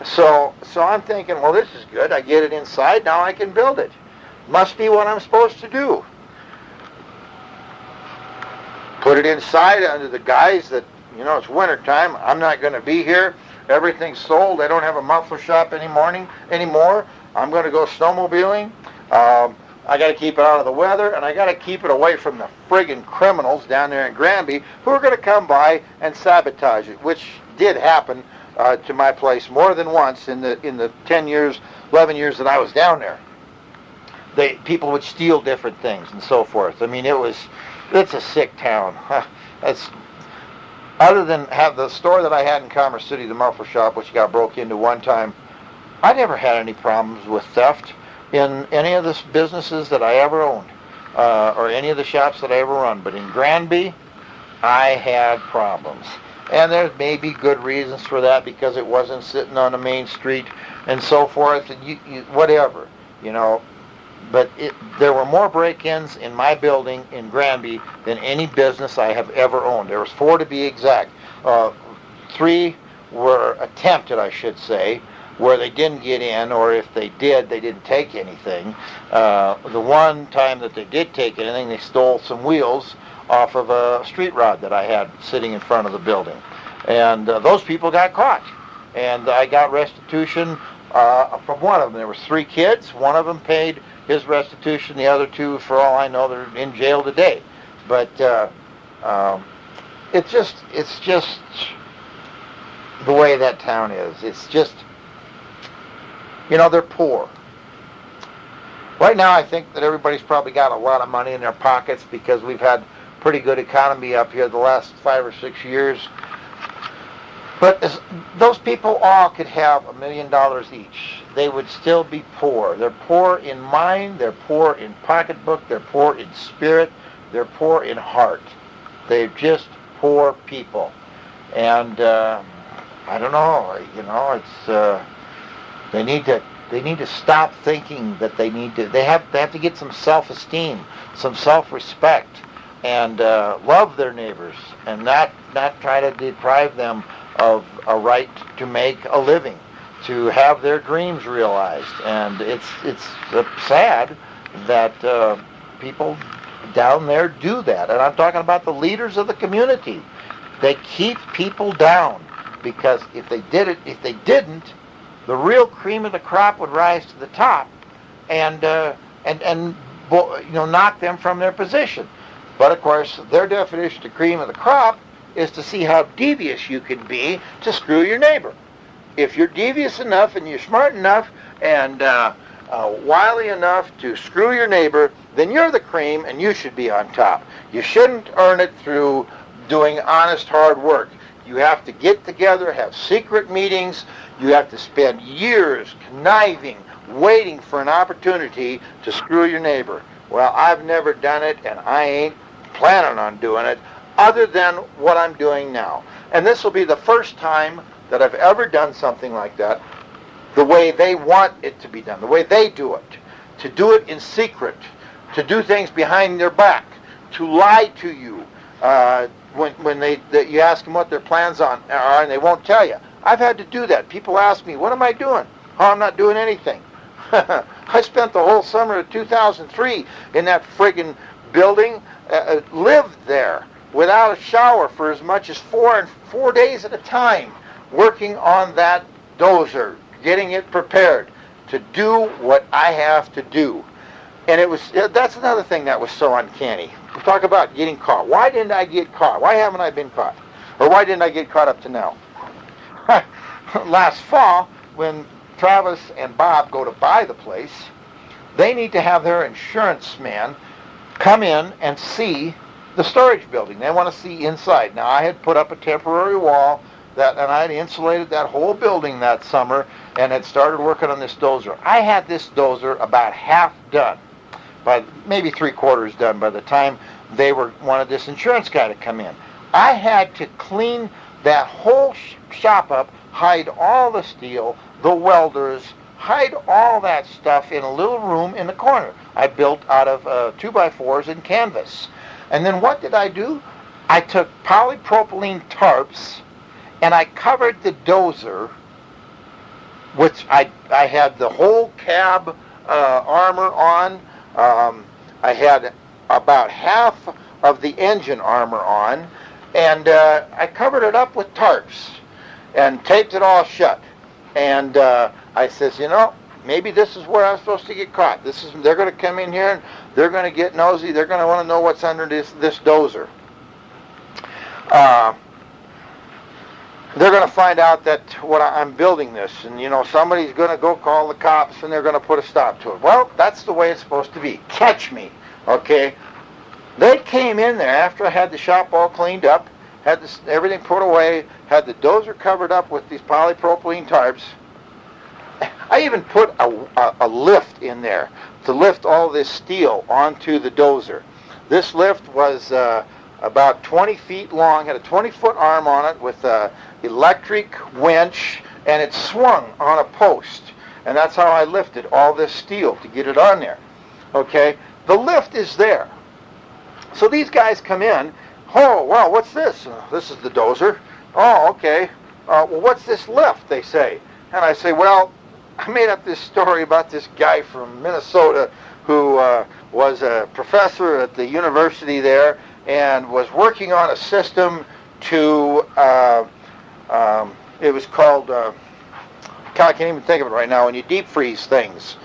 So I'm thinking, well, this is good. I get it inside, now I can build it. Must be what I'm supposed to do. Put it inside under the guise that, you know, it's winter time. I'm not going to be here. Everything's sold. I don't have a muffler shop anymore. I'm going to go snowmobiling. I got to keep it out of the weather, and I got to keep it away from the friggin' criminals down there in Granby who are going to come by and sabotage it, which did happen to my place more than once in the 10 years, 11 years that I was down there. People would steal different things and so forth. I mean, it's a sick town. Other than have the store that I had in Commerce City, the muffler shop, which got broke into one time, I never had any problems with theft in any of the businesses that I ever owned, or any of the shops that I ever run. But in Granby, I had problems. And there may be good reasons for that, because it wasn't sitting on a main street and so forth, and whatever, you know. But there were more break-ins in my building in Granby than any business I have ever owned. There was 4 to be exact. 3 were attempted, I should say, where they didn't get in, or if they did, they didn't take anything. The one time that they did take anything, they stole some wheels off of a street rod that I had sitting in front of the building. And those people got caught. And I got restitution from one of them. There was 3 kids. One of them paid his restitution. The other 2, for all I know, they're in jail today. But it's just the way that town is. It's just, you know, they're poor. Right now, I think that everybody's probably got a lot of money in their pockets, because we've had pretty good economy up here the last 5 or 6 years. But those people all could have $1 million each. They would still be poor. They're poor in mind, they're poor in pocketbook, they're poor in spirit, they're poor in heart. They're just poor people. And I don't know, you know, it's they need to stop thinking that they have to get some self-esteem, some self-respect, and love their neighbors, and not try to deprive them of a right to make a living, to have their dreams realized. And it's sad that people down there do that. And I'm talking about the leaders of the community. They keep people down, because if they didn't, the real cream of the crop would rise to the top and knock them from their position. But of course, their definition of cream of the crop is to see how devious you can be to screw your neighbor. If you're devious enough and you're smart enough and wily enough to screw your neighbor, then you're the cream and you should be on top. You shouldn't earn it through doing honest, hard work. You have to get together, have secret meetings. You have to spend years conniving, waiting for an opportunity to screw your neighbor. Well, I've never done it, and I ain't planning on doing it, other than what I'm doing now. And this will be the first time that I've ever done something like that, the way they want it to be done, the way they do it, to do it in secret, to do things behind their back, to lie to you when you ask them what their plans are, and they won't tell you. I've had to do that. People ask me, what am I doing? Oh, I'm not doing anything. I spent the whole summer of 2003 in that friggin' building, lived there without a shower for as much as 4 days at a time, working on that dozer, getting it prepared to do what I have to do. And that's another thing that was so uncanny. We talk about getting caught. Why didn't I get caught? Why haven't I been caught? Or why didn't I get caught up to now? Last fall, when Travis and Bob go to buy the place, they need to have their insurance man come in and see the storage building. They want to see inside. Now, I had put up a temporary wall, and I had insulated that whole building that summer, and had started working on this dozer. I had this dozer about half done, by maybe 3/4 done by the time they wanted this insurance guy to come in. I had to clean that whole shop up, hide all the steel, the welders, hide all that stuff in a little room in the corner. I built out of 2x4s and canvas. And then what did I do? I took polypropylene tarps and I covered the dozer, which I had the whole cab armor on. I had about half of the engine armor on, and I covered it up with tarps and taped it all shut. And I says, maybe this is where I'm supposed to get caught. They're going to come in here and they're going to get nosy. They're going to want to know what's under this dozer. They're going to find out that I'm building this, and somebody's going to go call the cops, and they're going to put a stop to it. Well, that's the way it's supposed to be. Catch me, okay? They came in there after I had the shop all cleaned up, had everything put away, had the dozer covered up with these polypropylene tarps. I even put a lift in there to lift all this steel onto the dozer. This lift was about 20 feet long, had a 20-foot arm on it with a electric winch, and it swung on a post. And that's how I lifted all this steel to get it on there. Okay? The lift is there. So these guys come in. Oh, well, what's this? This is the dozer. Oh, okay. Well, what's this lift, they say. And I say, well, I made up this story about this guy from Minnesota who was a professor at the university there and was working on a system to, it was called, I can't even think of it right now, when you deep freeze things.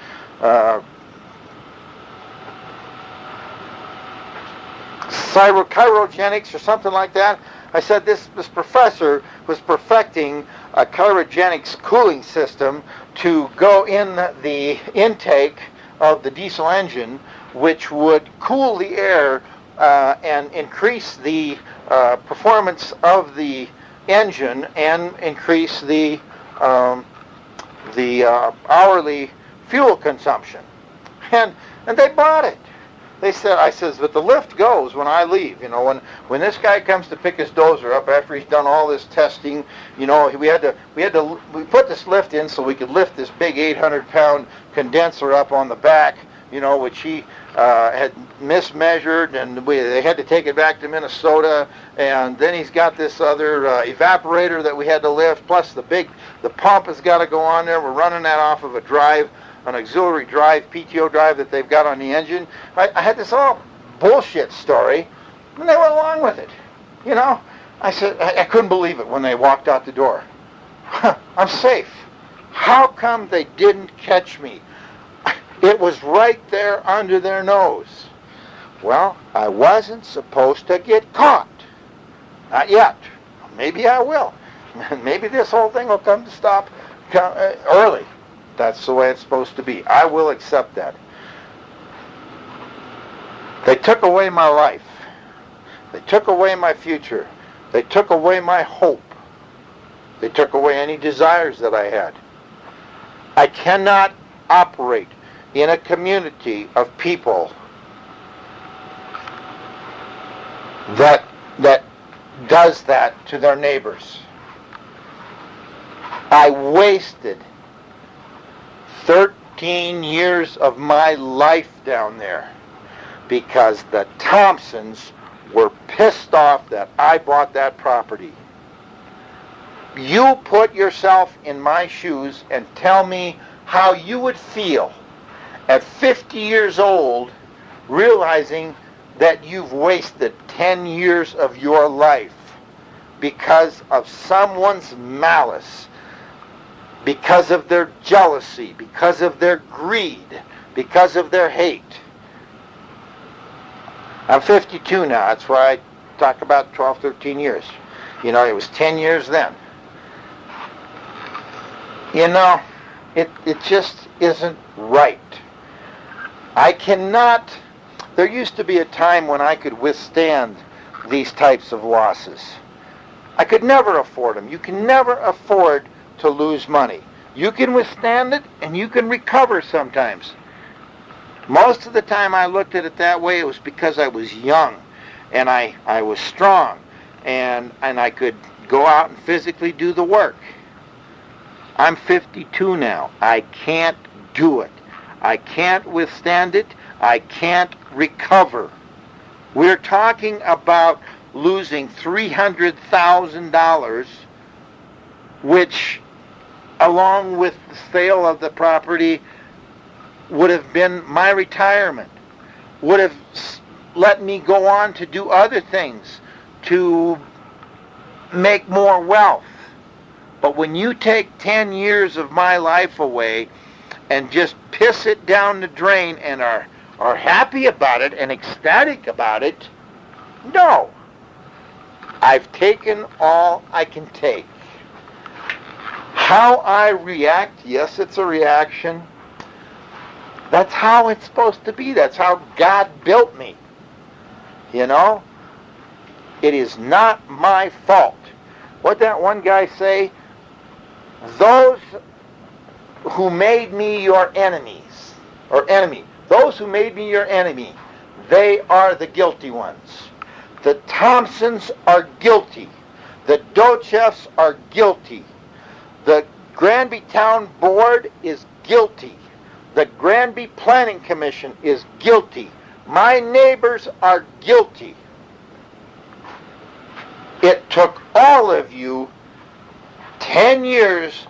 Cryogenics or something like that. I said this professor was perfecting a cryogenics cooling system to go in the intake of the diesel engine, which would cool the air and increase the performance of the engine and increase the hourly fuel consumption. And they bought it. I says, but the lift goes when I leave. When this guy comes to pick his dozer up after he's done all this testing, we put this lift in so we could lift this big 800-pound condenser up on the back, which he had mismeasured, and they had to take it back to Minnesota. And then he's got this other evaporator that we had to lift, plus the pump has got to go on there. We're running that off of a drive, an auxiliary drive, PTO drive that they've got on the engine. I had this all bullshit story, and they went along with it. I said, I couldn't believe it when they walked out the door. I'm safe. How come they didn't catch me? It was right there under their nose. Well, I wasn't supposed to get caught. Not yet. Maybe I will. Maybe this whole thing will come to stop early. That's the way it's supposed to be. I will accept that. They took away my life. They took away my future. They took away my hope. They took away any desires that I had. I cannot operate in a community of people that does that to their neighbors. I wasted 13 years of my life down there because the Thompsons were pissed off that I bought that property. You put yourself in my shoes and tell me how you would feel at 50 years old realizing that you've wasted 10 years of your life because of someone's malice, because of their jealousy, because of their greed, because of their hate. I'm 52 now. That's why I talk about 12, 13 years. You know, it was 10 years then. You know, it just isn't right. I cannot... There used to be a time when I could withstand these types of losses. I could never afford them. You can never afford to lose money. You can withstand it, and you can recover sometimes. Most of the time I looked at it that way, it was because I was young, and I was strong, and I could go out and physically do the work. I'm 52 now. I can't do it. I can't withstand it. I can't recover. We're talking about losing $300,000, which, along with the sale of the property, would have been my retirement, would have let me go on to do other things, to make more wealth. But when you take 10 years of my life away and just piss it down the drain and are happy about it and ecstatic about it, no. I've taken all I can take. How I react, yes, it's a reaction. That's how it's supposed to be. That's how God built me. You know? It is not my fault. What that one guy say? Those who made me your enemies, or enemy, those who made me your enemy, they are the guilty ones. The Thompsons are guilty. The Dochefs are guilty. The Granby Town Board is guilty. The Granby Planning Commission is guilty. My neighbors are guilty. It took all of you 10 years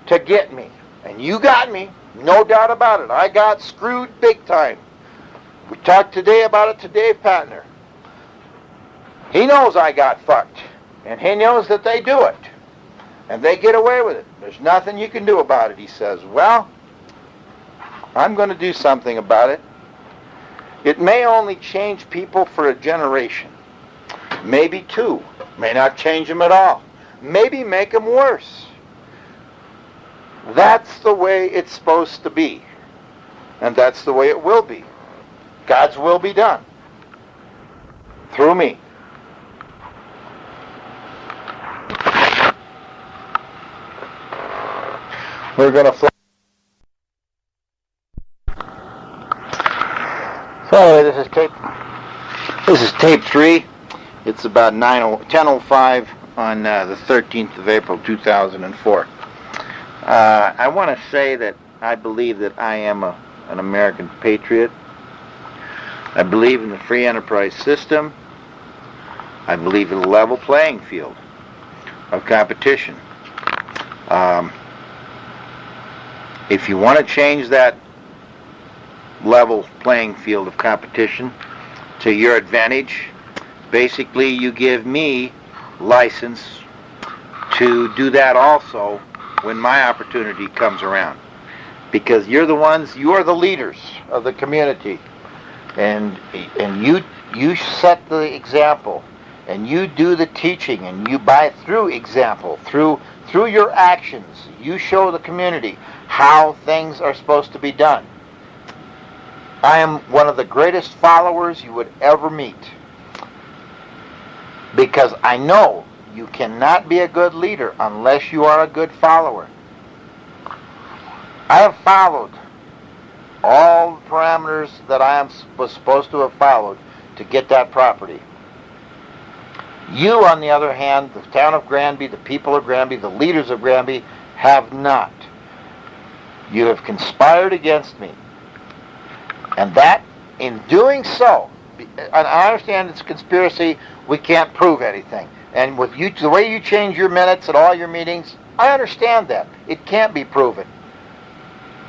to get me. And you got me, no doubt about it. I got screwed big time. We talked today about it to Dave Patner. He knows I got fucked. And he knows that they do it. And they get away with it. There's nothing you can do about it. He says, well, I'm going to do something about it. It may only change people for a generation. Maybe two. May not change them at all. Maybe make them worse. That's the way it's supposed to be. And that's the way it will be. God's will be done. Through me. We're going to fly. So anyway, this is tape 3. It's about 10:05 on the 13th of April, 2004. I want to say that I believe that I am an American patriot. I believe in the free enterprise system. I believe in a level playing field of competition. If you want to change that level playing field of competition to your advantage, basically you give me license to do that also when my opportunity comes around. Because you're the leaders of the community. And you set the example, and you do the teaching, and you through example, through your actions, you show the community how things are supposed to be done. I am one of the greatest followers you would ever meet, because I know you cannot be a good leader unless you are a good follower. I have followed all the parameters that was supposed to have followed to get that property. You, on the other hand, the town of Granby, the people of Granby, the leaders of Granby, have not. You have conspired against me. And that, in doing so, and I understand it's a conspiracy, we can't prove anything. And with you, the way you change your minutes at all your meetings, I understand that. It can't be proven.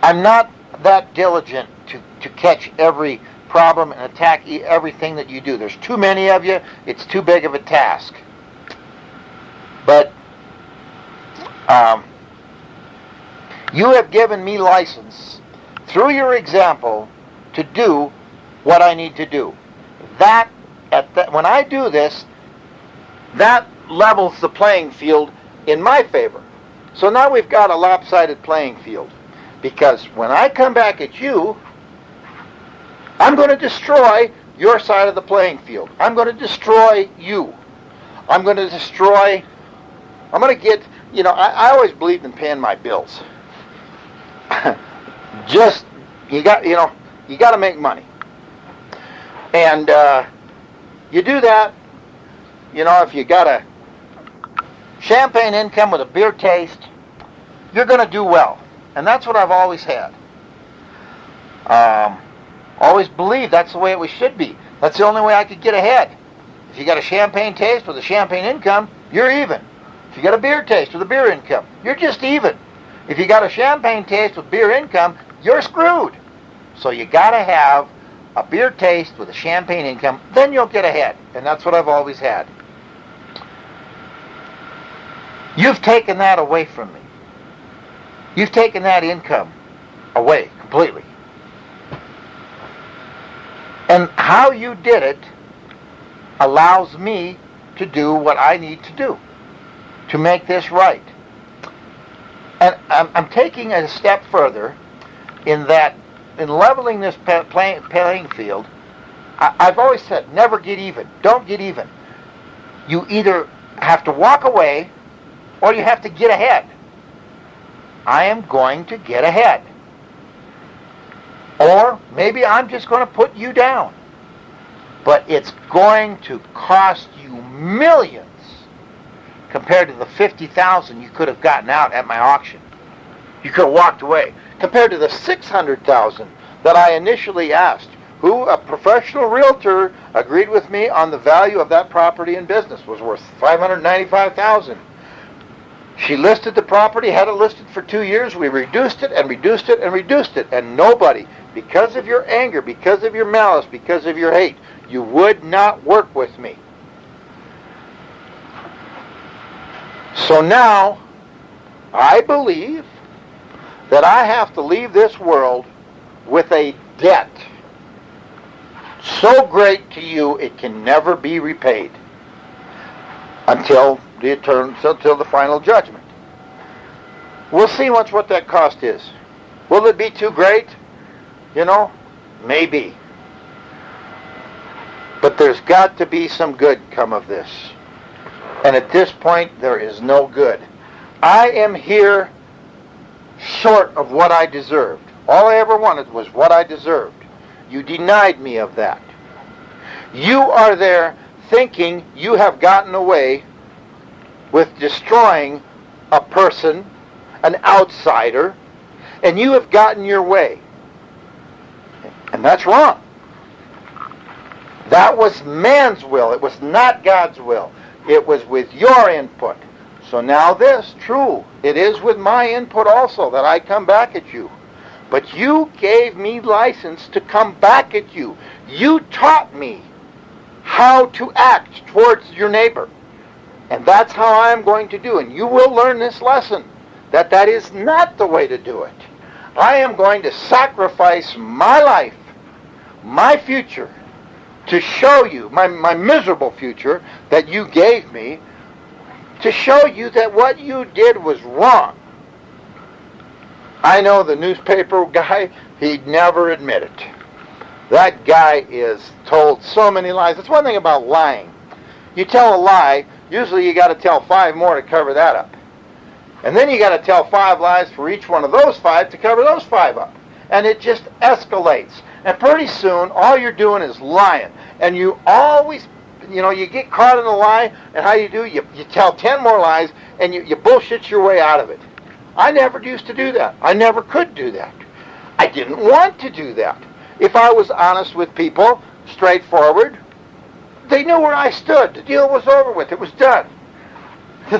I'm not that diligent to catch every problem and attack everything that you do. There's too many of you. It's too big of a task. But you have given me license, through your example, to do what I need to do. when I do this, that levels the playing field in my favor. So now we've got a lopsided playing field. Because when I come back at you, I'm going to destroy your side of the playing field. I'm going to destroy you. I'm going to get, I always believed in paying my bills. You got to make money. And you do that, if you got a champagne income with a beer taste, you're going to do well. And that's what I've always had. Always believed that's the way it should be. That's the only way I could get ahead. If you got a champagne taste with a champagne income, you're even. If you got a beer taste with a beer income, you're just even. If you got a champagne taste with beer income, you're screwed. So you got to have a beer taste with a champagne income, then you'll get ahead. And that's what I've always had. You've taken that away from me. You've taken that income away completely. And how you did it allows me to do what I need to do to make this right. And I'm taking it a step further in that, in leveling this playing field, I've always said, never get even. Don't get even. You either have to walk away or you have to get ahead. I am going to get ahead. Or maybe I'm just going to put you down. But it's going to cost you millions compared to the $50,000 you could have gotten out at my auction. You could have walked away. Compared to the $600,000 that I initially asked, who, a professional realtor, agreed with me on the value of that property and business was worth $595,000. She listed the property, had it listed for 2 years. We reduced it and reduced it and reduced it. And nobody, because of your anger, because of your malice, because of your hate, you would not work with me. So now, I believe that I have to leave this world with a debt so great to you it can never be repaid until the final judgment. We'll see what that cost is. Will it be too great? Maybe. But there's got to be some good come of this. And at this point, there is no good. I am here short of what I deserved. All I ever wanted was what I deserved. You denied me of that. You are there thinking you have gotten away with destroying a person, an outsider, and you have gotten your way. And that's wrong. That was man's will. It was not God's will. It was with your input. So now this, true, it is with my input also that I come back at you. But you gave me license to come back at you. You taught me how to act towards your neighbor. And that's how I'm going to do. And you will learn this lesson, that is not the way to do it. I am going to sacrifice my life, my future, to show you, my miserable future that you gave me, to show you that what you did was wrong. I know the newspaper guy, he'd never admit it. That guy is told so many lies. That's one thing about lying. You tell a lie, usually you got to tell 5 more to cover that up. And then you got to tell 5 lies for each one of those 5 to cover those 5 up. And it just escalates. And pretty soon, all you're doing is lying. And you always, you get caught in a lie, and how you do, you tell 10 more lies, and you bullshit your way out of it. I never used to do that. I never could do that. I didn't want to do that. If I was honest with people, straightforward, they knew where I stood. The deal was over with. It was done. The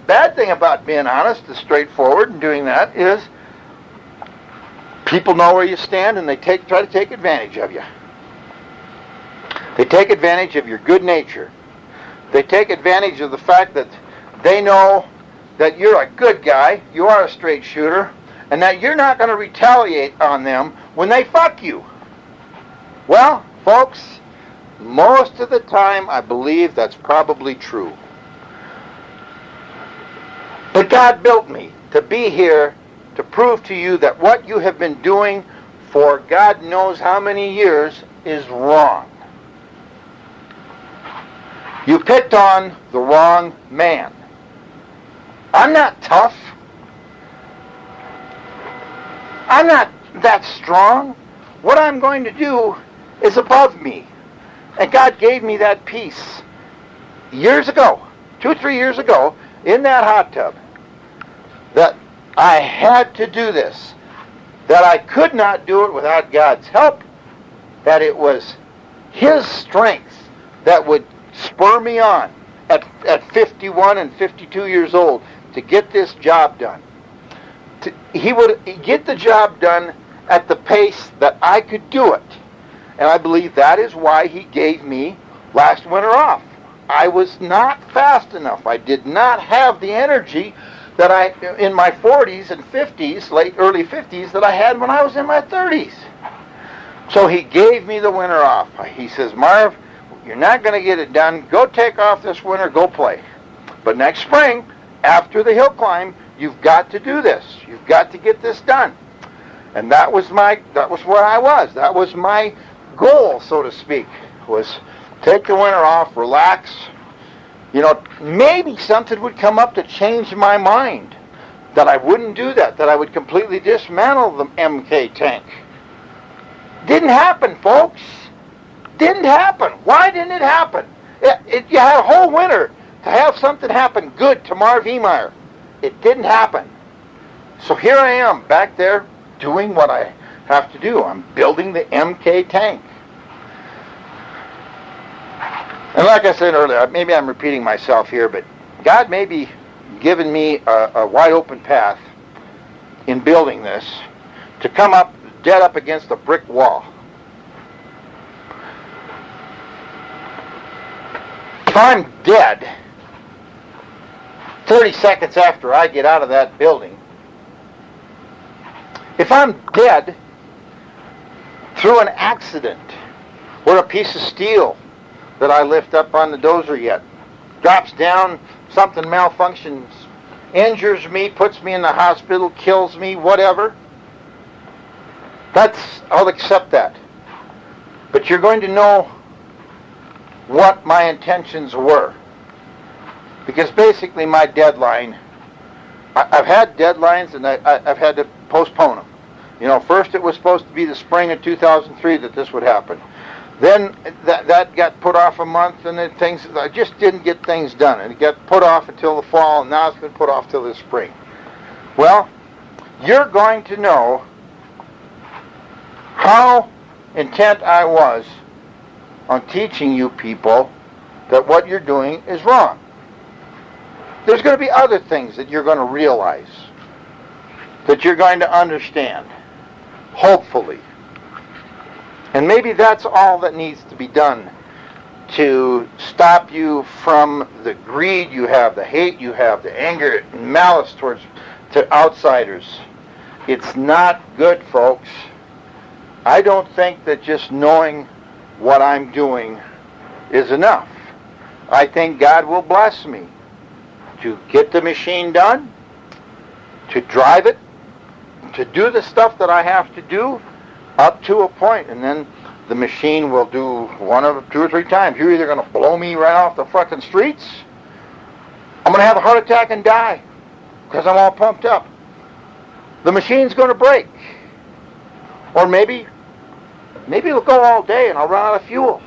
bad thing about being honest and straightforward and doing that is people know where you stand and they try to take advantage of you. They take advantage of your good nature. They take advantage of the fact that they know that you're a good guy, you are a straight shooter, and that you're not going to retaliate on them when they fuck you. Well, folks, most of the time, I believe that's probably true. But God built me to be here to prove to you that what you have been doing for God knows how many years is wrong. You picked on the wrong man. I'm not tough. I'm not that strong. What I'm going to do is above me. And God gave me that peace years ago, 2-3 years ago, in that hot tub, that I had to do this, that I could not do it without God's help, that it was His strength that would spur me on at 51 and 52 years old to get this job done. He would get the job done at the pace that I could do it. And I believe that is why He gave me last winter off. I was not fast enough. I did not have the energy that I, in my 40s and 50s, early 50s, that I had when I was in my 30s. So He gave me the winter off. He says, Marv, you're not going to get it done. Go take off this winter, go play. But next spring, after the hill climb, you've got to do this. You've got to get this done. And that was where I was. That was my goal, so to speak, was take the winter off, relax. You know, maybe something would come up to change my mind, that I wouldn't do that I would completely dismantle the MK tank. Didn't happen, folks. Didn't happen. Why didn't it happen? You had a whole winter to have something happen good to Marvin Heemeyer. It didn't happen. So here I am, back there, doing what I have to do. I'm building the MK tank. And like I said earlier, maybe I'm repeating myself here, but God may be giving me a wide open path in building this to come up dead up against a brick wall. If I'm dead 30 seconds after I get out of that building, if I'm dead through an accident or a piece of steel that I lift up on the dozer yet drops down, something malfunctions, injures me, puts me in the hospital, kills me, whatever, I'll accept that. But you're going to know what my intentions were. Because basically my deadline, I've had deadlines and I've had to postpone them. You know, first it was supposed to be the spring of 2003 that this would happen. Then that got put off a month, and then I just didn't get things done. And it got put off until the fall, and now it's been put off till the spring. Well, you're going to know how intent I was on teaching you people that what you're doing is wrong. There's going to be other things that you're going to realize, that you're going to understand, hopefully. And maybe that's all that needs to be done to stop you from the greed you have, the hate you have, the anger and malice to outsiders. It's not good, folks. I don't think that just knowing what I'm doing is enough. I think God will bless me to get the machine done, to drive it, to do the stuff that I have to do up to a point, and then the machine will do one of 2 or 3 times. You're either going to blow me right off the fucking streets, I'm going to have a heart attack and die because I'm all pumped up. The machine's going to break. Or maybe it'll go all day and I'll run out of fuel.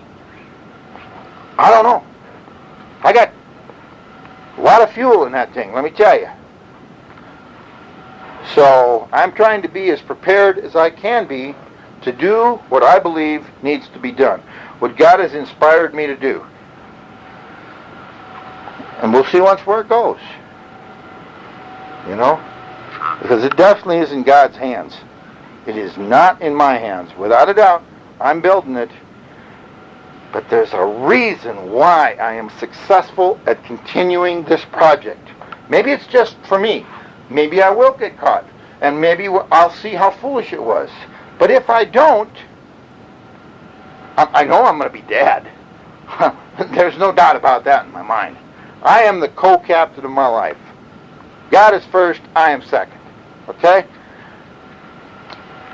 I don't know. I got a lot of fuel in that thing, let me tell you. So I'm trying to be as prepared as I can be to do what I believe needs to be done, what God has inspired me to do. And we'll see once where it goes. You know? Because it definitely is in God's hands. It is not in my hands. Without a doubt, I'm building it. But there's a reason why I am successful at continuing this project. Maybe it's just for me. Maybe I will get caught. And maybe I'll see how foolish it was. But if I don't, I know I'm going to be dead. There's no doubt about that in my mind. I am the co-captain of my life. God is first, I am second. Okay?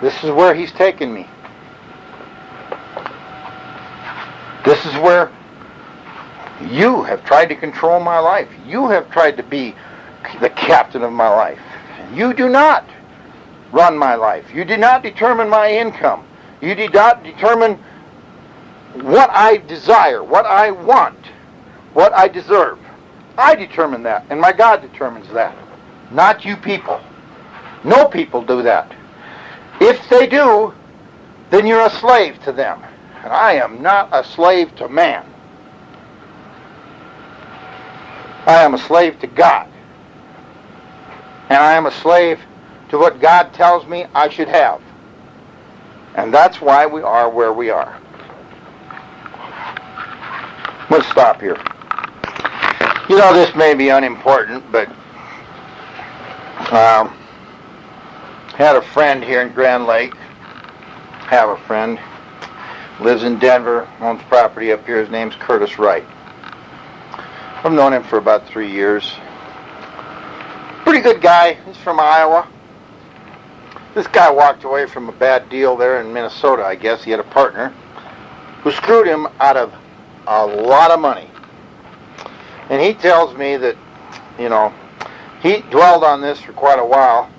This is where He's taken me. This is where you have tried to control my life. You have tried to be the captain of my life. You do not run my life. You do not determine my income. You do not determine what I desire, what I want, what I deserve. I determine that, and my God determines that. Not you people. No people do that. If they do, then you're a slave to them. And I am not a slave to man. I am a slave to God. And I am a slave to what God tells me I should have. And that's why we are where we are. Let's stop here. You know, this may be unimportant, but had a friend here in Grand Lake. Have a friend. Lives in Denver, owns property up here. His name's Curtis Wright. I've known him for about 3 years. Pretty good guy. He's from Iowa. This guy walked away from a bad deal there in Minnesota, I guess. He had a partner who screwed him out of a lot of money. And he tells me that, you know, he dwelled on this for quite a while,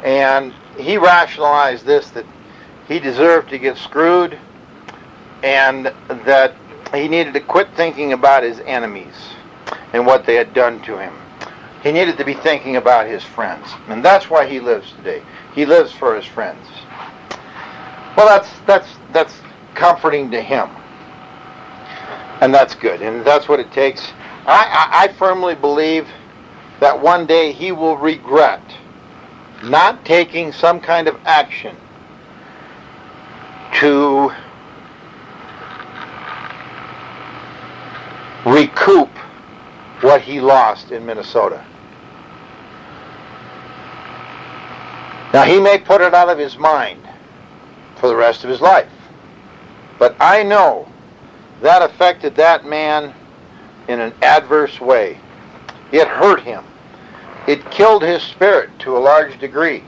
and he rationalized this, that he deserved to get screwed, and that he needed to quit thinking about his enemies and what they had done to him. He needed to be thinking about his friends, and that's why he lives today. He lives for his friends. Well, that's comforting to him, and that's good, and that's what it takes. I firmly believe that one day he will regret not taking some kind of action to recoup what he lost in Minnesota. Now, he may put it out of his mind for the rest of his life, but I know that affected that man in an adverse way. It hurt him. It killed his spirit to a large degree.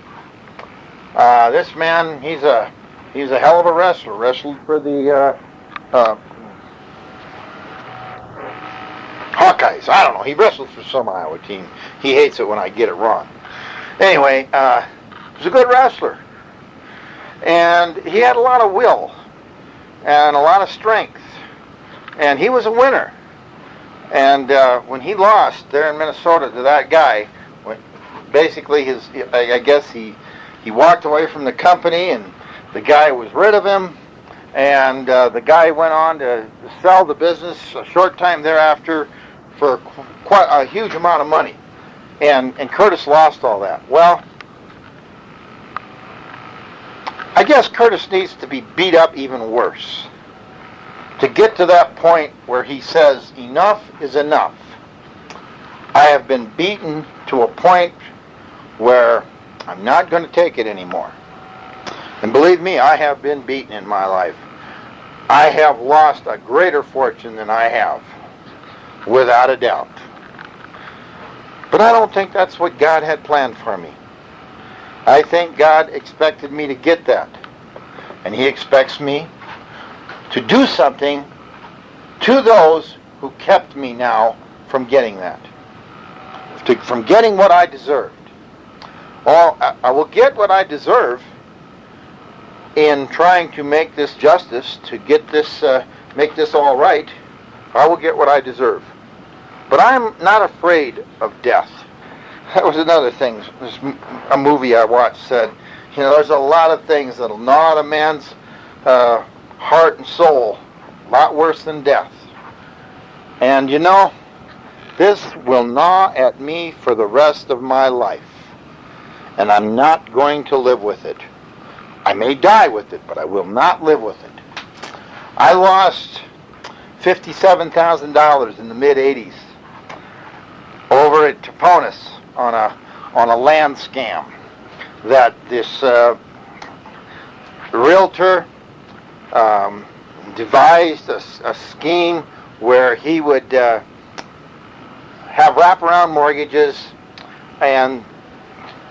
This man, he's a hell of a wrestler. Wrestled for the Hawkeyes. I don't know. He wrestled for some Iowa team. He hates it when I get it wrong. Anyway, he was a good wrestler. And he had a lot of will and a lot of strength. And he was a winner. And when he lost there in Minnesota to that guy, basically I guess he walked away from the company, and the guy was rid of him, and the guy went on to sell the business a short time thereafter for quite a huge amount of money, and Curtis lost all that. Well, I guess Curtis needs to be beat up even worse to get to that point where he says, enough is enough. I have been beaten to a point where I'm not going to take it anymore. And believe me, I have been beaten in my life. I have lost a greater fortune than I have, without a doubt. But I don't think that's what God had planned for me. I think God expected me to get that. And He expects me to do something to those who kept me now from getting that. From getting what I deserved. Well, I will get what I deserve in trying to make this justice, to get this, make this all right. I will get what I deserve. But I'm not afraid of death. That was another thing. A movie I watched said, you know, there's a lot of things that'll gnaw at a man's heart and soul, a lot worse than death. And you know, this will gnaw at me for the rest of my life. And I'm not going to live with it. I may die with it, but I will not live with it. I lost $57,000 in the mid-'80s over at Toponis on a land scam that this realtor devised a scheme where he would have wraparound mortgages, and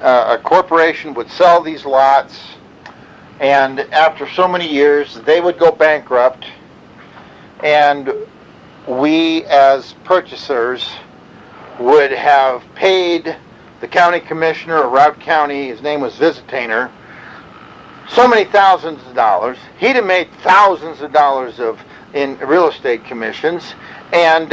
a corporation would sell these lots, and after so many years they would go bankrupt, and we as purchasers would have paid the county commissioner of Routt County, his name was Visitainer, so many thousands of dollars. He'd have made thousands of dollars in real estate commissions, and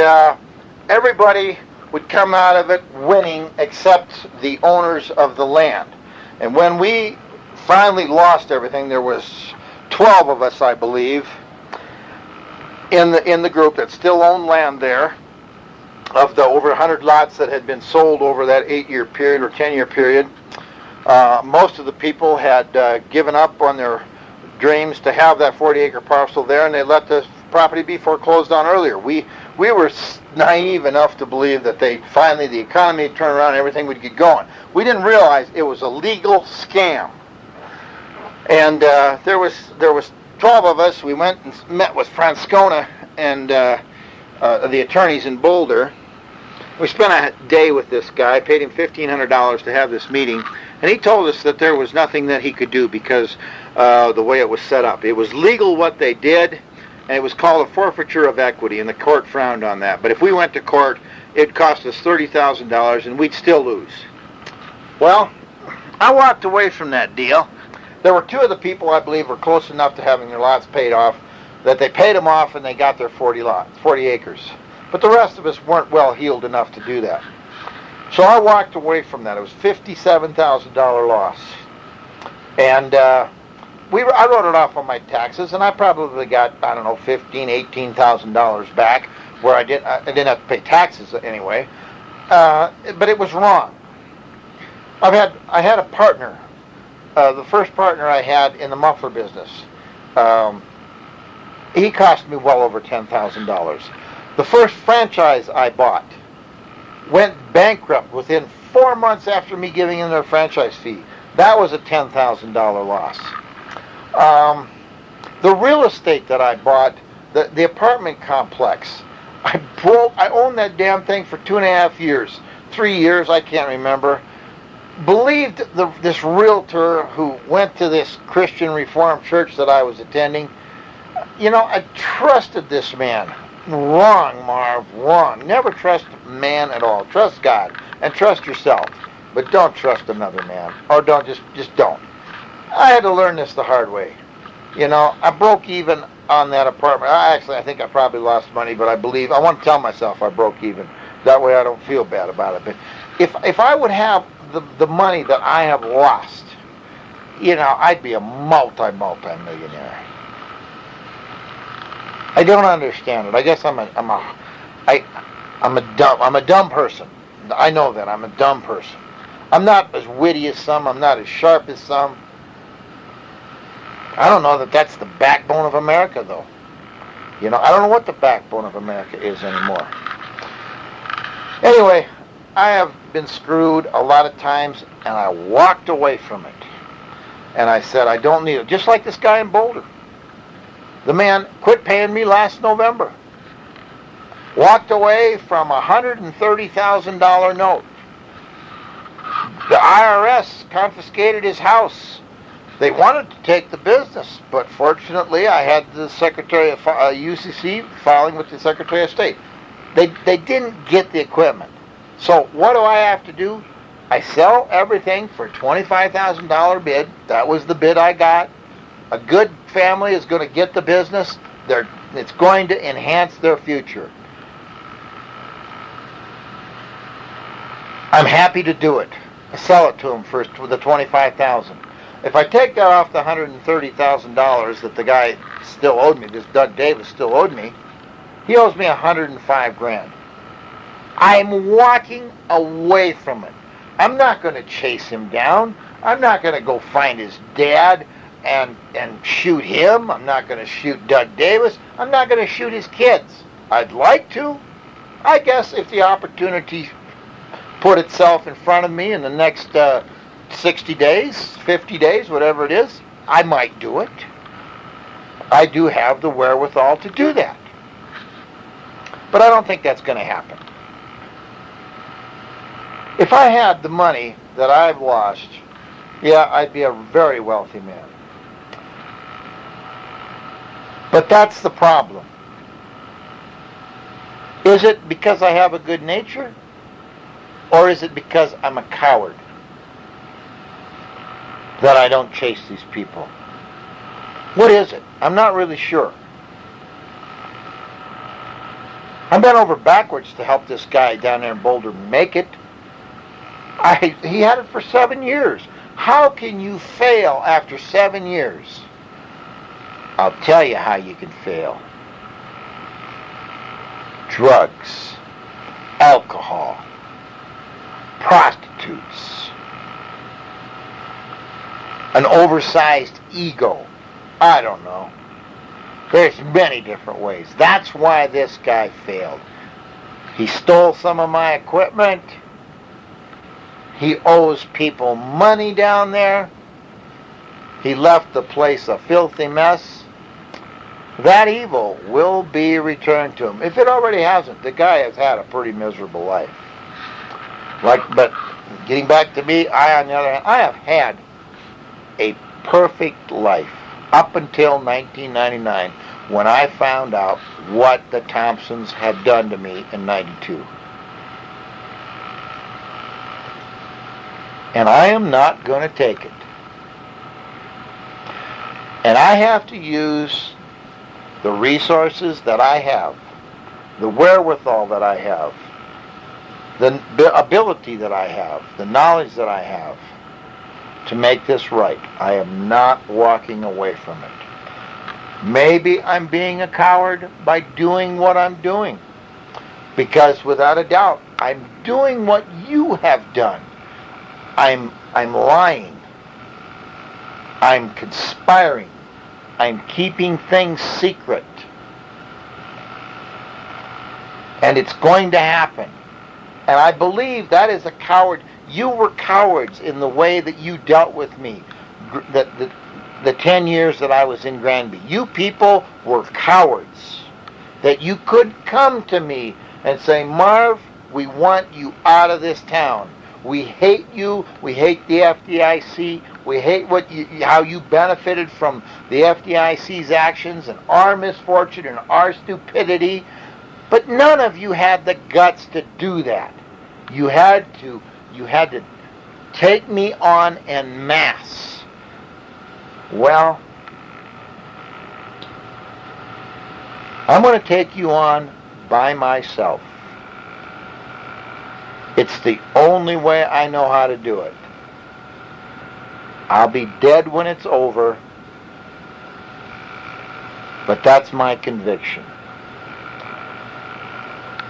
everybody would come out of it winning except the owners of the land. And when we finally lost everything, there was 12 of us, I believe, in the group that still owned land there. Of the over 100 lots that had been sold over that 8-year period or 10-year period, most of the people had given up on their dreams to have that 40-acre parcel there, and they let the property be foreclosed on earlier. We were naive enough to believe that finally the economy would turn around and everything would get going. We didn't realize it was a legal scam. And there was 12 of us. We went and met with Franscona and the attorneys in Boulder. We spent a day with this guy, paid him $1,500 to have this meeting, and he told us that there was nothing that he could do because the way it was set up. It was legal what they did, and it was called a forfeiture of equity, and the court frowned on that. But if we went to court, it cost us $30,000, and we'd still lose. Well, I walked away from that deal. There were 2 of the people, I believe, were close enough to having their lots paid off that they paid them off and they got their 40 acres. But the rest of us weren't well-heeled enough to do that. So I walked away from that. It was $57,000 loss. And I wrote it off on my taxes, and I probably got, I don't know, $15,000, $18,000 back, where I didn't have to pay taxes anyway. But it was wrong. I had a partner, the first partner I had in the muffler business. He cost me well over $10,000. The first franchise I bought went bankrupt within 4 months after me giving in their franchise fee. That was a $10,000 loss. The real estate that I bought, the apartment complex, I owned that damn thing for 2.5 years, 3 years, I can't remember. Believed this realtor who went to this Christian Reformed church that I was attending. You know, I trusted this man. Wrong, Marv, wrong. Never trust man at all. Trust God and trust yourself, but don't trust another man, or just don't. I had to learn this the hard way. You know, I broke even on that apartment. I think I probably lost money, but I want to tell myself I broke even. That way I don't feel bad about it. But if I would have the money that I have lost, you know, I'd be a multi-millionaire. I don't understand it. I guess I'm a dumb person. I know that I'm a dumb person. I'm not as witty as some. I'm not as sharp as some. I don't know that that's the backbone of America, though. You know, I don't know what the backbone of America is anymore. Anyway, I have been screwed a lot of times, and I walked away from it. And I said, I don't need it. Just like this guy in Boulder. The man quit paying me last November. Walked away from a $130,000 note. The IRS confiscated his house. They wanted to take the business, but fortunately I had the Secretary of UCC filing with the Secretary of State. They didn't get the equipment. So what do I have to do? I sell everything for $25,000 bid. That was the bid I got. A good family is going to get the business. It's going to enhance their future. I'm happy to do it. I sell it to them for the $25,000. If I take that off the $130,000 that the guy still owed me, this Doug Davis still owed me, he owes me $105,000. I'm walking away from it. I'm not going to chase him down. I'm not going to go find his dad and shoot him. I'm not going to shoot Doug Davis. I'm not going to shoot his kids. I'd like to. I guess if the opportunity put itself in front of me in the next 60 days, 50 days, whatever it is, I might do it. I do have the wherewithal to do that. But I don't think that's going to happen. If I had the money that I've lost, yeah, I'd be a very wealthy man. But that's the problem. Is it because I have a good nature? Or is it because I'm a coward that I don't chase these people? What is it? I'm not really sure. I bent over backwards to help this guy down there in Boulder make it. He had it for 7 years. How can you fail after 7 years? I'll tell you how you can fail. Drugs, alcohol, prostitutes, an oversized ego. I don't know. There's many different ways. That's why this guy failed. He stole some of my equipment. He owes people money down there. He left the place a filthy mess. That evil will be returned to him. If it already hasn't, the guy has had a pretty miserable life. But getting back to me, on the other hand, I have had a perfect life up until 1999, when I found out what the Thompsons had done to me in 92. And I am not going to take it. And I have to use the resources that I have, the wherewithal that I have, the ability that I have, the knowledge that I have to make this right. I am not walking away from it. Maybe I'm being a coward by doing what I'm doing, because without a doubt, I'm doing what you have done. I'm lying. I'm conspiring. I'm keeping things secret. And it's going to happen. And I believe that is a coward. You were cowards in the way that you dealt with me. The 10 years that I was in Granby. You people were cowards. That you could come to me and say, Marv, we want you out of this town. We hate you. We hate the FDIC. We hate how you benefited from the FDIC's actions and our misfortune and our stupidity. But none of you had the guts to do that. You had to take me on en masse. Well, I'm going to take you on by myself. It's the only way I know how to do it. I'll be dead when it's over, but that's my conviction.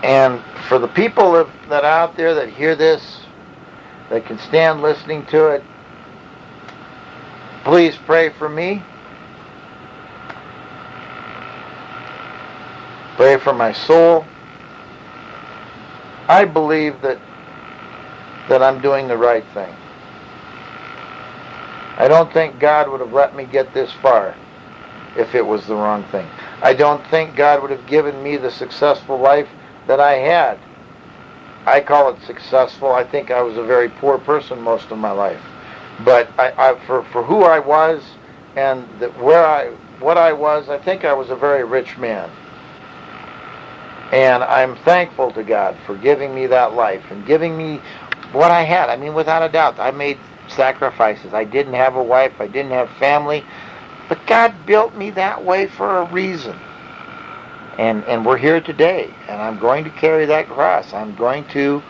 And for the people that are out there that hear this, that can stand listening to it, please pray for me. Pray for my soul. I believe that I'm doing the right thing. I don't think God would have let me get this far if it was the wrong thing. I don't think God would have given me the successful life that I had. I call it successful. I think I was a very poor person most of my life. But for who I was and what I was, I think I was a very rich man. And I'm thankful to God for giving me that life and giving me what I had. I mean, without a doubt, I made sacrifices. I didn't have a wife. I didn't have family. But God built me that way for a reason. And we're here today. And I'm going to carry that cross. I'm going to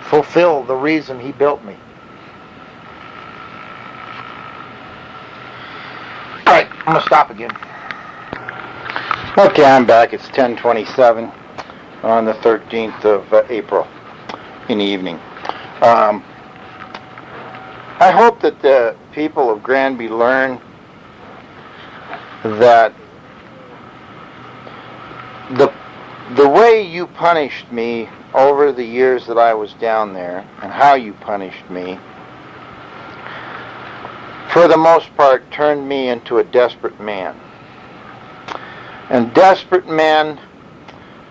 fulfill the reason He built me. All right, I'm going to stop again. Okay, I'm back. It's 10:27 on the 13th of April in the evening. I hope that the people of Granby learn that the way you punished me over the years that I was down there and how you punished me, for the most part, turned me into a desperate man. And desperate men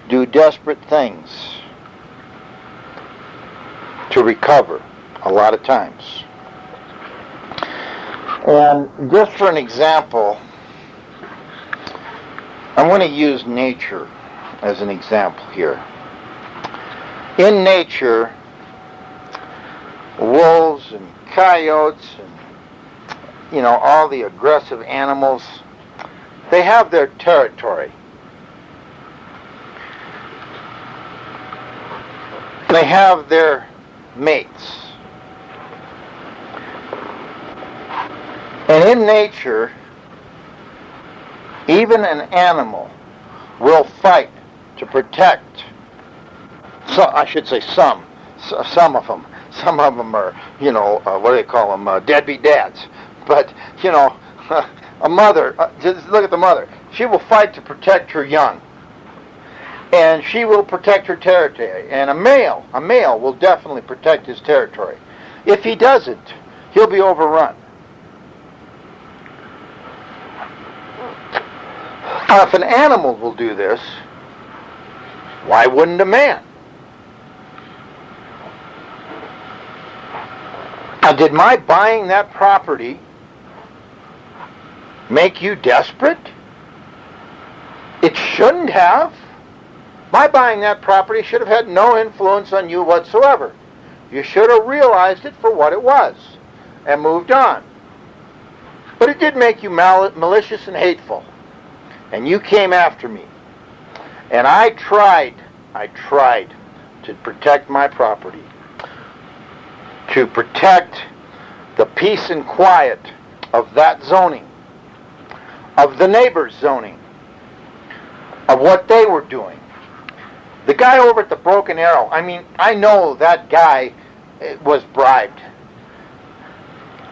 do desperate things to recover a lot of times. And just for an example, I want to use nature as an example here. In nature, wolves and coyotes and, all the aggressive animals, they have their territory. They have their mates. And in nature, even an animal will fight to protect, some of them. Some of them are, what do they call them, deadbeat dads. But, a mother, just look at the mother. She will fight to protect her young. And she will protect her territory. And a male will definitely protect his territory. If he doesn't, he'll be overrun. Now, if an animal will do this, why wouldn't a man? Now, did my buying that property make you desperate? It shouldn't have. My buying that property should have had no influence on you whatsoever. You should have realized it for what it was and moved on. But it did make you malicious and hateful. And you came after me. And I tried to protect my property, to protect the peace and quiet of that zoning, of the neighbors' zoning, of what they were doing. The guy over at the Broken Arrow, I know that guy was bribed.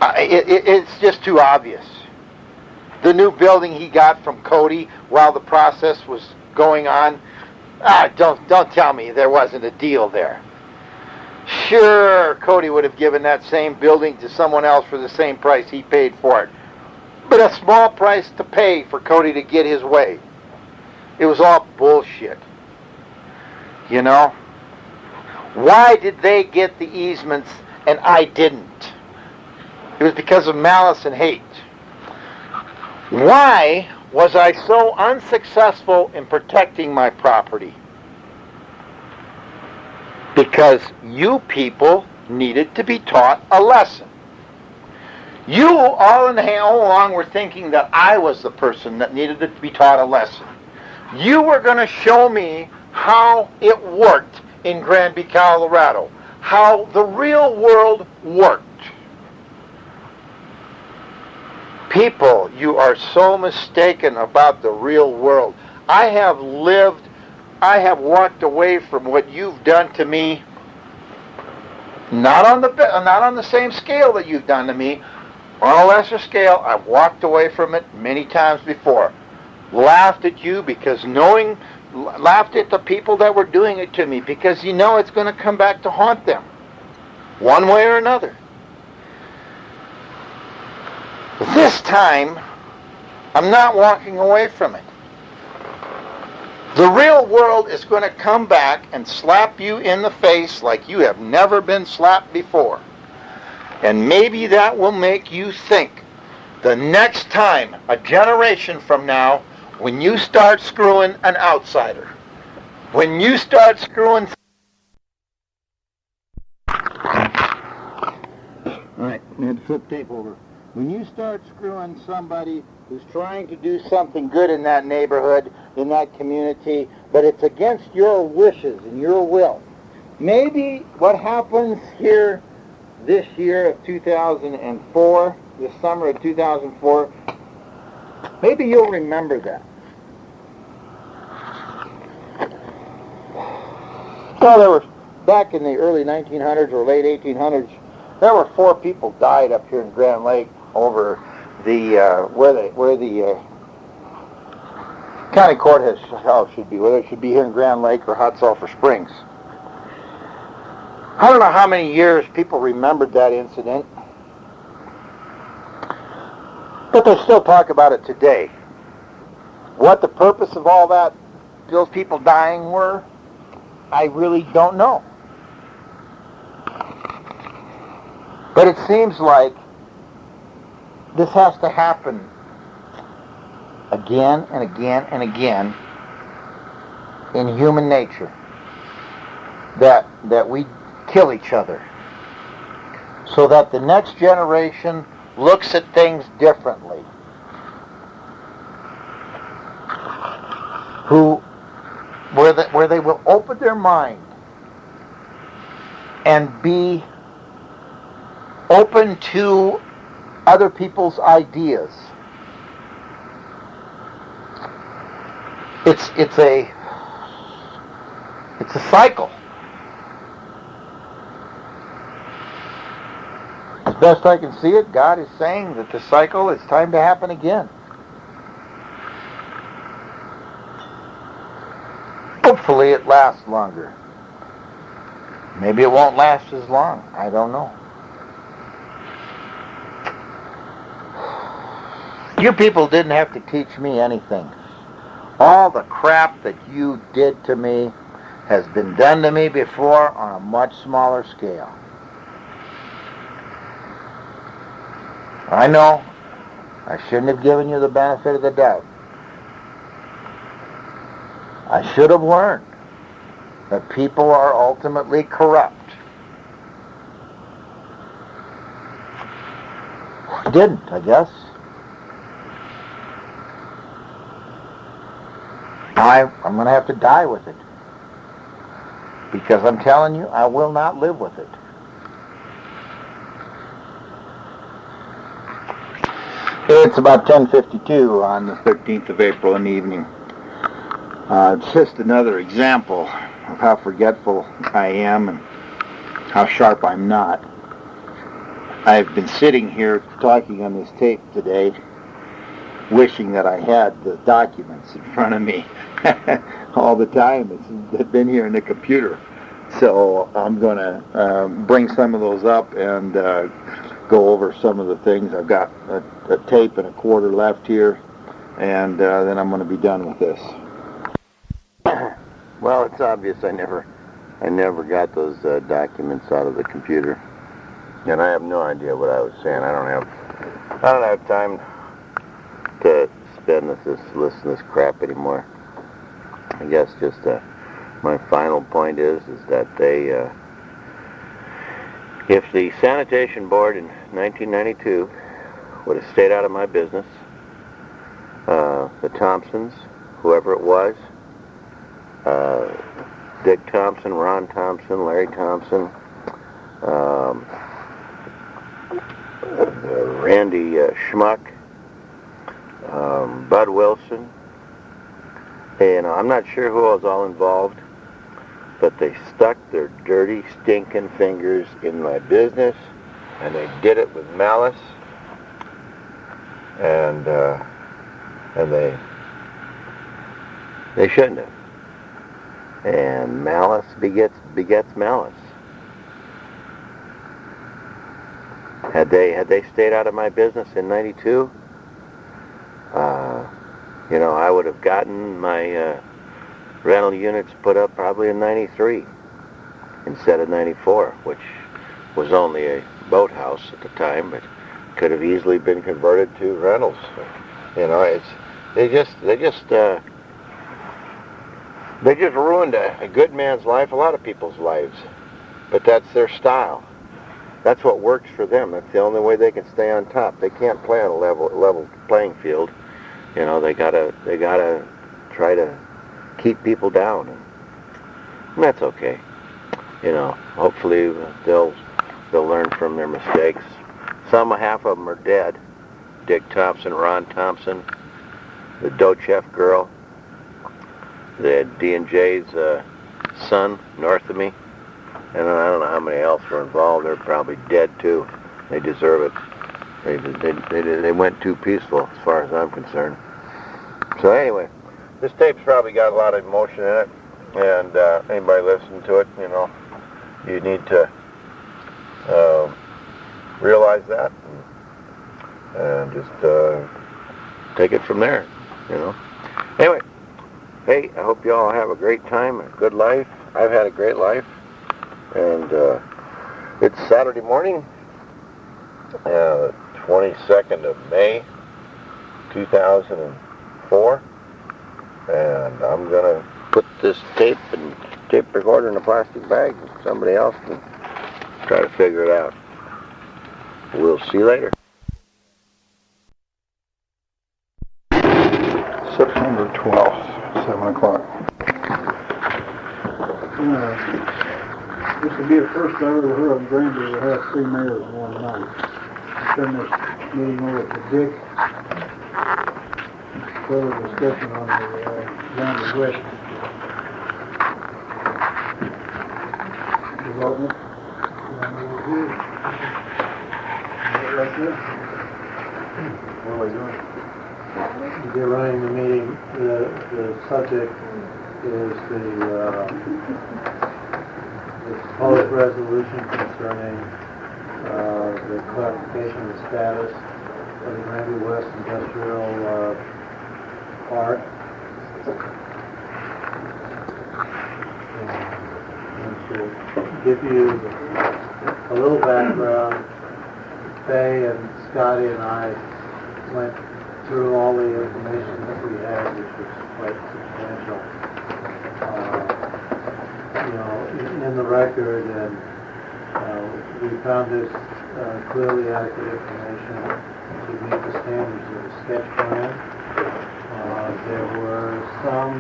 It's just too obvious. The new building he got from Cody while the process was going on, don't tell me there wasn't a deal there. Sure, Cody would have given that same building to someone else for the same price he paid for it. But a small price to pay for Cody to get his way. It was all bullshit. Why did they get the easements and I didn't? It was because of malice and hate. Why was I so unsuccessful in protecting my property? Because you people needed to be taught a lesson. You all along were thinking that I was the person that needed to be taught a lesson. You were going to show me how it worked in Granby, Colorado. How the real world worked. People, you are so mistaken about the real world. I have walked away from what you've done to me, not on the same scale that you've done to me, on a lesser scale. I've walked away from it many times before. Laughed at you laughed at the people that were doing it to me because it's going to come back to haunt them, one way or another. This time, I'm not walking away from it. The real world is going to come back and slap you in the face like you have never been slapped before. And maybe that will make you think the next time, a generation from now, when you start screwing an outsider, when you start screwing... All right, we had to flip tape over. When you start screwing somebody who's trying to do something good in that neighborhood, in that community, but it's against your wishes and your will, maybe what happens here this year of 2004, this summer of 2004, maybe you'll remember that. Well, there were, back in the early 1900s or late 1800s, there were 4 people died up here in Grand Lake over the where the county courthouse should be, whether it should be here in Grand Lake or Hot Sulphur Springs. I don't know how many years people remembered that incident, but they still talk about it today. What the purpose of all that, those people dying were, I really don't know. But it seems like this has to happen again and again and again in human nature. That we kill each other. So that the next generation looks at things differently. Where they will open their mind and be open to other people's ideas. It's a cycle. As best I can see it, God is saying that the cycle is time to happen again. Hopefully it lasts longer. Maybe it won't last as long. I don't know. You people didn't have to teach me anything. All the crap that you did to me has been done to me before on a much smaller scale. I know I shouldn't have given you the benefit of the doubt. I should have learned that people are ultimately corrupt. I didn't, I guess. I'm going to have to die with it. Because I'm telling you, I will not live with it. It's about 10:52 on the 13th of April in the evening. It's just another example of how forgetful I am and how sharp I'm not. I've been sitting here talking on this tape today, wishing that I had the documents in front of me all the time. It's been here in the computer. So I'm going to bring some of those up and go over some of the things. I've got a tape and a quarter left here, and then I'm going to be done with this. Well, it's obvious I never got those documents out of the computer, and I have no idea what I was saying. I don't have time to spend listen to this crap anymore. I guess just my final point is that they, if the sanitation board in 1992 would have stayed out of my business, the Thompsons, whoever it was, Dick Thompson, Ron Thompson, Larry Thompson, Randy Schmuck, Bud Wilson, and I'm not sure who was all involved, but they stuck their dirty, stinking fingers in my business, and they did it with malice, and they shouldn't have. And malice begets malice. Had they stayed out of my business in '92, I would have gotten my rental units put up probably in '93 instead of '94, which was only a boathouse at the time, but could have easily been converted to rentals. They just ruined a good man's life, a lot of people's lives. But that's their style. That's what works for them. That's the only way they can stay on top. They can't play on a level playing field. They gotta try to keep people down, and that's okay. Hopefully they'll learn from their mistakes. Half of them are dead. Dick Thompson, Ron Thompson, the Dochef girl, the D&J's son north of me, and I don't know how many else were involved. They're probably dead too. They deserve it. They went too peaceful as far as I'm concerned. So anyway, this tape's probably got a lot of emotion in it, and anybody listening to it, you need to realize that and just take it from there. Anyway, hey, I hope you all have a great time, a good life. I've had a great life. And it's Saturday morning, 22nd of May, 2004. And I'm going to put this tape recorder in a plastic bag. Somebody else can try to figure it out. We'll see you later. September 12th, 7 o'clock. This will be the first I ever heard of Granby to have 3 mayors in one night. I turned this meeting over to Dick. Further discussion on the Granby West development. Like this. What am I doing? You're running the meeting. The subject is the proposed resolution concerning the clarification of the status of the Granby West Industrial Park. And to give you a little background, Faye and Scotty and I went through all the information that we had, which was quite substantial, in the record, and we found this clearly adequate information to meet the standards of the sketch plan. There were some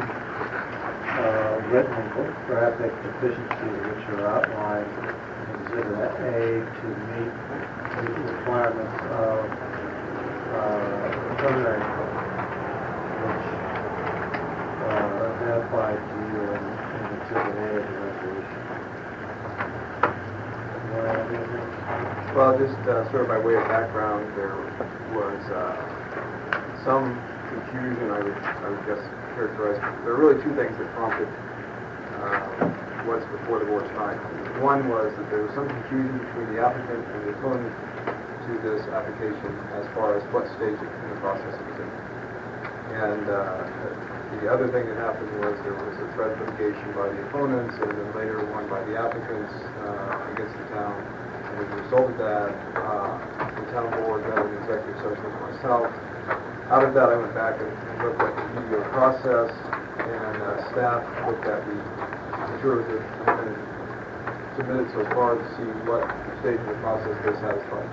written graphic deficiencies which are outlined in Exhibit A to meet the requirements of preliminary code, which identified to you in Exhibit A of the resolution. Well, just sort of by way of background, there was some confusion, I would guess characterize. There are really two things that prompted what's before the board tonight. One was that there was some confusion between the applicant and the opponent to this application as far as what stage in the process it was in. And the other thing that happened was there was a threat of litigation by the opponents and then later one by the applicants against the town. And as a result of that, the town board had an executive session with myself. Out of that, I went back and looked at the EDO process, and staff looked at the materials that have been submitted so far to see what stage of the process they satisfied.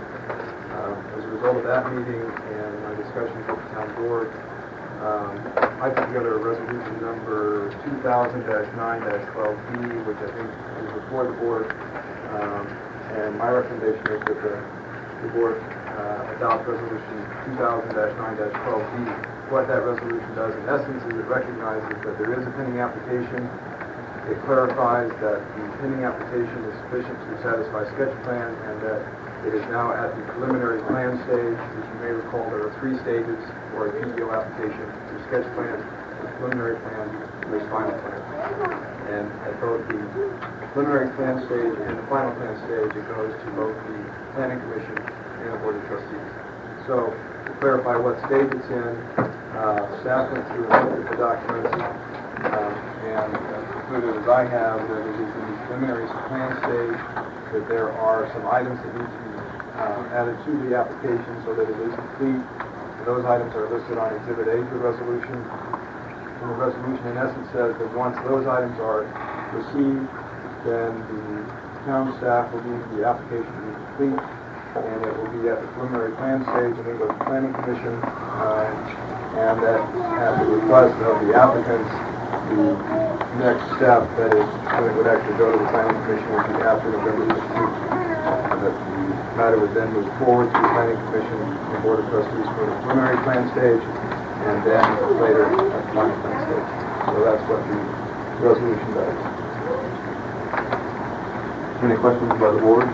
As a result of that meeting and my discussions with the town board, I put together a resolution number 2000-9-12B, which I think is before the board, and my recommendation is that the board adopt resolution 2000-9-12B. What that resolution does, in essence, is it recognizes that there is a pending application. It clarifies that the pending application is sufficient to satisfy sketch plan and that it is now at the preliminary plan stage. As you may recall, there are 3 stages for a PDO application: the sketch plan, the preliminary plan, and the final plan. And at both the preliminary plan stage and the final plan stage, it goes to both the Planning Commission and the Board of Trustees. So, to clarify what stage it's in, staff went through and looked at the documents and concluded, as I have, that it is in the preliminary plan stage, that there are some items that need to be added to the application so that it is complete. And those items are listed on Exhibit A to the resolution. And the resolution in essence says that once those items are received, then the town staff will deem the application to be complete, and it will be at the preliminary plan stage, and then go to the Planning Commission, and that at the request of the applicants, the next step that is when it would actually go to the Planning Commission would be after November 15th. And that the matter would then move forward to the Planning Commission and Board of Trustees for the preliminary plan stage, and then later at the final plan stage. So that's what the resolution does. Any questions by the board?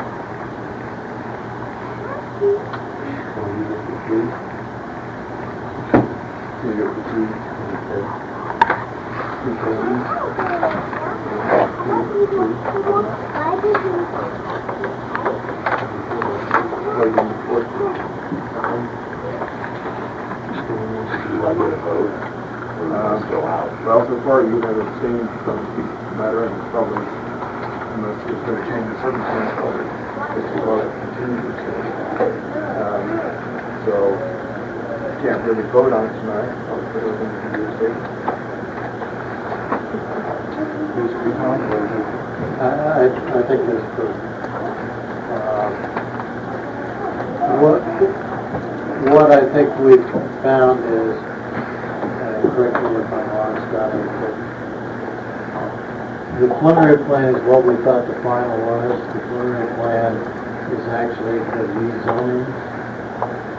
Well, so far you haven't seen the matter, and probably unless it's going to change the circumstance, probably it's going to continue to change. So can't really vote on it tonight. I'll put it in the statement. Please speak on it. I think that's true. What I think we've found is, correct me if I'm wrong, Scott, but the preliminary plan is what we thought the final was. The preliminary plan is actually the rezoning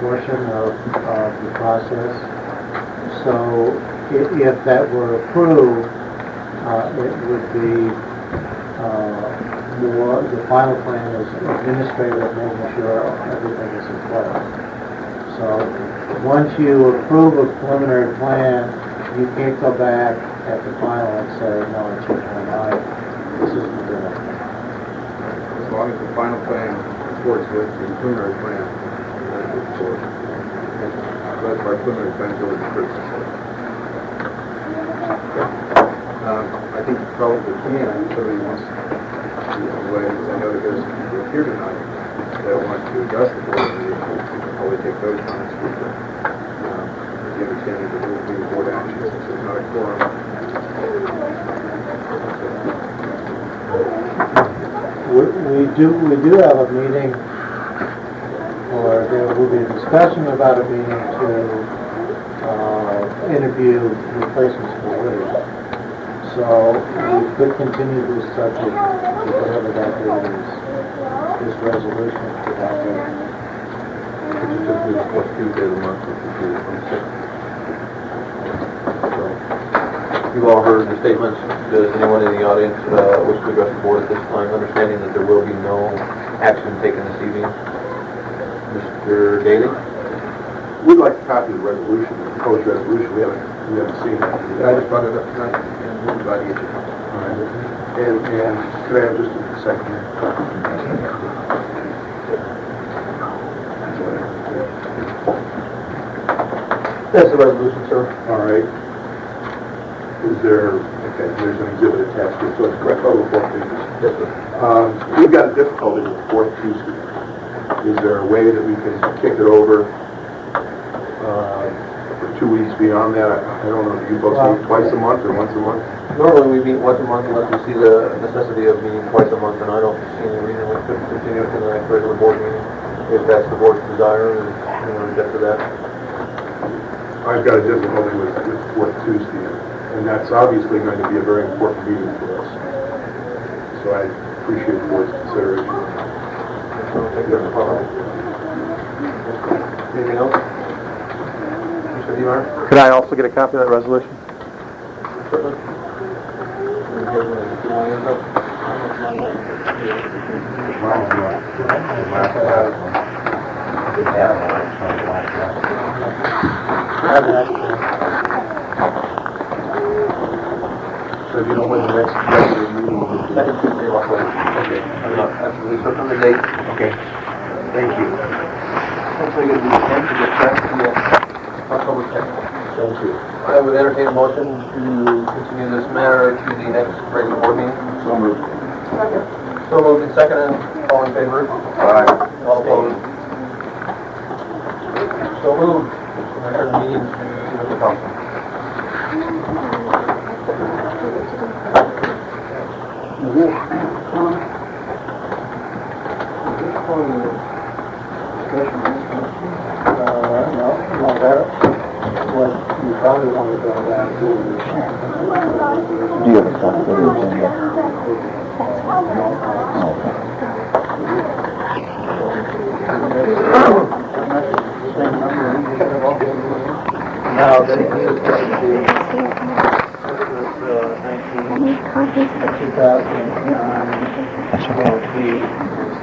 portion of the process. So if that were approved, it would be more, the final plan is administrative, making sure everything is in place. So once you approve a preliminary plan, you can't go back at the final and say, no, I changed my mind, this isn't good enough. As long as the final plan supports with the preliminary plan, that's why preliminary plans are always critical. I think you probably can, if somebody wants to, I know that there's people here tonight that want to address the board, and you can probably take those comments with the understanding that there will be board action since there's not a quorum. We do have a meeting, or there will be a discussion about a meeting to interview replacements for William. So we could continue this subject to whatever that date is, this resolution for that date. Could you just do the fourth Tuesday of the month, which would be the 26th? You've all heard the statements. Does anyone in the audience wish to address the board at this time, understanding that there will be no action taken this evening? Mr. Daly? We'd like a copy of the resolution, the proposed resolution. We haven't seen it. I just brought it up tonight, and we'll glad to get you. All right. And could I have just a second here? That's the resolution, sir. All right. Is there, okay, there's an exhibit attached to it, so it's correct, all the 4 pages. Yes, sir. We've got a difficulty with the fourth Tuesday. Is there a way that we can kick it over for 2 weeks beyond that? I don't know, do you folks meet twice a month or once a month? Normally we meet once a month unless we see the necessity of meeting twice a month, and I don't see any reason we couldn't continue to the next regular board meeting if that's the board's desire and, get to that. I've got a difficulty with fourth Tuesday, and that's obviously going to be a very important meeting for us. So I appreciate the board's consideration. Anything else? Mr. Heemeyer? Could I also get a copy of that resolution? Certainly. So if you don't win the next regular meeting, we'll do that. Second Tuesday, okay. Absolutely. So from the date. Okay. Thank you. Hopefully going to be the 10th to get back to the October 10th. Thank you. I would entertain a motion to continue this matter to the next regular board meeting. So moved. So moved and seconded. All in favor? Aye. All opposed? So moved. I turn the meeting to the council. You probably want to go back to Do you have a copy of the agenda? now, this is 2009.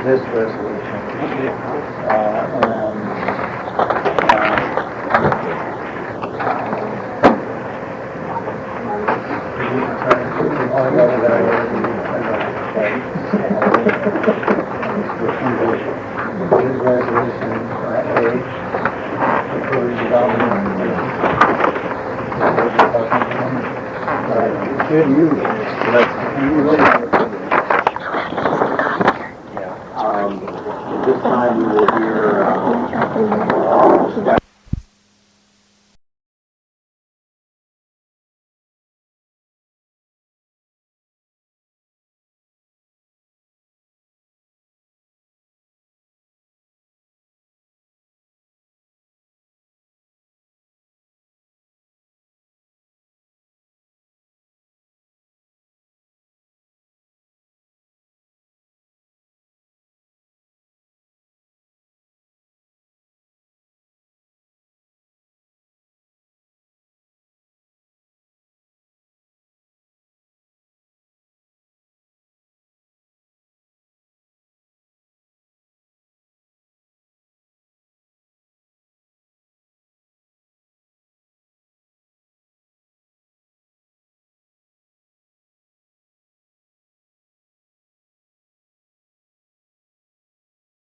This resolution. His resolution, approving development. This time we will hear